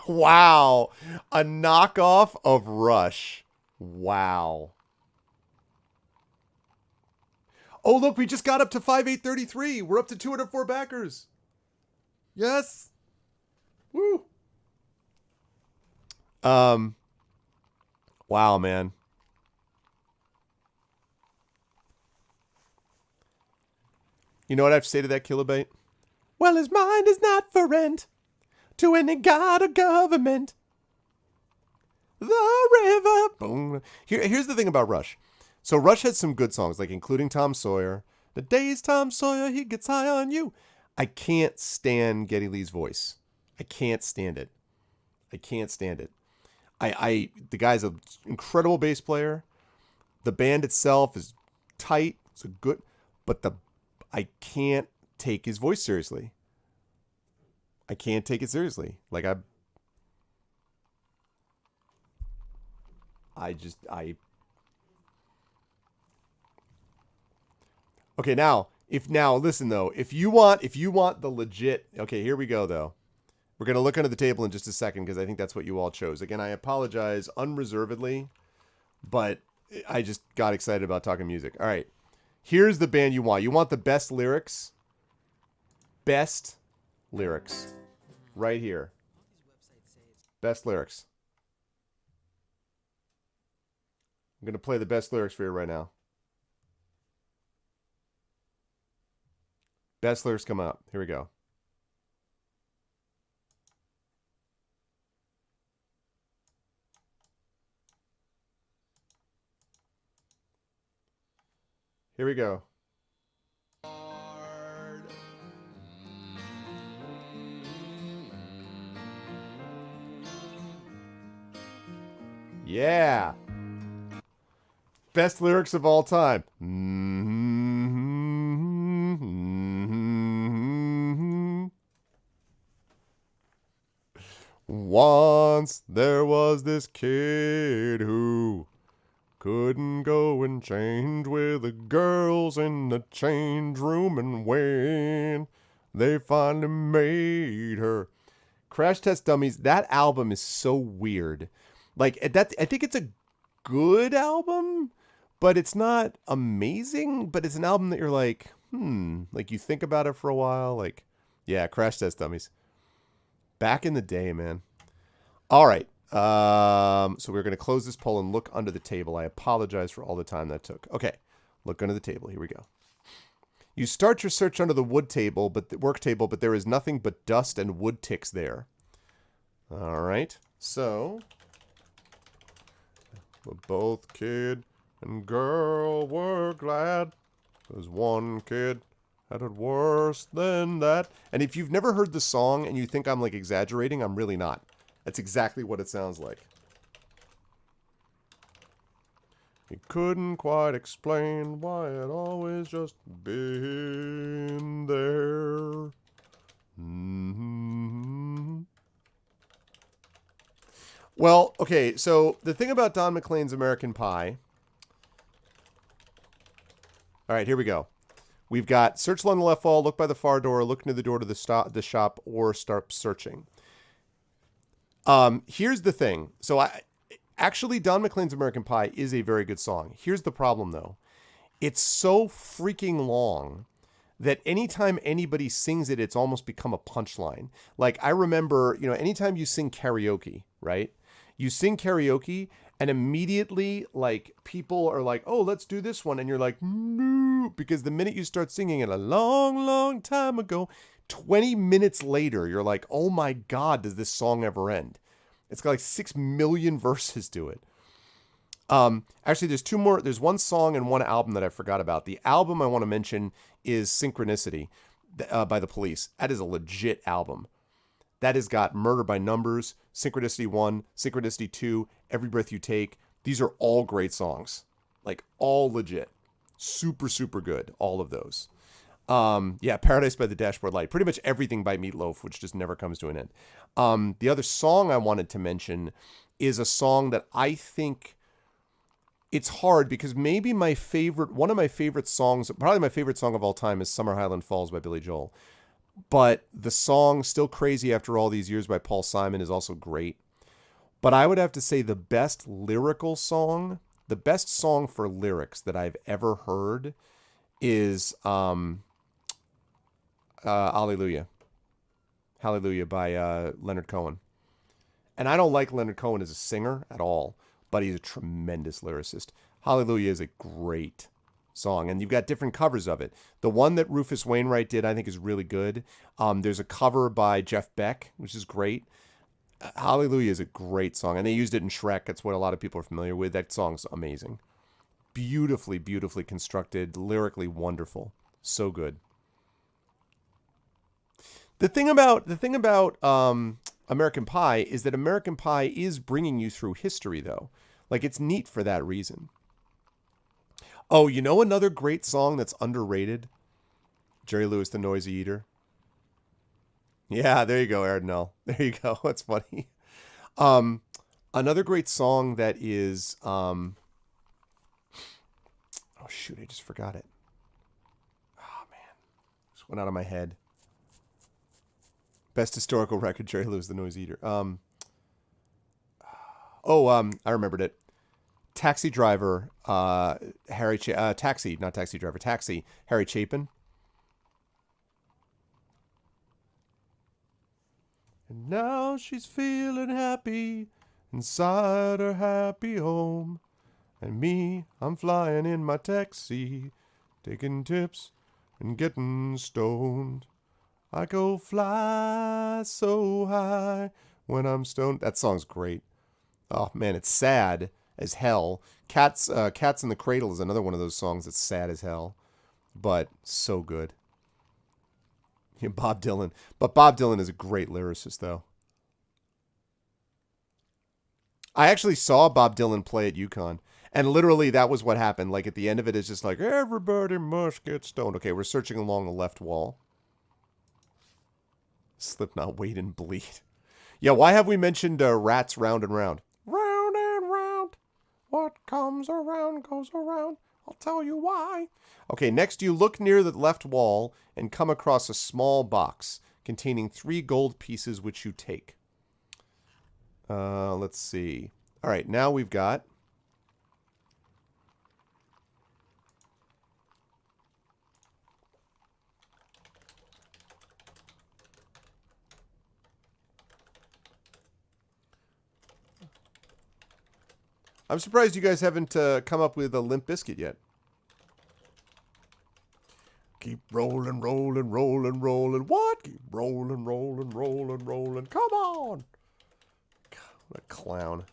Wow. A knockoff of Rush. Wow. Oh, look, we just got up to 5833. We're up to 204 backers. Yes. Woo. Wow, man. You know what I have to say to that, Kilobate? Well, his mind is not for rent to any god or government. The river. Boom. Here's the thing about Rush. So Rush had some good songs, like including Tom Sawyer. The day's Tom Sawyer, he gets high on you. I can't stand Geddy Lee's voice. I can't stand it. I can't stand it. The guy's an incredible bass player. The band itself is tight. It's a good, but I can't take his voice seriously. I can't take it seriously. Like Okay, listen though. If you want the legit, okay, here we go though. We're gonna look under the table in just a second because I think that's what you all chose. Again, I apologize unreservedly, but I just got excited about talking music. All right, here's the band you want. You want the best lyrics. Best lyrics, right here. Best lyrics. I'm gonna play the best lyrics for you right now. Best lyrics come up. Here we go. Here we go. Yeah. Best lyrics of all time. Once there was this kid who couldn't go and change with the girls in the change room, and when they finally made her. Crash Test Dummies, that album is so weird. Like, I think it's a good album, but it's not amazing. But it's an album that you're like, like you think about it for a while. Like, yeah, Crash Test Dummies. Back in the day, man. All right. So we're going to close this poll and look under the table. I apologize for all the time that took. Okay. Look under the table. Here we go. You start your search under the wood table, but the work table, but there is nothing but dust and wood ticks there. All right. So, but both kid and girl were glad. There's one kid had it worse than that. And if you've never heard the song and you think I'm like exaggerating, I'm really not. That's exactly what it sounds like. He couldn't quite explain why it always just been there. Mm-hmm. Well, okay, so the thing about Don McLean's American Pie. All right, here we go. We've got search along the left wall, look by the far door, look near the door to the shop, or start searching. Here's the thing. So actually, Don McLean's American Pie is a very good song. Here's the problem, though. It's so freaking long that anytime anybody sings it, it's almost become a punchline. Like, I remember, anytime you sing karaoke, right? You sing karaoke, and immediately, like, people are like, oh, let's do this one. And you're like, no, because the minute you start singing it a long, long time ago, 20 minutes later, you're like, oh my God, does this song ever end? It's got like 6 million verses to it. Actually, there's two more. There's one song and one album that I forgot about. The album I want to mention is Synchronicity by The Police. That is a legit album. That has got Murder by Numbers, Synchronicity 1, Synchronicity 2, Every Breath You Take. These are all great songs. Like, all legit. Super, super good. All of those. Yeah, Paradise by the Dashboard Light. Pretty much everything by Meatloaf, which just never comes to an end. The other song I wanted to mention is a song that I think it's hard because maybe one of my favorite songs, probably my favorite song of all time is Summer Highland Falls by Billy Joel. But the song Still Crazy After All These Years by Paul Simon is also great. But I would have to say the best lyrical song, the best song for lyrics that I've ever heard is Hallelujah. Hallelujah by Leonard Cohen. And I don't like Leonard Cohen as a singer at all, but he's a tremendous lyricist. Hallelujah is a great song, and you've got different covers of it. The one that Rufus Wainwright did, I think, is really good. There's a cover by Jeff Beck, which is great. Hallelujah is a great song, and they used it in Shrek. That's what a lot of people are familiar with. That song's amazing. Beautifully, beautifully constructed, lyrically wonderful. So good. The thing about American Pie is that American Pie is bringing you through history, though. Like, it's neat for that reason. Oh, you know another great song that's underrated? Jerry Lewis, The Noisy Eater. Yeah, there you go, Ardnell. There you go. That's funny. Another great song that is... oh, shoot, I just forgot it. Oh, man. Just went out of my head. Best historical record, Jerry Lewis, The Noisy Eater. I remembered it. Taxi Driver, Harry Taxi, not Taxi Driver, Taxi, Harry Chapin. And now she's feeling happy inside her happy home. And me, I'm flying in my taxi, taking tips and getting stoned. I go fly so high when I'm stoned. That song's great. Oh, man, it's sad as hell. Cats in the Cradle is another one of those songs that's sad as hell, but so good. Yeah, Bob Dylan. But Bob Dylan is a great lyricist, though. I actually saw Bob Dylan play at UConn, and literally that was what happened. Like, at the end of it, it's just like, everybody must get stoned. Okay, we're searching along the left wall. Slipknot, Wait and Bleed. Yeah, why have we mentioned Rats Round and Round? Round and round. What comes around goes around. I'll tell you why. Okay, next you look near the left wall and come across a small box containing 3 gold pieces which you take. Let's see. All right, now we've got... I'm surprised you guys haven't come up with a Limp Bizkit yet. Keep rolling, rolling, rolling, rolling. What? Keep rolling, rolling, rolling, rolling. Come on. God, what a clown.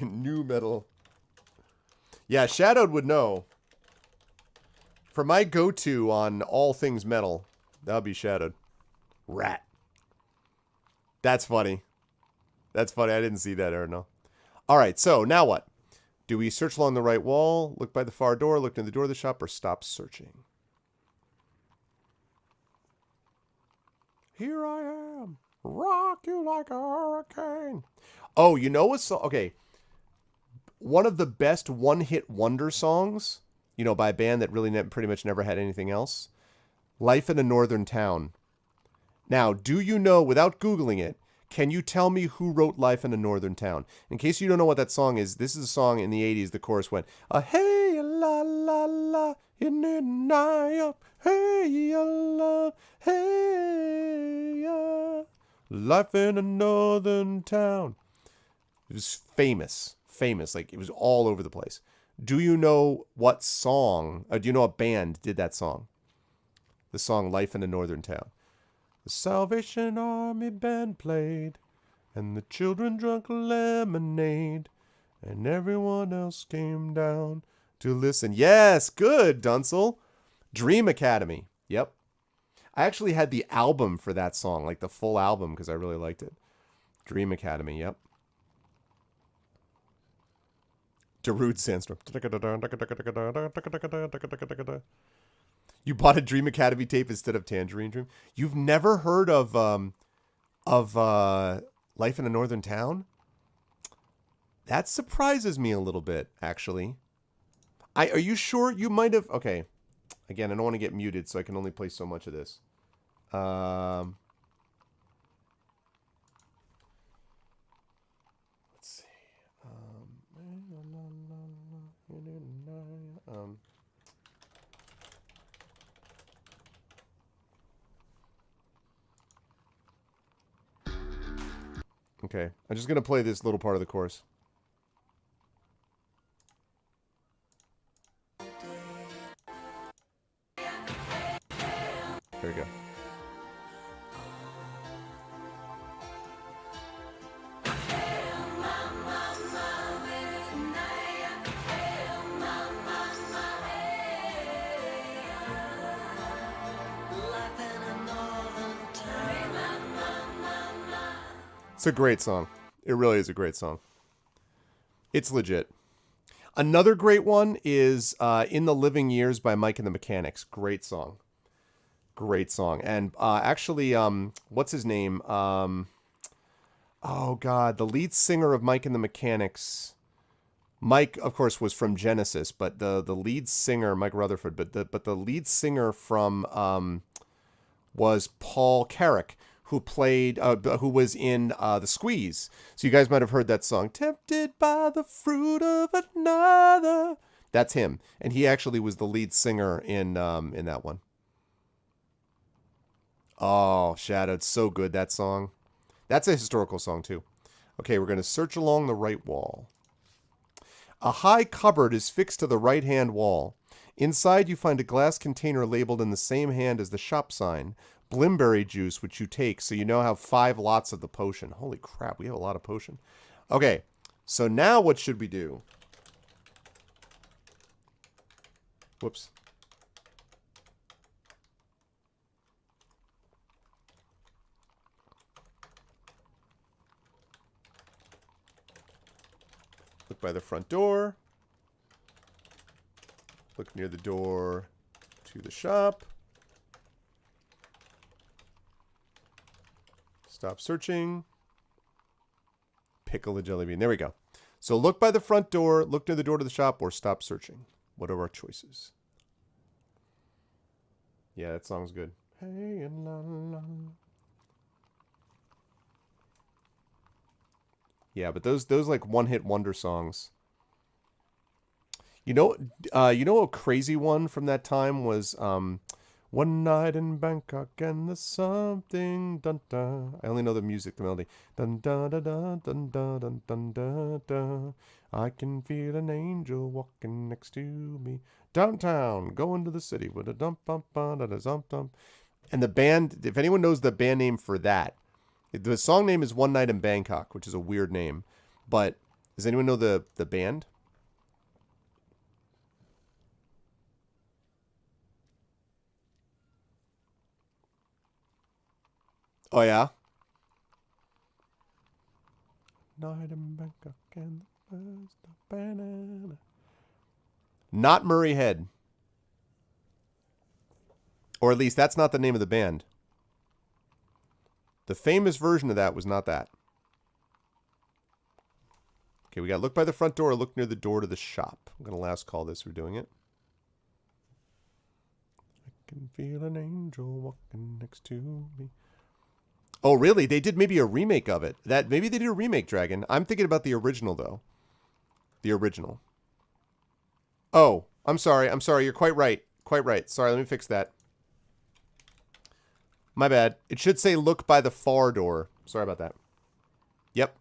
New metal. Yeah, Shadowed would know. For my go-to on all things metal, that would be Shadowed. Rat. That's funny. That's funny. I didn't see that, Erno. All right, so now what? Do we search along the right wall, look by the far door, look near the door of the shop, or stop searching? Here I am. Rock you like a hurricane. Oh, you know what's... Okay. One of the best one-hit wonder songs, you know, by a band that really pretty much never had anything else. Life in a Northern Town. Now, do you know, without Googling it, can you tell me who wrote Life in a Northern Town? In case you don't know what that song is, this is a song in the 80s, the chorus went, hey, la, la, la, you need an eye up, hey, la, hey, life in a northern town. It was famous, like it was all over the place. Do you know what song, do you know what band did that song? The song Life in a Northern Town. The Salvation Army band played, and the children drank lemonade, and everyone else came down to listen. Yes, good, Dunsel. Dream Academy. Yep. I actually had the album for that song, like the full album, because I really liked it. Dream Academy, yep. Darude Sandstorm. You bought a Dream Academy tape instead of Tangerine Dream? You've never heard of Life in a Northern Town? That surprises me a little bit, actually. Are you sure you might have... Okay. Again, I don't want to get muted, so I can only play so much of this. Let's see. Okay, I'm just going to play this little part of the chorus. There we go. It's a great song. It really is a great song. It's legit. Another great one is In the Living Years by Mike and the Mechanics. Great song. Great song. And actually, what's his name? Oh, God. The lead singer of Mike and the Mechanics. Mike, of course, was from Genesis, but the lead singer, Mike Rutherford, but the lead singer from was Paul Carrack, who played, who was in The Squeeze. So you guys might have heard that song, Tempted by the Fruit of Another. That's him. And he actually was the lead singer in that one. Oh, Shadowed. So good, that song. That's a historical song, too. Okay, we're going to search along the right wall. A high cupboard is fixed to the right-hand wall. Inside, you find a glass container labeled in the same hand as the shop sign. Blimberry juice, which you take, so you now have 5 lots of the potion. Holy crap, we have a lot of potion. Okay, so now what should we do? Whoops. Look by the front door. Look near the door to the shop. Stop searching. Pickle the jelly bean. There we go. So look by the front door, look near the door to the shop, or stop searching. What are our choices? Yeah, that song's good. Hey, and la, la. Yeah, but those like one-hit wonder songs. You know a crazy one from that time was One night in Bangkok and the something dun dun. I only know the music, the melody. Dun dun dun dun dun dun dun dun dun dun. I can feel an angel walking next to me. Downtown, going to the city with a dump bump bum da da zump dump. And the band, if anyone knows the band name for that, the song name is One Night in Bangkok, which is a weird name. But does anyone know the band? Oh, yeah? Night in Bangkok and the first banana. Not Murray Head. Or at least that's not the name of the band. The famous version of that was not that. Okay, we got look by the front door or look near the door to the shop. I'm going to last call this. We're doing it. I can feel an angel walking next to me. Oh, really? They did maybe a remake of it. Maybe they did a remake, Dragon. I'm thinking about the original, though. The original. Oh, I'm sorry. I'm sorry. You're quite right. Quite right. Sorry, let me fix that. My bad. It should say look by the far door. Sorry about that. Yep.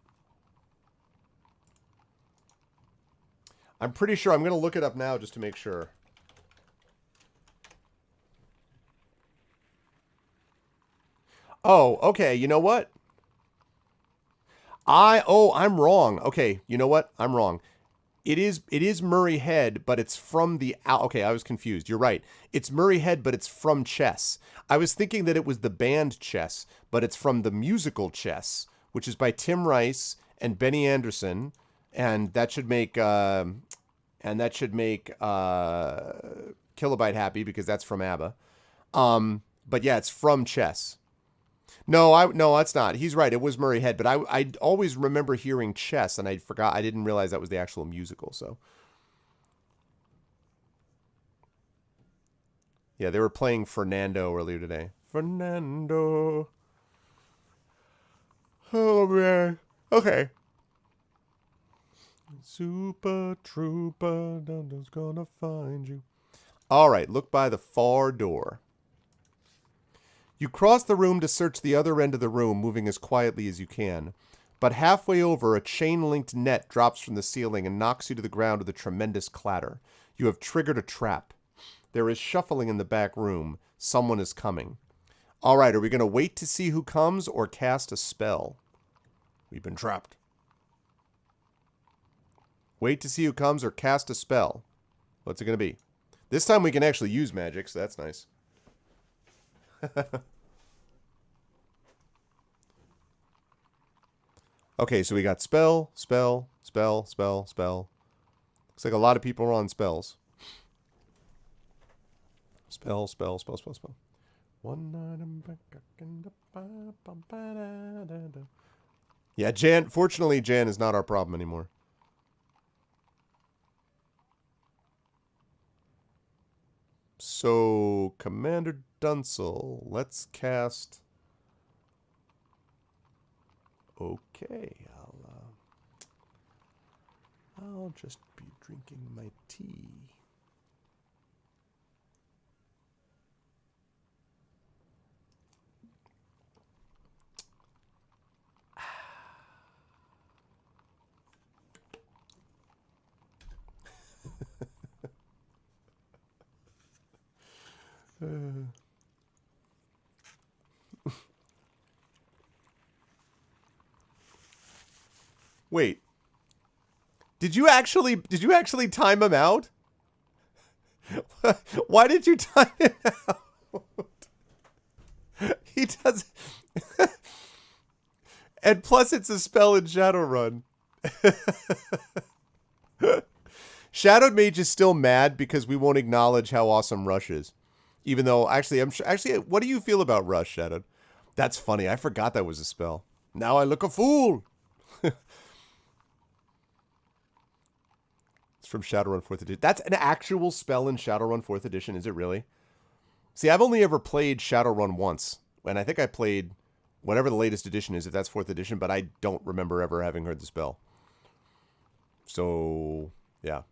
I'm pretty sure. I'm going to look it up now just to make sure. Oh, okay. You know what? I'm wrong. Okay, you know what? I'm wrong. It is Murray Head, but it's from the... Okay, I was confused. You're right. It's Murray Head, but it's from Chess. I was thinking that it was the band Chess, but it's from the musical Chess, which is by Tim Rice and Benny Anderson, and that should make Kilobyte happy because that's from ABBA. But yeah, it's from Chess. No, that's not. He's right. It was Murray Head, but I always remember hearing Chess, and I forgot. I didn't realize that was the actual musical. So, yeah, they were playing Fernando earlier today. Fernando. Oh man. Okay. Super Trooper, Dundo's gonna find you. All right. Look by the far door. You cross the room to search the other end of the room, moving as quietly as you can. But halfway over, a chain-linked net drops from the ceiling and knocks you to the ground with a tremendous clatter. You have triggered a trap. There is shuffling in the back room. Someone is coming. All right, are we going to wait to see who comes or cast a spell? We've been trapped. Wait to see who comes or cast a spell. What's it going to be? This time we can actually use magic, so that's nice. Okay, so we got spell, spell, spell, spell, spell. Looks like a lot of people are on spells. Spell, spell, spell, spell, spell. One night I'm back in the... Yeah, Jan, fortunately, Jan is not our problem anymore. So, Commander Dunsel, let's cast... Okay, I'll just be drinking my tea. Wait. Did you actually time him out? Why did you time him out? He does. And plus it's a spell in Shadowrun. Shadowed Mage is still mad because we won't acknowledge how awesome Rush is. Even though, actually, what do you feel about Rush, Shadowed? That's funny. I forgot that was a spell. Now I look a fool. It's from Shadowrun 4th Edition. That's an actual spell in Shadowrun 4th Edition, is it really? See, I've only ever played Shadowrun once. And I think I played whatever the latest edition is, if that's 4th Edition, but I don't remember ever having heard the spell. So, yeah.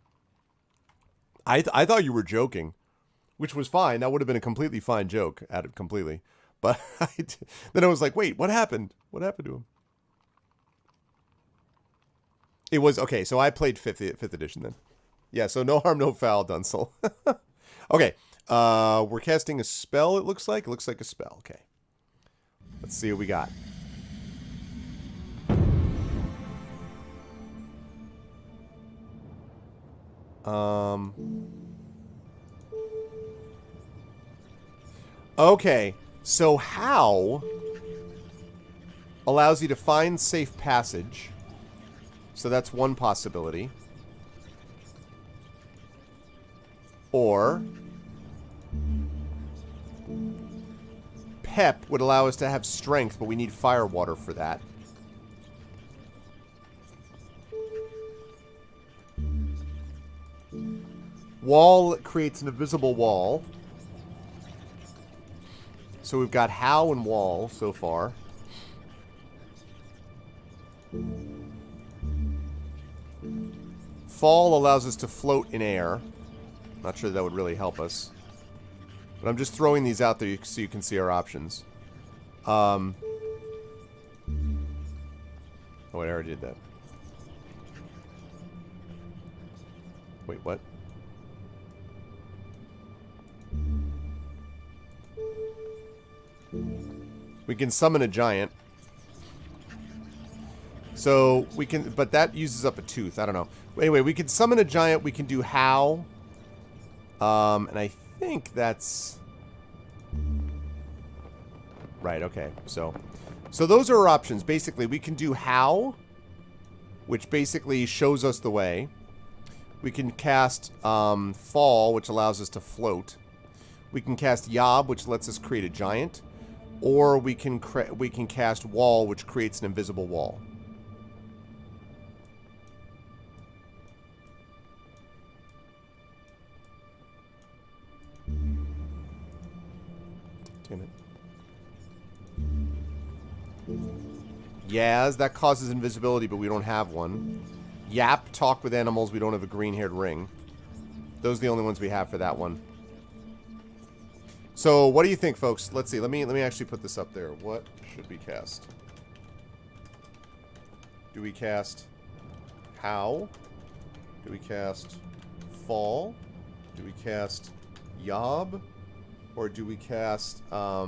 I thought you were joking. which was fine. That would have been a completely fine joke, added completely. But then I was like, wait, what happened? What happened to him? It was, okay, so I played 5th edition then. Yeah, so no harm, no foul, Dunsel. Okay, we're casting a spell, it looks like. It looks like a spell, okay. Let's see what we got. Okay, so how allows you to find safe passage. So that's one possibility. Or Pep would allow us to have strength, but we need fire water for that. Wall creates an invisible wall. So we've got How and Wall so far. Fall allows us to float in air. Not sure that would really help us. But I'm just throwing these out there so you can see our options. Oh, wait, I already did that. Wait, what? We can summon a giant. So we can, but that uses up a tooth. I don't know. Anyway, we can summon a giant. We can do How. And I think that's right. Okay. So those are our options. Basically, we can do How, which basically shows us the way. We can cast Fall, which allows us to float. We can cast Yob, which lets us create a giant. Or we can cast Wall, which creates an invisible wall. Damn it. Yaz, that causes invisibility, but we don't have one. Yap, talk with animals, we don't have a green-haired ring. Those are the only ones we have for that one. So, what do you think, folks? Let's see. Let me actually put this up there. What should we cast? Do we cast How? Do we cast Fall? Do we cast Yob? Or do we cast I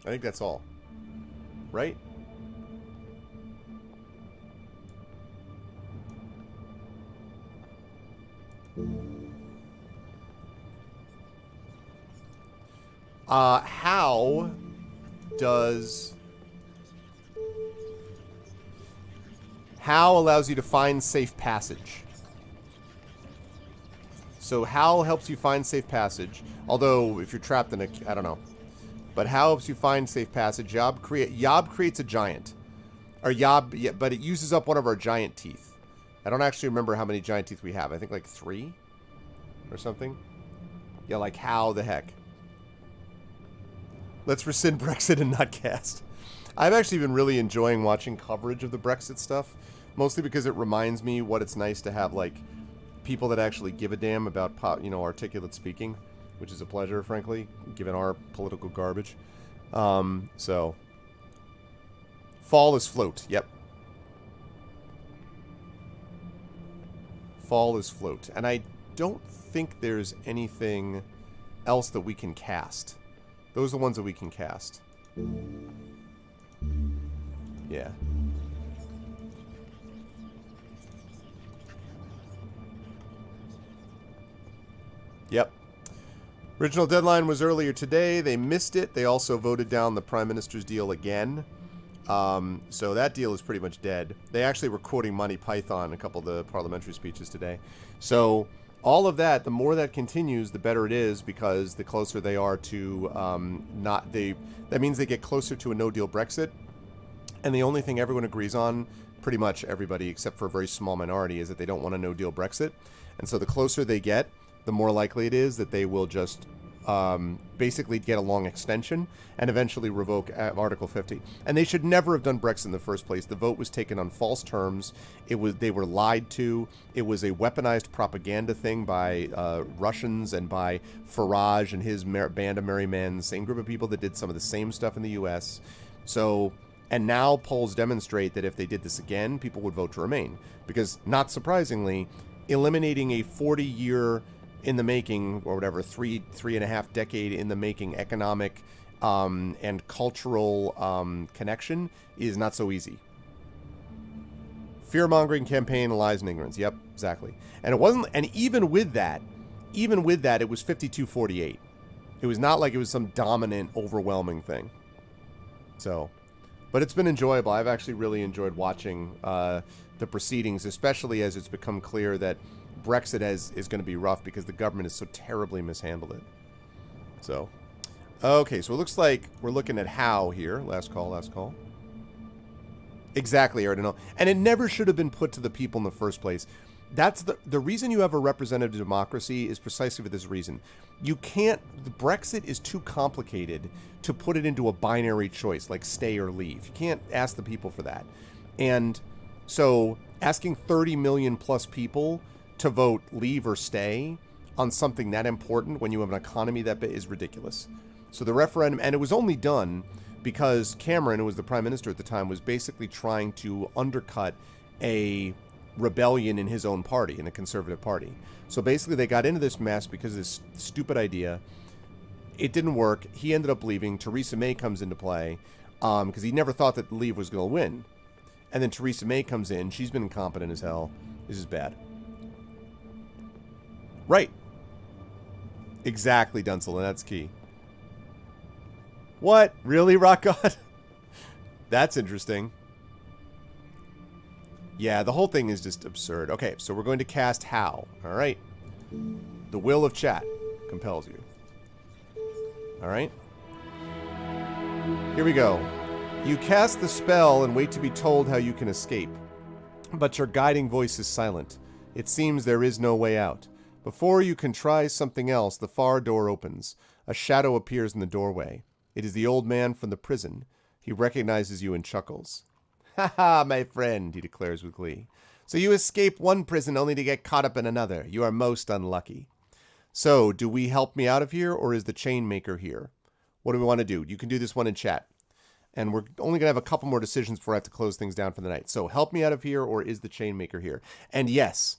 think that's all. Right? How does... How allows you to find safe passage. So How helps you find safe passage. Although, if you're trapped in a... I don't know. But How helps you find safe passage. Yob creates a giant. Or Yob... Yeah, but it uses up one of our giant teeth. I don't actually remember how many giant teeth we have. I think like 3? Or something? Yeah, like how the heck? Let's rescind Brexit and not cast. I've actually been really enjoying watching coverage of the Brexit stuff. Mostly because it reminds me what it's nice to have, like, people that actually give a damn about, articulate speaking. Which is a pleasure, frankly, given our political garbage. So. Fall is float. Yep. Fall is float. And I don't think there's anything else that we can cast. Those are the ones that we can cast. Yeah. Yep. Original deadline was earlier today. They missed it. They also voted down the Prime Minister's deal again. So that deal is pretty much dead. They actually were quoting Monty Python in a couple of the parliamentary speeches today. So all of that, the more that continues, the better it is, because the closer they are to that means they get closer to a no-deal Brexit. And the only thing everyone agrees on, pretty much everybody except for a very small minority, is that they don't want a no-deal Brexit. And so the closer they get, the more likely it is that they will just basically get a long extension and eventually revoke Article 50. And they should never have done Brexit in the first place. The vote was taken on false terms. They were lied to. It was a weaponized propaganda thing by Russians and by Farage and his band of merry men, the same group of people that did some of the same stuff in the U.S. So, and now polls demonstrate that if they did this again, people would vote to remain. Because, not surprisingly, eliminating a 40-year in the making, or whatever, three and a half decade in the making economic and cultural connection is not so easy. Fear-mongering campaign, lies and ignorance. Yep, exactly. And it wasn't, and even with that, it was 52-48. It was not like it was some dominant, overwhelming thing. So, but it's been enjoyable. I've actually really enjoyed watching the proceedings, especially as it's become clear that Brexit is going to be rough because the government has so terribly mishandled it. So, okay, so it looks like we're looking at How here. Last call. Exactly, I already know. And it never should have been put to the people in the first place. That's the reason you have a representative democracy is precisely for this reason. You can't, Brexit is too complicated to put it into a binary choice, like stay or leave. You can't ask the people for that. And so asking 30 million plus people to vote leave or stay on something that important when you have an economy that big is ridiculous. So the referendum, and it was only done because Cameron, who was the prime minister at the time, was basically trying to undercut a rebellion in his own party, in the Conservative Party. So basically they got into this mess because of this stupid idea. It didn't work. He ended up leaving. Theresa May comes into play because he never thought that Leave was going to win. And then Theresa May comes in. She's been incompetent as hell. This is bad. Right. Exactly, Dunsel, and that's key. What? Really, Rock God? That's interesting. Yeah, the whole thing is just absurd. Okay, so we're going to cast How. All right. The will of chat compels you. All right. Here we go. You cast the spell and wait to be told how you can escape. But your guiding voice is silent. It seems there is no way out. Before you can try something else, the far door opens. A shadow appears in the doorway. It is the old man from the prison. He recognizes you and chuckles. "Ha ha, my friend," he declares with glee. "So you escape one prison only to get caught up in another. You are most unlucky. So, do we help me out of here, or is the Chainmaker here? What do we want to do? You can do this one in chat. And we're only going to have a couple more decisions before I have to close things down for the night. So, help me out of here, or is the Chainmaker here? And yes,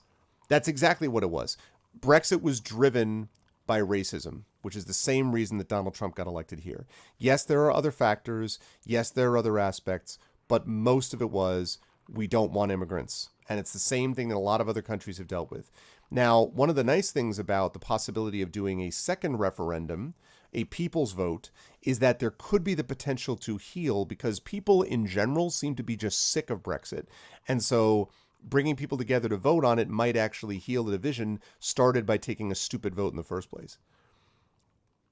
that's exactly what it was. Brexit was driven by racism, which is the same reason that Donald Trump got elected here. Yes, there are other factors. Yes, there are other aspects. But most of it was, we don't want immigrants. And it's the same thing that a lot of other countries have dealt with. Now, one of the nice things about the possibility of doing a second referendum, a people's vote, is that there could be the potential to heal because people in general seem to be just sick of Brexit. And so bringing people together to vote on it might actually heal the division started by taking a stupid vote in the first place.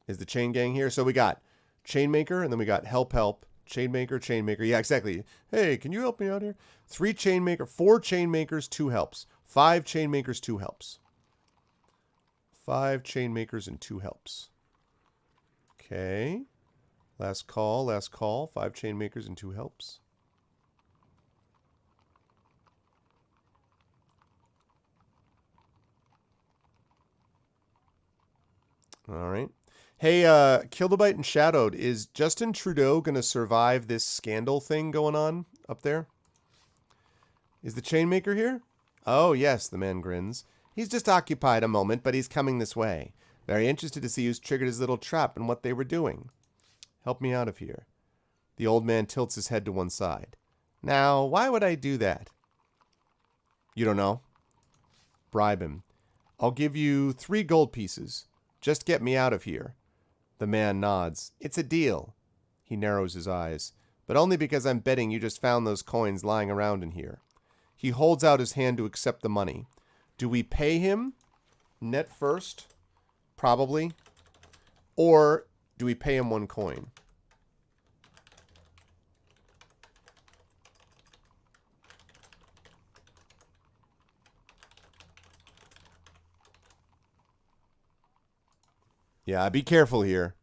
Is the chain gang here? So we got Chainmaker, and then we got Help, Chainmaker. Yeah, exactly. Hey, can you help me out here? 4 Chainmakers, 2 helps. 5 Chainmakers, 2 helps. 5 Chainmakers and 2 helps. Okay. Last call. 5 Chainmakers and 2 helps. All right. Hey, Kildabite and Shadowed, is Justin Trudeau going to survive this scandal thing going on up there? Is the Chainmaker here? Oh, yes, the man grins. He's just occupied a moment, but he's coming this way. Very interested to see who's triggered his little trap and what they were doing. Help me out of here. The old man tilts his head to one side. Now, why would I do that? You don't know? Bribe him. I'll give you 3 gold pieces. Just get me out of here. The man nods. It's a deal. He narrows his eyes. But only because I'm betting you just found those coins lying around in here. He holds out his hand to accept the money. Do we pay him net first? Probably. Or do we pay him 1 coin? Yeah, be careful here.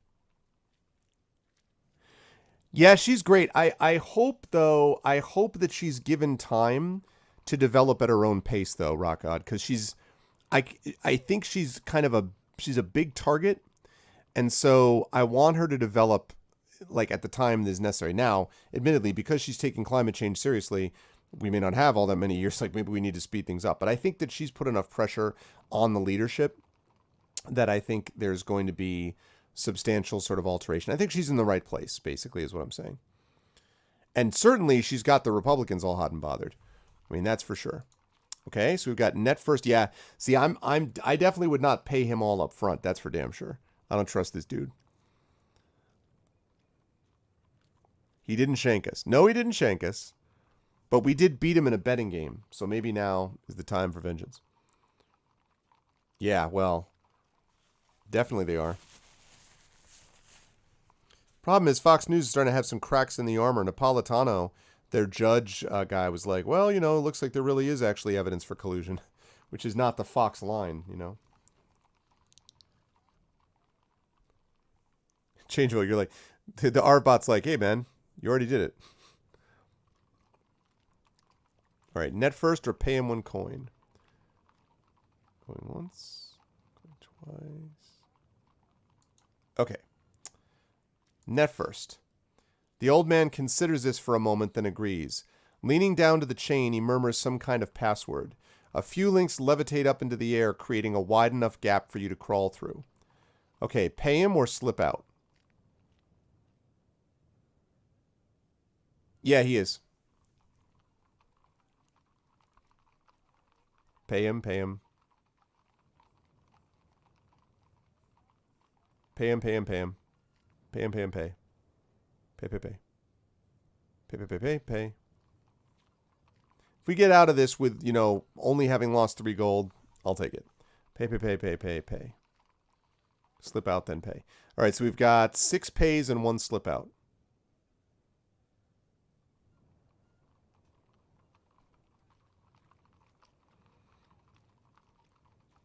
Yeah, she's great. I hope, though, I hope that she's given time to develop at her own pace, though, Rock God, because I, I think she's a big target, and so I want her to develop, like, at the time that is necessary. Now, admittedly, because she's taking climate change seriously, we may not have all that many years, like, maybe we need to speed things up. But I think that she's put enough pressure on the leadership that I think there's going to be substantial sort of alteration. I think she's in the right place, basically, is what I'm saying. And certainly she's got the Republicans all hot and bothered. I mean, that's for sure. Okay, so we've got net first. Yeah, see, I definitely would not pay him all up front. That's for damn sure. I don't trust this dude. He didn't shank us. No, he didn't shank us. But we did beat him in a betting game. So maybe now is the time for vengeance. Yeah, well, definitely they are. Problem is, Fox News is starting to have some cracks in the armor. Napolitano, their judge guy, was like, well, you know, it looks like there really is actually evidence for collusion, which is not the Fox line, you know. Changeable, you're like, the R-bot's like, hey, man, you already did it. All right, net first or pay him 1 coin. Going once, going twice. Okay. Net first. The old man considers this for a moment, then agrees. Leaning down to the chain, he murmurs some kind of password. A few links levitate up into the air, creating a wide enough gap for you to crawl through. Okay, pay him or slip out? Yeah, he is. Pay him, pay him. Pay him, pay him, pay him. Pay him, pay him, pay. Pay, pay, pay. Pay, pay, pay, pay, pay. If we get out of this with, you know, only having lost 3 gold, I'll take it. Pay, pay, pay, pay, pay, pay. Slip out, then pay. All right, so we've got 6 pays and 1 slip out.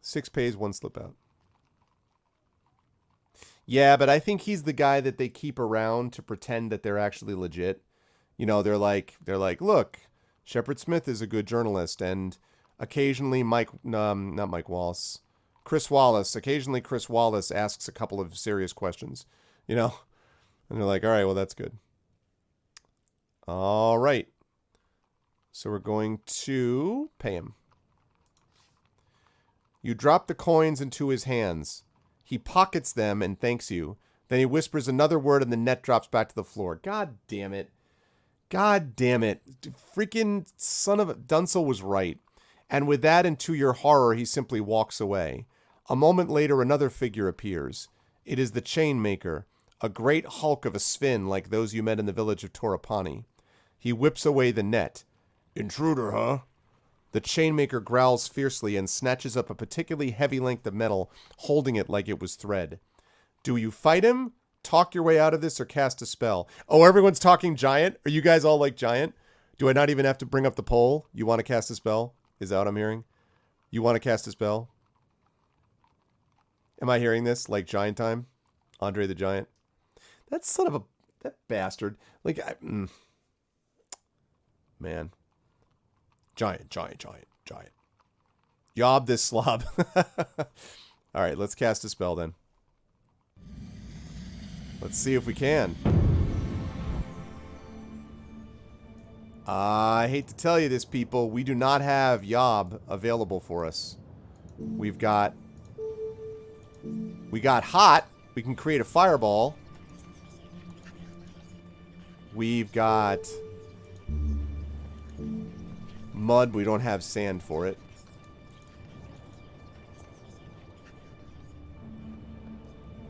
Six pays, 1 slip out. Yeah, but I think he's the guy that they keep around to pretend that they're actually legit. You know, they're like, look, Shepard Smith is a good journalist, and occasionally not Mike Wallace, Chris Wallace. Occasionally, Chris Wallace asks a couple of serious questions. You know, and they're like, all right, well, that's good. All right, so we're going to pay him. You drop the coins into his hands. He pockets them and thanks you. Then he whispers another word and the net drops back to the floor. God damn it. God damn it. Freaking son of a... Dunsel was right. And with that and to your horror, he simply walks away. A moment later, another figure appears. It is the Chainmaker, a great hulk of a Sven like those you met in the village of Torapani. He whips away the net. Intruder, huh? The Chainmaker growls fiercely and snatches up a particularly heavy length of metal, holding it like it was thread. Do you fight him, talk your way out of this, or cast a spell? Oh, everyone's talking giant? Are you guys all like giant? Do I not even have to bring up the poll? You want to cast a spell? Is that what I'm hearing? You want to cast a spell? Am I hearing this? Like giant time? Andre the Giant? That son of a... That bastard. Like, man. Giant. Yob this slob. All right, let's cast a spell then. Let's see if we can. I hate to tell you this, people. We do not have Yob available for us. We got Hot. We can create a fireball. We've got Mud. We don't have sand for it.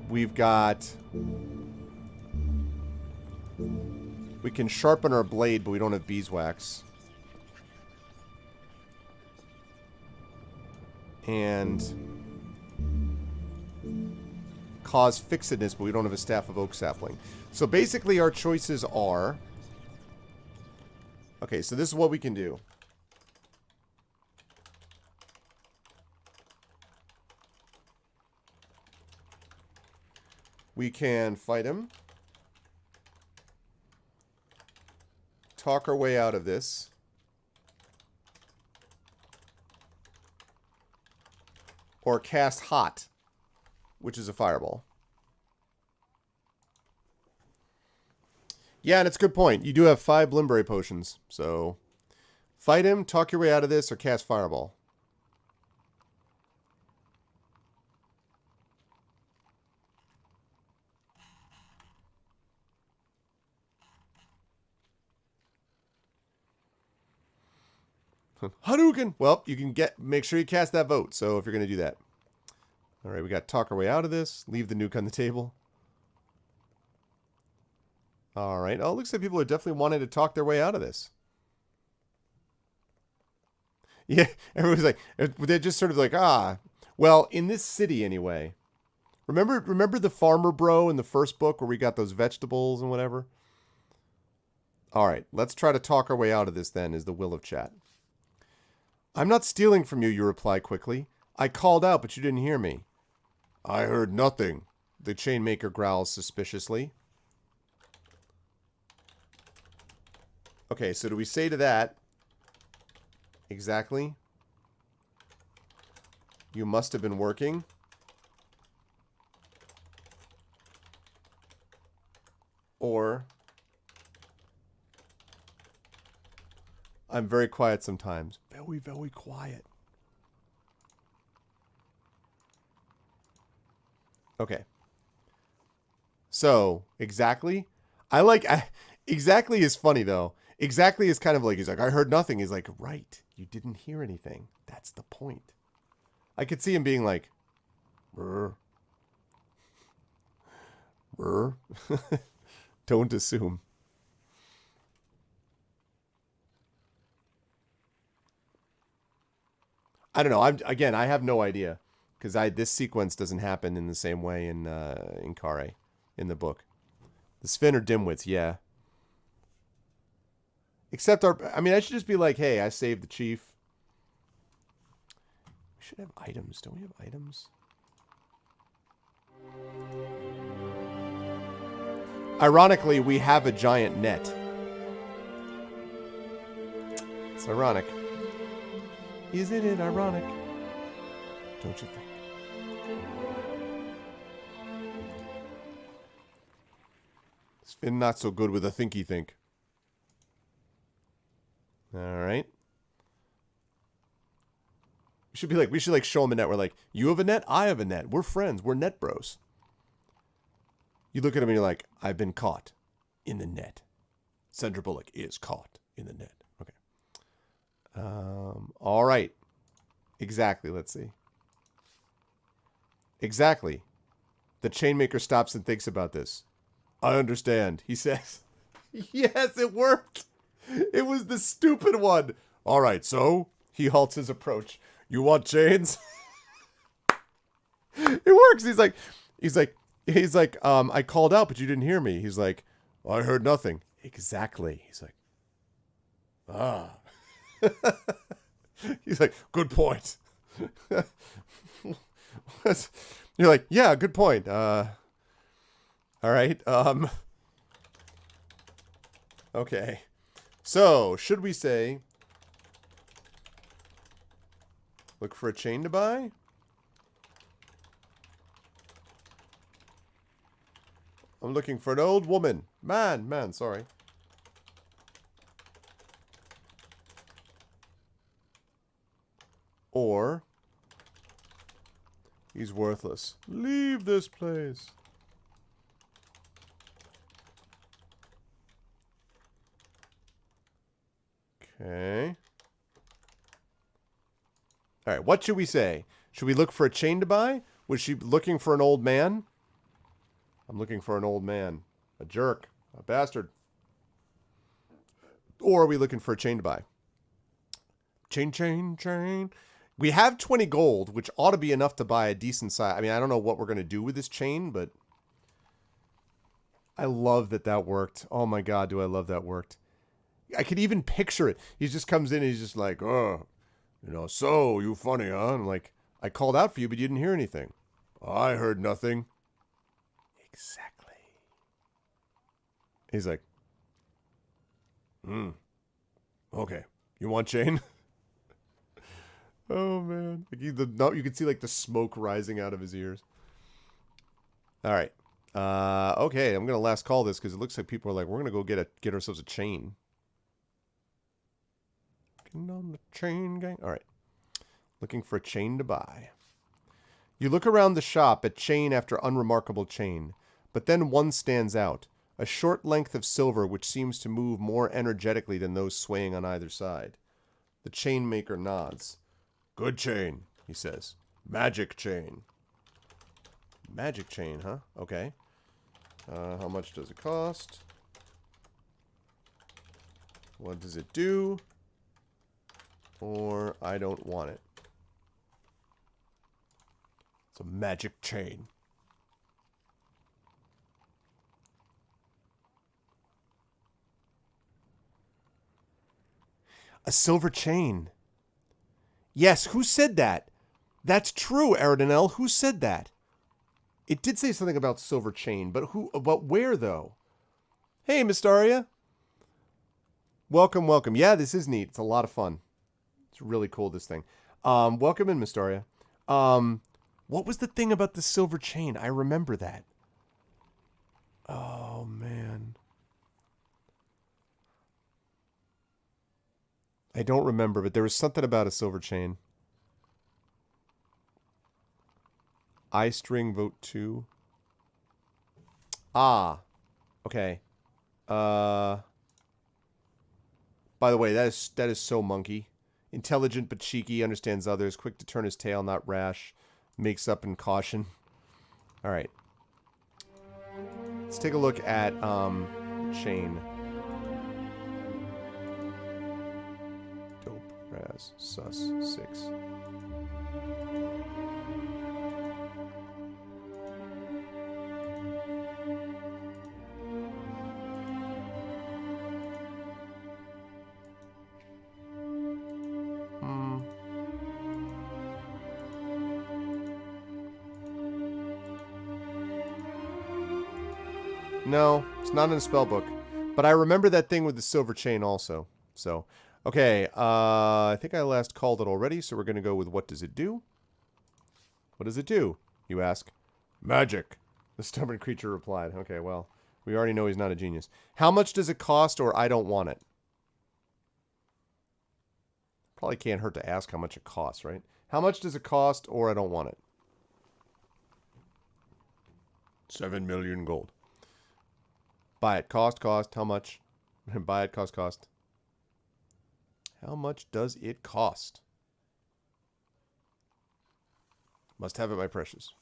We've got... We can sharpen our blade, but we don't have beeswax. And... Cause fixedness, but we don't have a staff of oak sapling. So basically our choices are... Okay, so this is what we can do. We can fight him. Talk our way out of this. Or cast Hot, which is a fireball. Yeah, and it's a good point. You do have 5 Blimberry potions, so fight him, talk your way out of this, or cast Fireball. Hadouken! Well, you can make sure you cast that vote, so if you're going to do that. Alright, we got talk our way out of this. Leave the nuke on the table. Alright, oh, it looks like people are definitely wanting to talk their way out of this. Yeah, everyone's like, they're just sort of like, well, in this city anyway. Remember the farmer bro in the first book where we got those vegetables and whatever? Alright, let's try to talk our way out of this then, is the will of chat. I'm not stealing from you reply quickly. I called out, but you didn't hear me. I heard nothing, the chainmaker growls suspiciously. Okay, so do we say to that, exactly, you must have been working? Or, I'm very quiet sometimes. Very, very quiet. Okay. So, exactly. Exactly is funny, though. Exactly is kind of like, he's like, I heard nothing. He's like, right. You didn't hear anything. That's the point. I could see him being like, brr. Brr. Don't assume. I don't know. I have no idea. Because this sequence doesn't happen in the same way in Khare, in the book. The Sven are dimwits, yeah. Except I should just be like, hey, I saved the chief. We should have items. Don't we have items? Ironically, we have a giant net. It's ironic. Isn't it ironic? Don't you think? Sven not so good with a thinky think. Alright. We should show him a net. We're like, you have a net, I have a net. We're friends. We're net bros. You look at him and you're like, I've been caught in the net. Sandra Bullock is caught in the net. Okay. Alright. Exactly, let's see. Exactly. The chainmaker stops and thinks about this. I understand, he says. Yes, it worked. It was the stupid one. All right, so he halts his approach. You want chains? It works. He's like, I called out, but you didn't hear me. He's like, I heard nothing. Exactly. He's like, He's like, good point. You're like, yeah, good point. All right. Okay. So, should we say, look for a chain to buy? I'm looking for an old woman. Man, sorry. Or, he's worthless. Leave this place. Okay. Alright, what should we say? Should we look for a chain to buy? Was she looking for an old man? I'm looking for an old man. A jerk. A bastard. Or are we looking for a chain to buy? Chain. We have 20 gold, which ought to be enough to buy a decent size. I mean, I don't know what we're going to do with this chain, but I love that worked. Oh my god, do I love that worked. I could even picture it. He just comes in and he's just like, oh, so you funny, huh? And I'm like, I called out for you, but you didn't hear anything. I heard nothing. Exactly. He's like, okay. You want chain? Oh, man. Like you can see, like, the smoke rising out of his ears. All right. Okay, I'm going to last call this because it looks like people are like, we're going to go get ourselves a chain. Getting on the chain gang. All right. Looking for a chain to buy. You look around the shop at chain after unremarkable chain, but then one stands out. A short length of silver which seems to move more energetically than those swaying on either side. The chain maker nods. Good chain, he says. Magic chain. Magic chain, huh? Okay. How much does it cost? What does it do? Or I don't want it. It's a magic chain. A silver chain. Yes, who said that? That's true, Aridanel. Who said that? It did say something about silver chain, but who? But where, though? Hey, Mystaria. Welcome, welcome. Yeah, this is neat. It's a lot of fun. It's really cool, this thing. Welcome in, Mystaria. What was the thing about the silver chain? I remember that. Oh, man. I don't remember, but there was something about a silver chain. I string vote 2. Ah. Okay. By the way, that is so monkey. Intelligent but cheeky, understands others, quick to turn his tail, not rash, makes up in caution. All right. Let's take a look at chain. Dope, Raz, sus, 6. No, it's not in the spell book. But I remember that thing with the silver chain also. So, okay. I think I last called it already, so we're going to go with what does it do? What does it do, you ask? Magic, the stubborn creature replied. Okay, well, we already know he's not a genius. How much does it cost, or I don't want it? Probably can't hurt to ask how much it costs, right? How much does it cost, or I don't want it? 7 million gold. Buy it. Cost. How much? Buy it. Cost. How much does it cost? Must have it, my precious.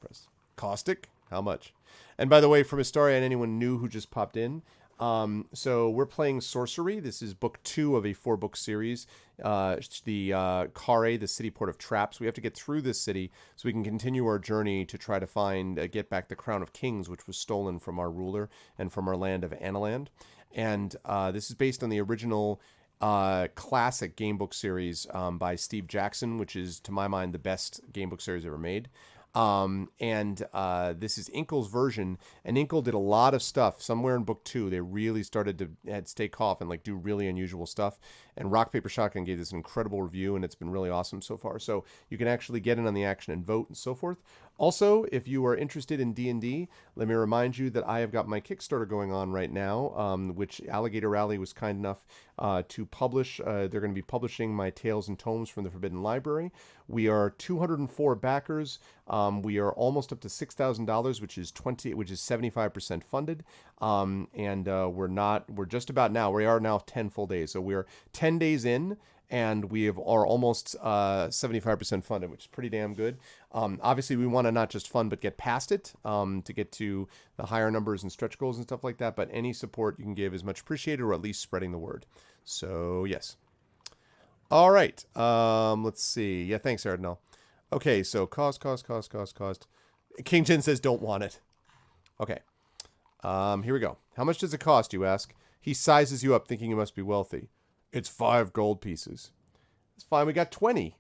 Press. Caustic? How much? And by the way, from Mystaria and anyone new who just popped in, so we're playing Sorcery. This is book 2 of a 4-book series. The Khare, the Cityport of Traps. We have to get through this city so we can continue our journey to try to find, get back the Crown of Kings, which was stolen from our ruler and from our land of Analand. And this is based on the original classic gamebook series by Steve Jackson, which is, to my mind, the best gamebook series ever made. This is Inkle's version, and Inkle did a lot of stuff. Somewhere in book 2, they really started to take off and like do really unusual stuff. And Rock Paper Shotgun gave this an incredible review, and it's been really awesome so far. So you can actually get in on the action and vote and so forth. Also, if you are interested in D&D, let me remind you that I have got my Kickstarter going on right now, which Alligator Rally was kind enough to publish. They're going to be publishing my Tales and Tomes from the Forbidden Library. We are 204 backers. We are almost up to $6,000, which is 75% funded. We're just about now. We are now 10 full days. So we're 10 days in, and we are almost 75% funded, which is pretty damn good. Obviously, we want to not just fund, but get past it to get to the higher numbers and stretch goals and stuff like that. But any support you can give is much appreciated, or at least spreading the word. So, yes. All right. Let's see. Yeah, thanks, Aridanel. Okay, so cost. King Jin says don't want it. Okay. Here we go. How much does it cost, you ask? He sizes you up thinking you must be wealthy. It's 5 gold pieces. It's fine. We got 20.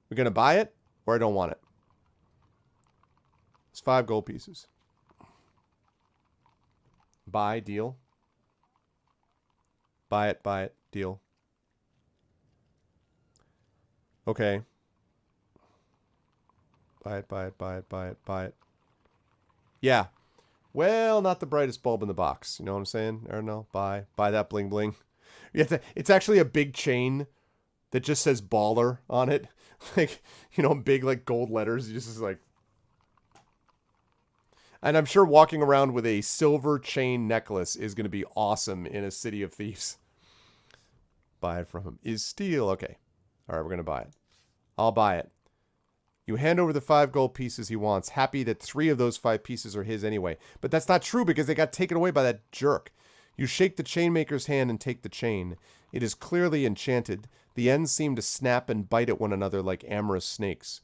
We're going to buy it, or I don't want it. It's 5 gold pieces. Buy, deal. Buy it, deal. Okay. Buy it, buy it, buy it, buy it, buy it. Yeah. Well, not the brightest bulb in the box. You know what I'm saying? Or no, buy that bling bling. It's actually a big chain that just says baller on it. Like, big like gold letters. You just like. And I'm sure walking around with a silver chain necklace is going to be awesome in a city of thieves. Buy it from him. Is steal. Okay. All right, we're going to buy it. I'll buy it. You hand over the 5 gold pieces he wants, happy that 3 of those 5 pieces are his anyway. But that's not true because they got taken away by that jerk. You shake the chainmaker's hand and take the chain. It is clearly enchanted. The ends seem to snap and bite at one another like amorous snakes.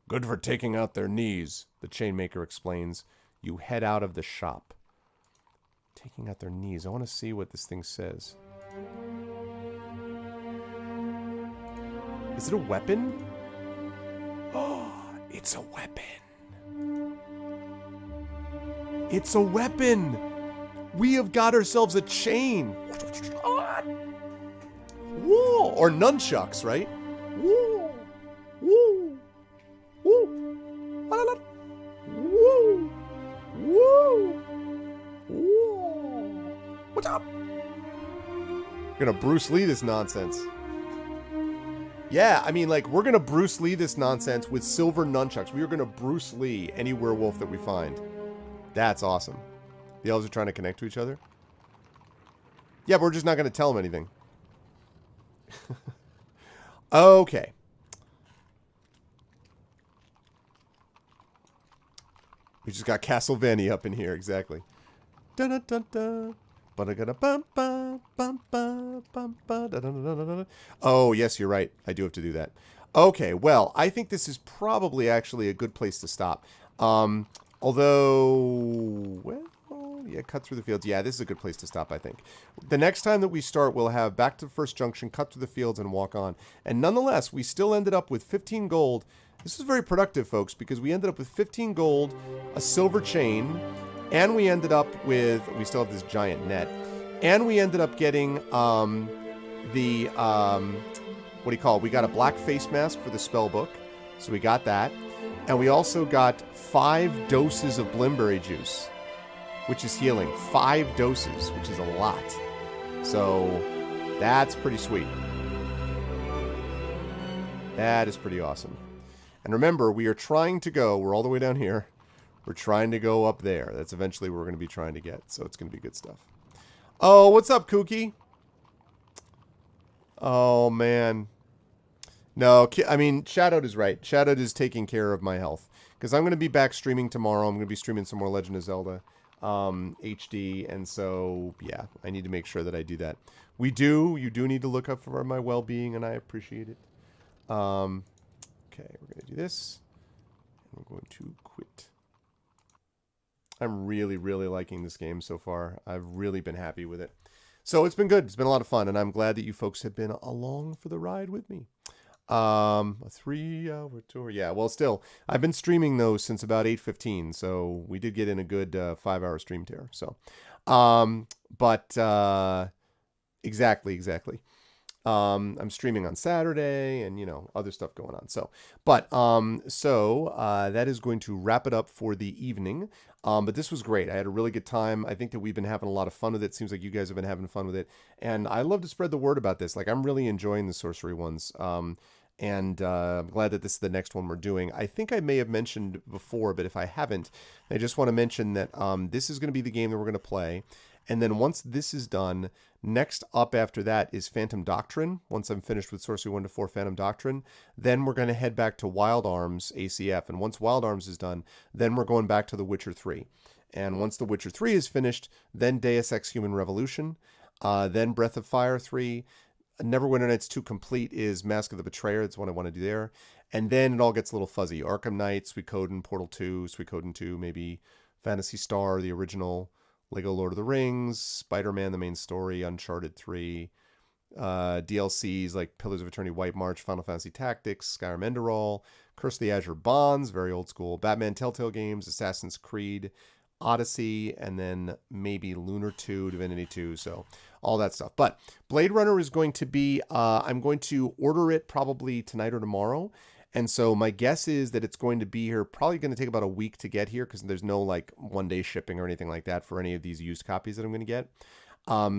Good for taking out their knees, the chainmaker explains. You head out of the shop. Taking out their knees. I want to see what this thing says. Is it a weapon? Oh, it's a weapon. It's a weapon. We have got ourselves a chain. Whoa. Or nunchucks, right? Woo. Woo. Woo. Woo. Woo. Woo. What's up? We're gonna Bruce Lee this nonsense. Yeah, I mean, like, we're gonna Bruce Lee this nonsense with silver nunchucks. We are gonna Bruce Lee any werewolf that we find. That's awesome. The elves are trying to connect to each other. Yeah, but we're just not gonna tell them anything. Okay. We just got Castlevania up in here, exactly. Dun dun dun dun. Oh, yes, you're right. I do have to do that. Okay, well, I think this is probably actually a good place to stop. Although, well, yeah, cut through the fields. Yeah, this is a good place to stop, I think. The next time that we start, we'll have back to the first junction, cut through the fields, and walk on. And nonetheless, we still ended up with 15 gold. This was very productive, folks, because we ended up with 15 gold, a silver chain, and we ended up with, we still have this giant net, and we ended up getting what do you call it? We got a black face mask for the spell book, so we got that. And we also got 5 doses of Blimberry juice, which is healing. 5 doses, which is a lot. So that's pretty sweet. That is pretty awesome. And remember, we are trying to go, we're all the way down here. We're trying to go up there. That's eventually what we're going to be trying to get. So it's going to be good stuff. Oh, what's up, Kooky? Oh, man. No, I mean, Shadowed is right. Shadowed is taking care of my health. Because I'm going to be back streaming tomorrow. I'm going to be streaming some more Legend of Zelda HD. And so, yeah, I need to make sure that I do that. You do need to look up for my well-being, and I appreciate it. Okay, we're going to do this. And we're going to quit. I'm really, really liking this game so far. I've really been happy with it. So it's been good. It's been a lot of fun, and I'm glad that you folks have been along for the ride with me. A 3-hour tour. Yeah, well, still, I've been streaming those since about 8:15, so we did get in a good 5-hour stream tear. So, exactly. I'm streaming on Saturday and, other stuff going on. So that is going to wrap it up for the evening. But this was great. I had a really good time. I think that we've been having a lot of fun with it. Seems like you guys have been having fun with it. And I love to spread the word about this. Like, I'm really enjoying the sorcery ones. And I'm glad that this is the next one we're doing. I think I may have mentioned before, but if I haven't, I just want to mention that this is going to be the game that we're going to play. And then once this is done, next up after that is Phantom Doctrine. Once I'm finished with Sorcery 1 to 4 Phantom Doctrine, then we're going to head back to Wild Arms ACF. And once Wild Arms is done, then we're going back to The Witcher 3. And once The Witcher 3 is finished, then Deus Ex Human Revolution, then Breath of Fire 3. Neverwinter Nights 2 complete is Mask of the Betrayer. That's what I want to do there. And then it all gets a little fuzzy. Arkham Knight, Suikoden, Portal 2, Suikoden 2, maybe Phantasy Star, the original, Lego Lord of the Rings, Spider-Man, the main story, Uncharted 3, DLCs like Pillars of Eternity, White March, Final Fantasy Tactics, Skyrim Enderal, Curse of the Azure Bonds, very old school, Batman Telltale games, Assassin's Creed, Odyssey, and then maybe Lunar 2, Divinity 2, so all that stuff. But Blade Runner is going to be, I'm going to order it probably tonight or tomorrow. And so my guess is that it's going to be here, probably going to take about a week to get here because there's no like 1-day shipping or anything like that for any of these used copies that I'm going to get.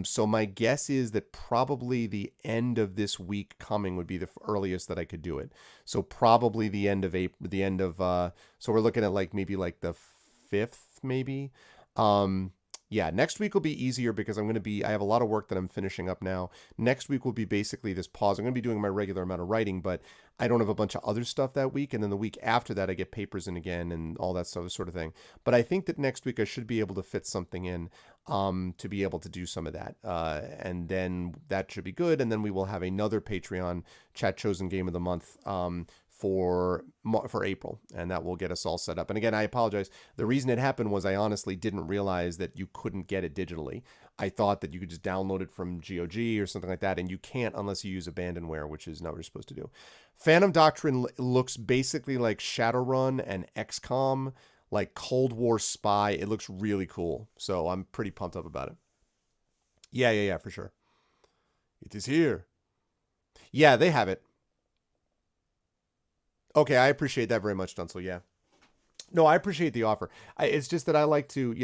So my guess is that probably the end of this week coming would be the earliest that I could do it. So probably the end of April, so we're looking at like maybe like the 5th, maybe. Yeah, next week will be easier because I have a lot of work that I'm finishing up now. Next week will be basically this pause. I'm going to be doing my regular amount of writing, but I don't have a bunch of other stuff that week. And then the week after that, I get papers in again and all that stuff, sort of thing. But I think that next week I should be able to fit something in to be able to do some of that. And then that should be good. And then we will have another Patreon Chat Chosen Game of the Month for April, and that will get us all set up. And again, I apologize. The reason it happened was I honestly didn't realize that you couldn't get it digitally. I thought that you could just download it from GOG or something like that, and you can't unless you use Abandonware, which is not what you're supposed to do. Phantom Doctrine looks basically like Shadowrun and XCOM, like Cold War spy. It looks really cool, so I'm pretty pumped up about it. Yeah, for sure. It is here. Yeah, they have it. Okay, I appreciate that very much, Dunsel. Yeah. No, I appreciate the offer. It's just that I like to,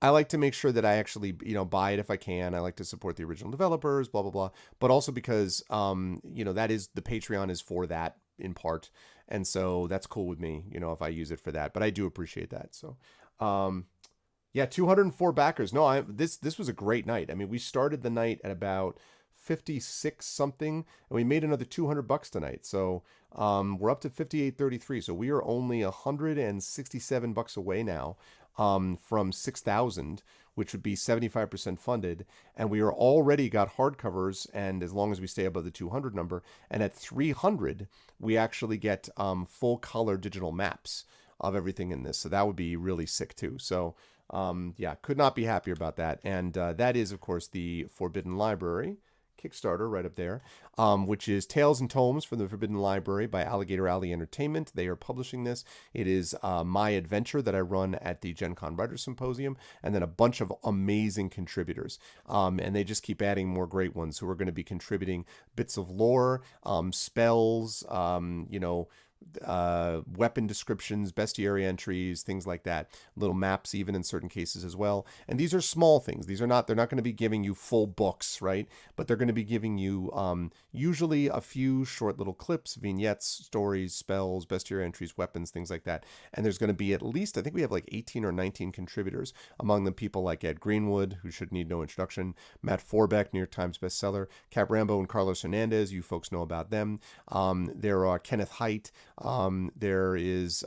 I like to make sure that I actually, buy it if I can. I like to support the original developers, blah, blah, blah. But also because, that is, the Patreon is for that in part. And so that's cool with me, if I use it for that. But I do appreciate that. So, yeah, 204 backers. No, this was a great night. I mean, we started the night at about 56 something, and we made another $200 tonight. So we're up to 58.33. So we are only $167 away now from 6,000, which would be 75% funded. And we are already got hardcovers, and as long as we stay above the 200 number, and at 300, we actually get full color digital maps of everything in this. So that would be really sick too. So yeah, could not be happier about that. And that is, of course, the Forbidden Library Kickstarter right up there, which is Tales and Tomes from the Forbidden Library by Alligator Alley Entertainment. They are publishing this. It is my adventure that I run at the Gen Con Writers Symposium, and then a bunch of amazing contributors. And they just keep adding more great ones who are going to be contributing bits of lore, spells, weapon descriptions, bestiary entries, things like that, little maps even in certain cases as well. And these are small things. They're not going to be giving you full books, right? But they're going to be giving you usually a few short little clips, vignettes, stories, spells, bestiary entries, weapons, things like that. And there's going to be at least, I think we have like 18 or 19 contributors, among them people like Ed Greenwood, who should need no introduction, Matt Forbeck, New York Times bestseller, Cap Rambo and Carlos Hernandez, you folks know about them. There are Kenneth Haidt, there is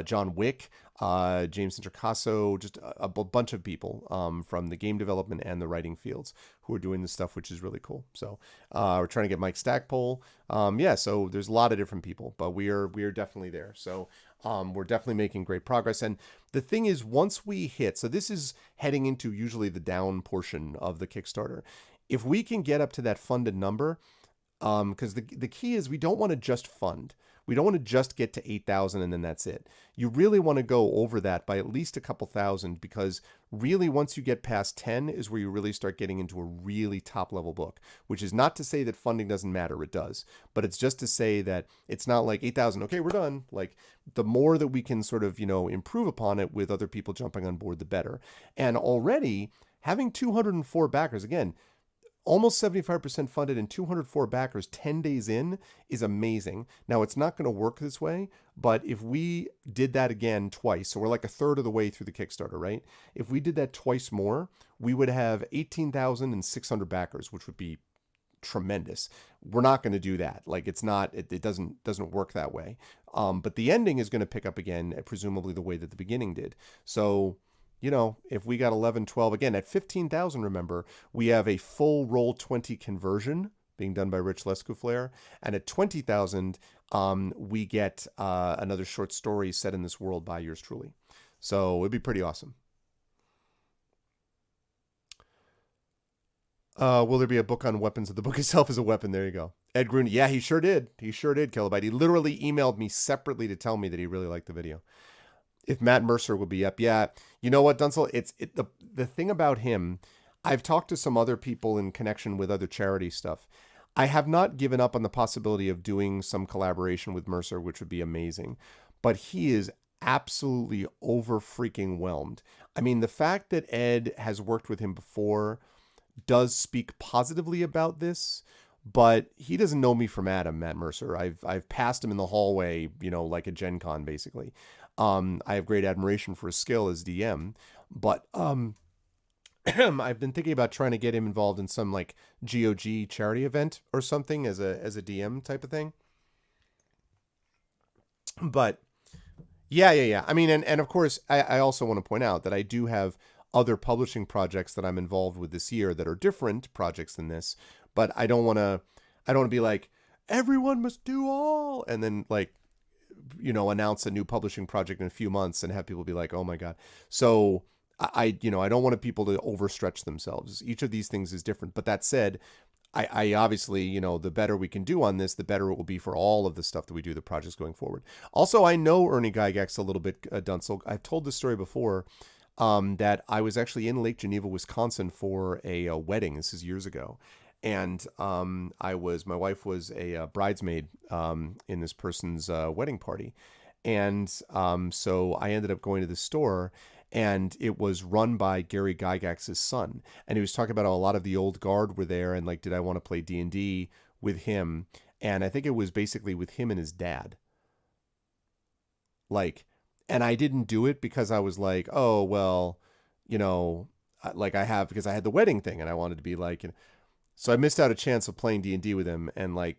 John Wick, James Introcaso, just a bunch of people from the game development and the writing fields who are doing this stuff, which is really cool. So we're trying to get Mike Stackpole. Yeah, so there's a lot of different people, but we are definitely there. So we're definitely making great progress. And the thing is, once we hit, so this is heading into usually the down portion of the Kickstarter. If we can get up to that funded number, because the key is we don't want to just fund. We don't want to just get to 8,000 and then that's it. You really want to go over that by at least a couple thousand, because really once you get past 10 is where you really start getting into a really top level book, which is not to say that funding doesn't matter. It does. But it's just to say that it's not like 8,000. Okay, we're done. Like the more that we can sort of, improve upon it with other people jumping on board, the better. And already having 204 backers, again, almost 75% funded and 204 backers 10 days in is amazing. Now, it's not going to work this way, but if we did that again twice, so we're like a third of the way through the Kickstarter, right? If we did that twice more, we would have 18,600 backers, which would be tremendous. We're not going to do that. Like it doesn't work that way. But the ending is going to pick up again, presumably the way that the beginning did. So, if we got 11, 12, again, at 15,000, remember, we have a full Roll20 conversion being done by Rich Lescouflair. And at 20,000, we get another short story set in this world by yours truly. So it'd be pretty awesome. Will there be a book on weapons? The book itself is a weapon. There you go. Ed Green. Yeah, he sure did. He sure did, Kilobyte. He literally emailed me separately to tell me that he really liked the video. If Matt Mercer would be up, yeah. You know what, Dunsel? The thing about him. I've talked to some other people in connection with other charity stuff. I have not given up on the possibility of doing some collaboration with Mercer, which would be amazing. But he is absolutely over freaking whelmed. I mean, the fact that Ed has worked with him before does speak positively about this, but he doesn't know me from Adam, Matt Mercer. I've passed him in the hallway, like a Gen Con, basically. I have great admiration for his skill as DM, but I've been thinking about trying to get him involved in some like GOG charity event or something as a DM type of thing. But yeah. I mean, and of course, I also want to point out that I do have other publishing projects that I'm involved with this year that are different projects than this. But I don't want to be like, everyone must do all, and then like, announce a new publishing project in a few months and have people be like, oh my God. So I don't want people to overstretch themselves. Each of these things is different. But that said, I obviously, the better we can do on this, the better it will be for all of the stuff that we do, the projects going forward. Also, I know Ernie Gygax a little bit, Dunsel. I've told this story before, that I was actually in Lake Geneva, Wisconsin for a wedding. This is years ago. And my wife was a bridesmaid in this person's wedding party. And so I ended up going to the store, and it was run by Gary Gygax's son. And he was talking about how a lot of the old guard were there, and like, did I want to play D&D with him? And I think it was basically with him and his dad. Like, and I didn't do it because I was like, oh, well, because I had the wedding thing and I wanted to be like, so I missed out a chance of playing D&D with him. And like,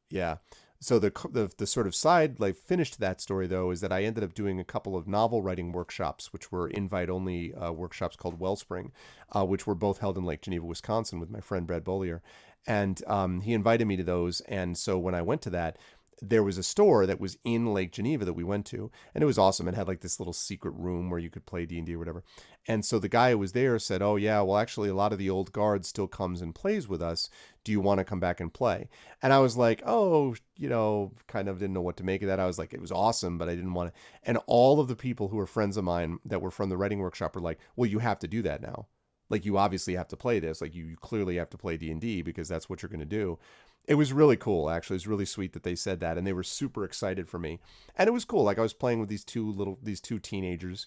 yeah. So the sort of side, like, finish to that story, though, is that I ended up doing a couple of novel writing workshops, which were invite-only workshops called Wellspring, which were both held in Lake Geneva, Wisconsin, with my friend Brad Bollier. And he invited me to those. And so when I went to that, there was a store that was in Lake Geneva that we went to, and it was awesome. It had like this little secret room where you could play D&D or whatever. And so the guy who was there said, oh yeah, well, actually a lot of the old guard still comes and plays with us. Do you want to come back and play? And I was like, oh, kind of didn't know what to make of that. I was like, it was awesome, but I didn't want to. And all of the people who were friends of mine that were from the writing workshop were like, well, you have to do that now. Like, you obviously have to play this. Like, you clearly have to play D&D because that's what you're going to do. It was really cool, actually. It was really sweet that they said that, and they were super excited for me. And it was cool. Like, I was playing with these two teenagers,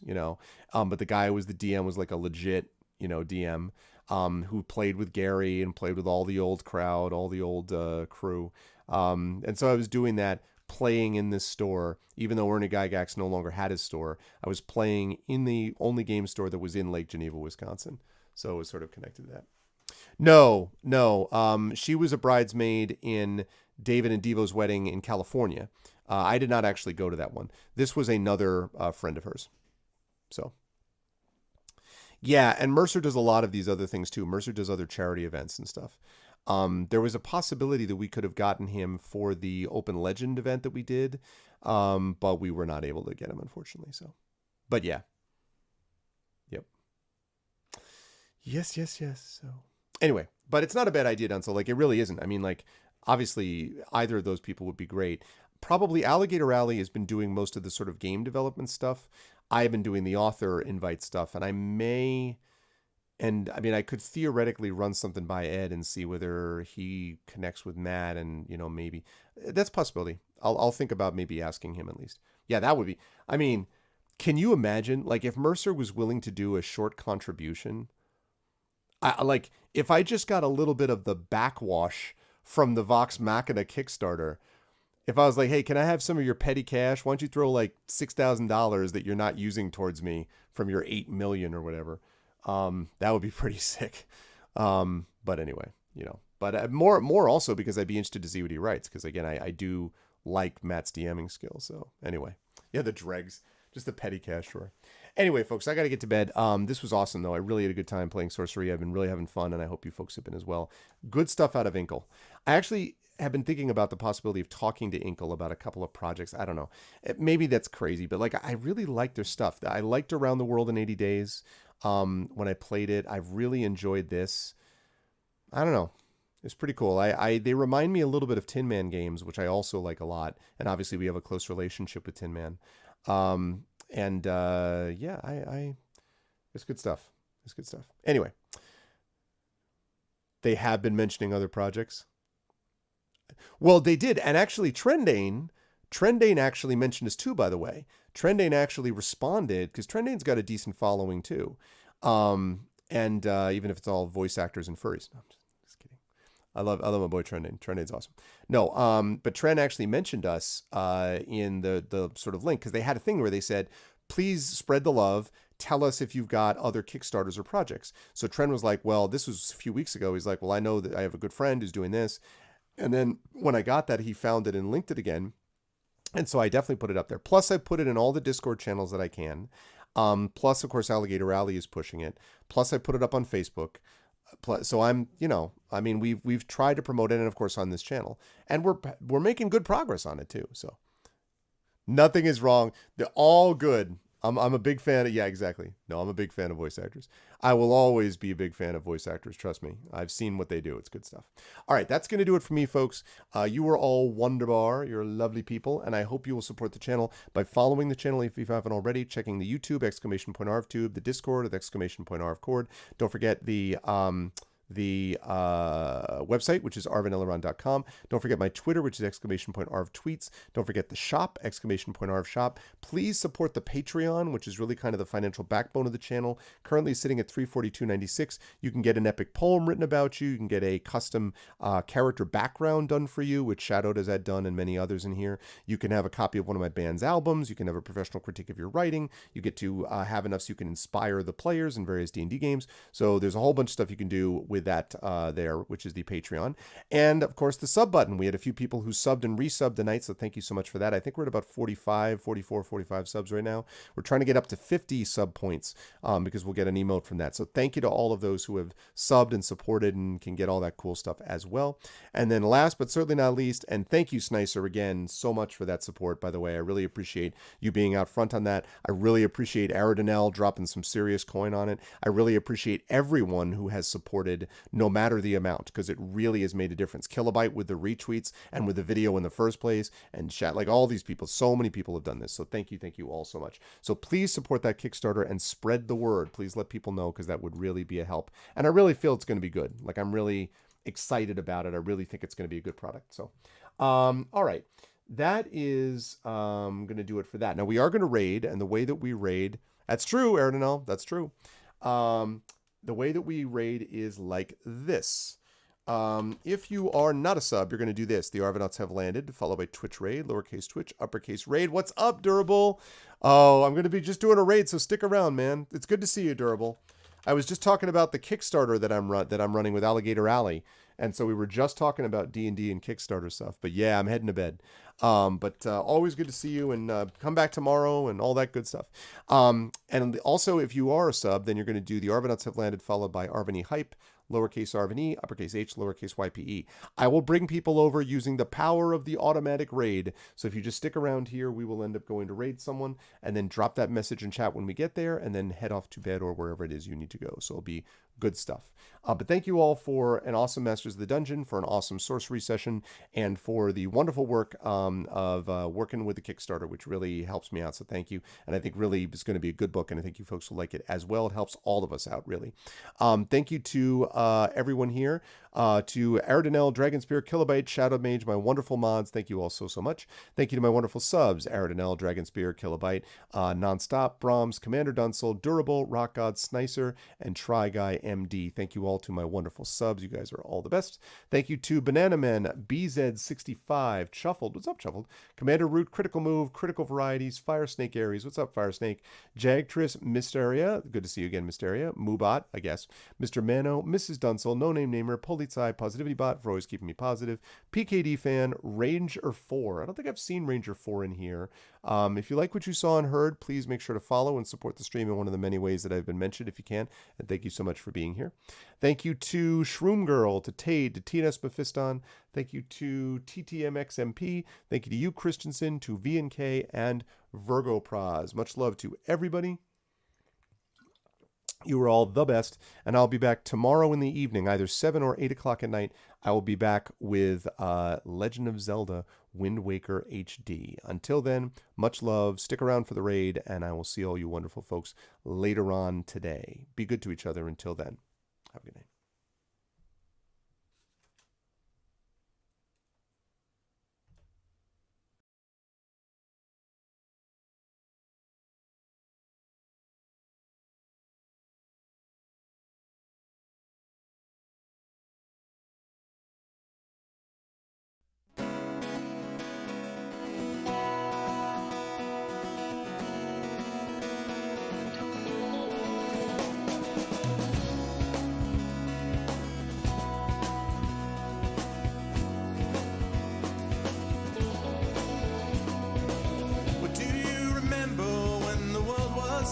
but the guy who was the DM was like a legit, DM, who played with Gary and played with all the old crowd, all the old crew. And so I was doing that, playing in this store, even though Ernie Gygax no longer had his store. I was playing in the only game store that was in Lake Geneva, Wisconsin. So it was sort of connected to that. No. She was a bridesmaid in David and Devo's wedding in California. I did not actually go to that one. This was another friend of hers. So, yeah, and Mercer does a lot of these other things too. Mercer does other charity events and stuff. There was a possibility that we could have gotten him for the Open Legend event that we did, but we were not able to get him, unfortunately. So, but yeah. Yep. Yes. So anyway, but it's not a bad idea, Dunsel. Like, it really isn't. I mean, like, obviously either of those people would be great. Probably Alligator Alley has been doing most of the sort of game development stuff. I have been doing the author invite stuff, and I could theoretically run something by Ed and see whether he connects with Matt, and maybe that's a possibility. I'll think about maybe asking him at least. Yeah, that would be. I mean, can you imagine, like, if Mercer was willing to do a short contribution? Like, if I just got a little bit of the backwash from the Vox Machina Kickstarter, if I was like, hey, can I have some of your petty cash? Why don't you throw like $6,000 that you're not using towards me from your $8 million or whatever? That would be pretty sick. But anyway, but more also because I'd be interested to see what he writes. Because again, I do like Matt's DMing skills. So anyway, yeah, the dregs, just the petty cash drawer. Anyway, folks, I got to get to bed. This was awesome, though. I really had a good time playing Sorcery. I've been really having fun, and I hope you folks have been as well. Good stuff out of Inkle. I actually have been thinking about the possibility of talking to Inkle about a couple of projects. I don't know. Maybe that's crazy, but like, I really like their stuff. I liked Around the World in 80 Days when I played it. I've really enjoyed this. I don't know. It's pretty cool. They remind me a little bit of Tin Man games, which I also like a lot. And obviously, we have a close relationship with Tin Man. And yeah, it's good stuff. It's good stuff. Anyway, they have been mentioning other projects. Well, they did, and actually, Trendane actually mentioned us too. By the way, Trendane actually responded because Trendane's got a decent following too, and even if it's all voice actors and furries. No, I'm just kidding. I love my boy Trendane. Trendane's awesome. No, but Trend actually mentioned us in the sort of link because they had a thing where they said, please spread the love. Tell us if you've got other Kickstarters or projects. So Trend was like, well, this was a few weeks ago. He's like, well, I know that I have a good friend who's doing this. And then when I got that, he found it and linked it again. And so I definitely put it up there. Plus, I put it in all the Discord channels that I can. Plus, of course, Alligator Alley is pushing it. Plus, I put it up on Facebook. So I'm, I mean, we've tried to promote it, and of course on this channel, and we're making good progress on it too. So nothing is wrong. They're all good. I'm a big fan of, yeah, exactly. No, I'm a big fan of voice actors. I will always be a big fan of voice actors. Trust me. I've seen what they do. It's good stuff. All right. That's going to do it for me, folks. You are all wonderbar. You're lovely people. And I hope you will support the channel by following the channel if you haven't already, checking the YouTube, !arvtube, the Discord, the !arvcord. Don't forget the website, which is arvineleron.com. Don't forget my Twitter, which is !arvtweets. Don't forget the shop, !arvshop. Please support the Patreon, which is really kind of the financial backbone of the channel. Currently sitting at $342.96. You can get an epic poem written about you. You can get a custom character background done for you, which Shadowed has had done and many others in here. You can have a copy of one of my band's albums. You can have a professional critique of your writing. You get to have enough so you can inspire the players in various D&D games. So there's a whole bunch of stuff you can do with that there, which is the Patreon. And of course the sub button. We had a few people who subbed and resubbed tonight, so thank you so much for that. I think we're at about 45 subs right now. We're trying to get up to 50 sub points because we'll get an emote from that. So thank you to all of those who have subbed and supported and can get all that cool stuff as well. And then last but certainly not least, and thank you Snicer again so much for that support, by the way. I really appreciate you being out front on that. I really appreciate Aradinel dropping some serious coin on it. I really appreciate everyone who has supported no matter the amount, because it really has made a difference. Kilobyte with the retweets and with the video in the first place, and chat, like all these people, so many people have done this. So thank you all so much. So please support that Kickstarter and spread the word. Please let people know, because that would really be a help. And I really feel it's going to be good. Like, I'm really excited about it. I really think it's going to be a good product. So, all right. That is going to do it for that. Now, we are going to raid, and the way that we raid, that's true, Aradinel, that's true. The way that we raid is like this. If you are not a sub, you're going to do this. The Arvanauts have landed, followed by Twitch raid, lowercase Twitch, uppercase raid. What's up, Durable? Oh, I'm going to be just doing a raid, so stick around, man. It's good to see you, Durable. I was just talking about the Kickstarter that I'm running with Alligator Alley, and so we were just talking about D&D and Kickstarter stuff. But yeah, I'm heading to bed. But always good to see you, and come back tomorrow and all that good stuff. And also, if you are a sub, then you're going to do the Arvanauts have landed, followed by Arvany Hype, lowercase Arvany, uppercase H, lowercase YPE. I will bring people over using the power of the automatic raid. So if you just stick around here, we will end up going to raid someone, and then drop that message in chat when we get there, and then head off to bed or wherever it is you need to go. So it'll be good stuff. But thank you all for an awesome Masters of the Dungeon, for an awesome sorcery session, and for the wonderful work of working with the Kickstarter, which really helps me out. So thank you. And I think really it's going to be a good book, and I think you folks will like it as well. It helps all of us out, really. Thank you to everyone here, to Aradinel, Dragonspear, Kilobyte, Shadow Mage, my wonderful mods. Thank you all so much. Thank you to my wonderful subs, Aradinel, Dragonspear, Kilobyte, Nonstop, Brahms, Commander Dunsel, Durable, Rock God, Snicer, and Try Guy MD. Thank you all to my wonderful subs. You guys are all the best. Thank you to Banana Man, BZ65, Shuffled. What's up, Shuffled? Commander Root, Critical Move, Critical Varieties, Fire Snake Aries. What's up, Fire Snake? Jagtris, Mysteria. Good to see you again, Mysteria. Mubot, I guess. Mr. Mano, Mrs. Dunsel, No Name Namer, Polizei, Positivity Bot for always keeping me positive. PKD Fan, Ranger 4. I don't think I've seen Ranger 4 in here. If you like what you saw and heard, please make sure to follow and support the stream in one of the many ways that I've been mentioned if you can. And thank you so much for being here. Thank you to Shroom Girl, to Tade, to TNS Mephiston. Thank you to TTMXMP. Thank you to you, Christensen, to VNK, and Virgo Praz. Much love to everybody. You are all the best, and I'll be back tomorrow in the evening, either 7 or 8 o'clock at night. I will be back with Legend of Zelda Wind Waker HD. Until then, much love. Stick around for the raid, and I will see all you wonderful folks later on today. Be good to each other until then. Have a good night.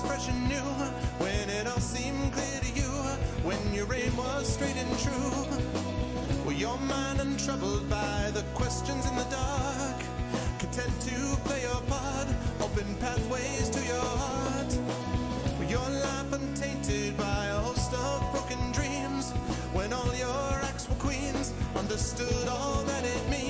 Fresh and new, when it all seemed clear to you, when your aim was straight and true. Were your mind untroubled by the questions in the dark, content to play your part, open pathways to your heart? Were your life untainted by a host of broken dreams, when all your acts were queens, understood all that it means?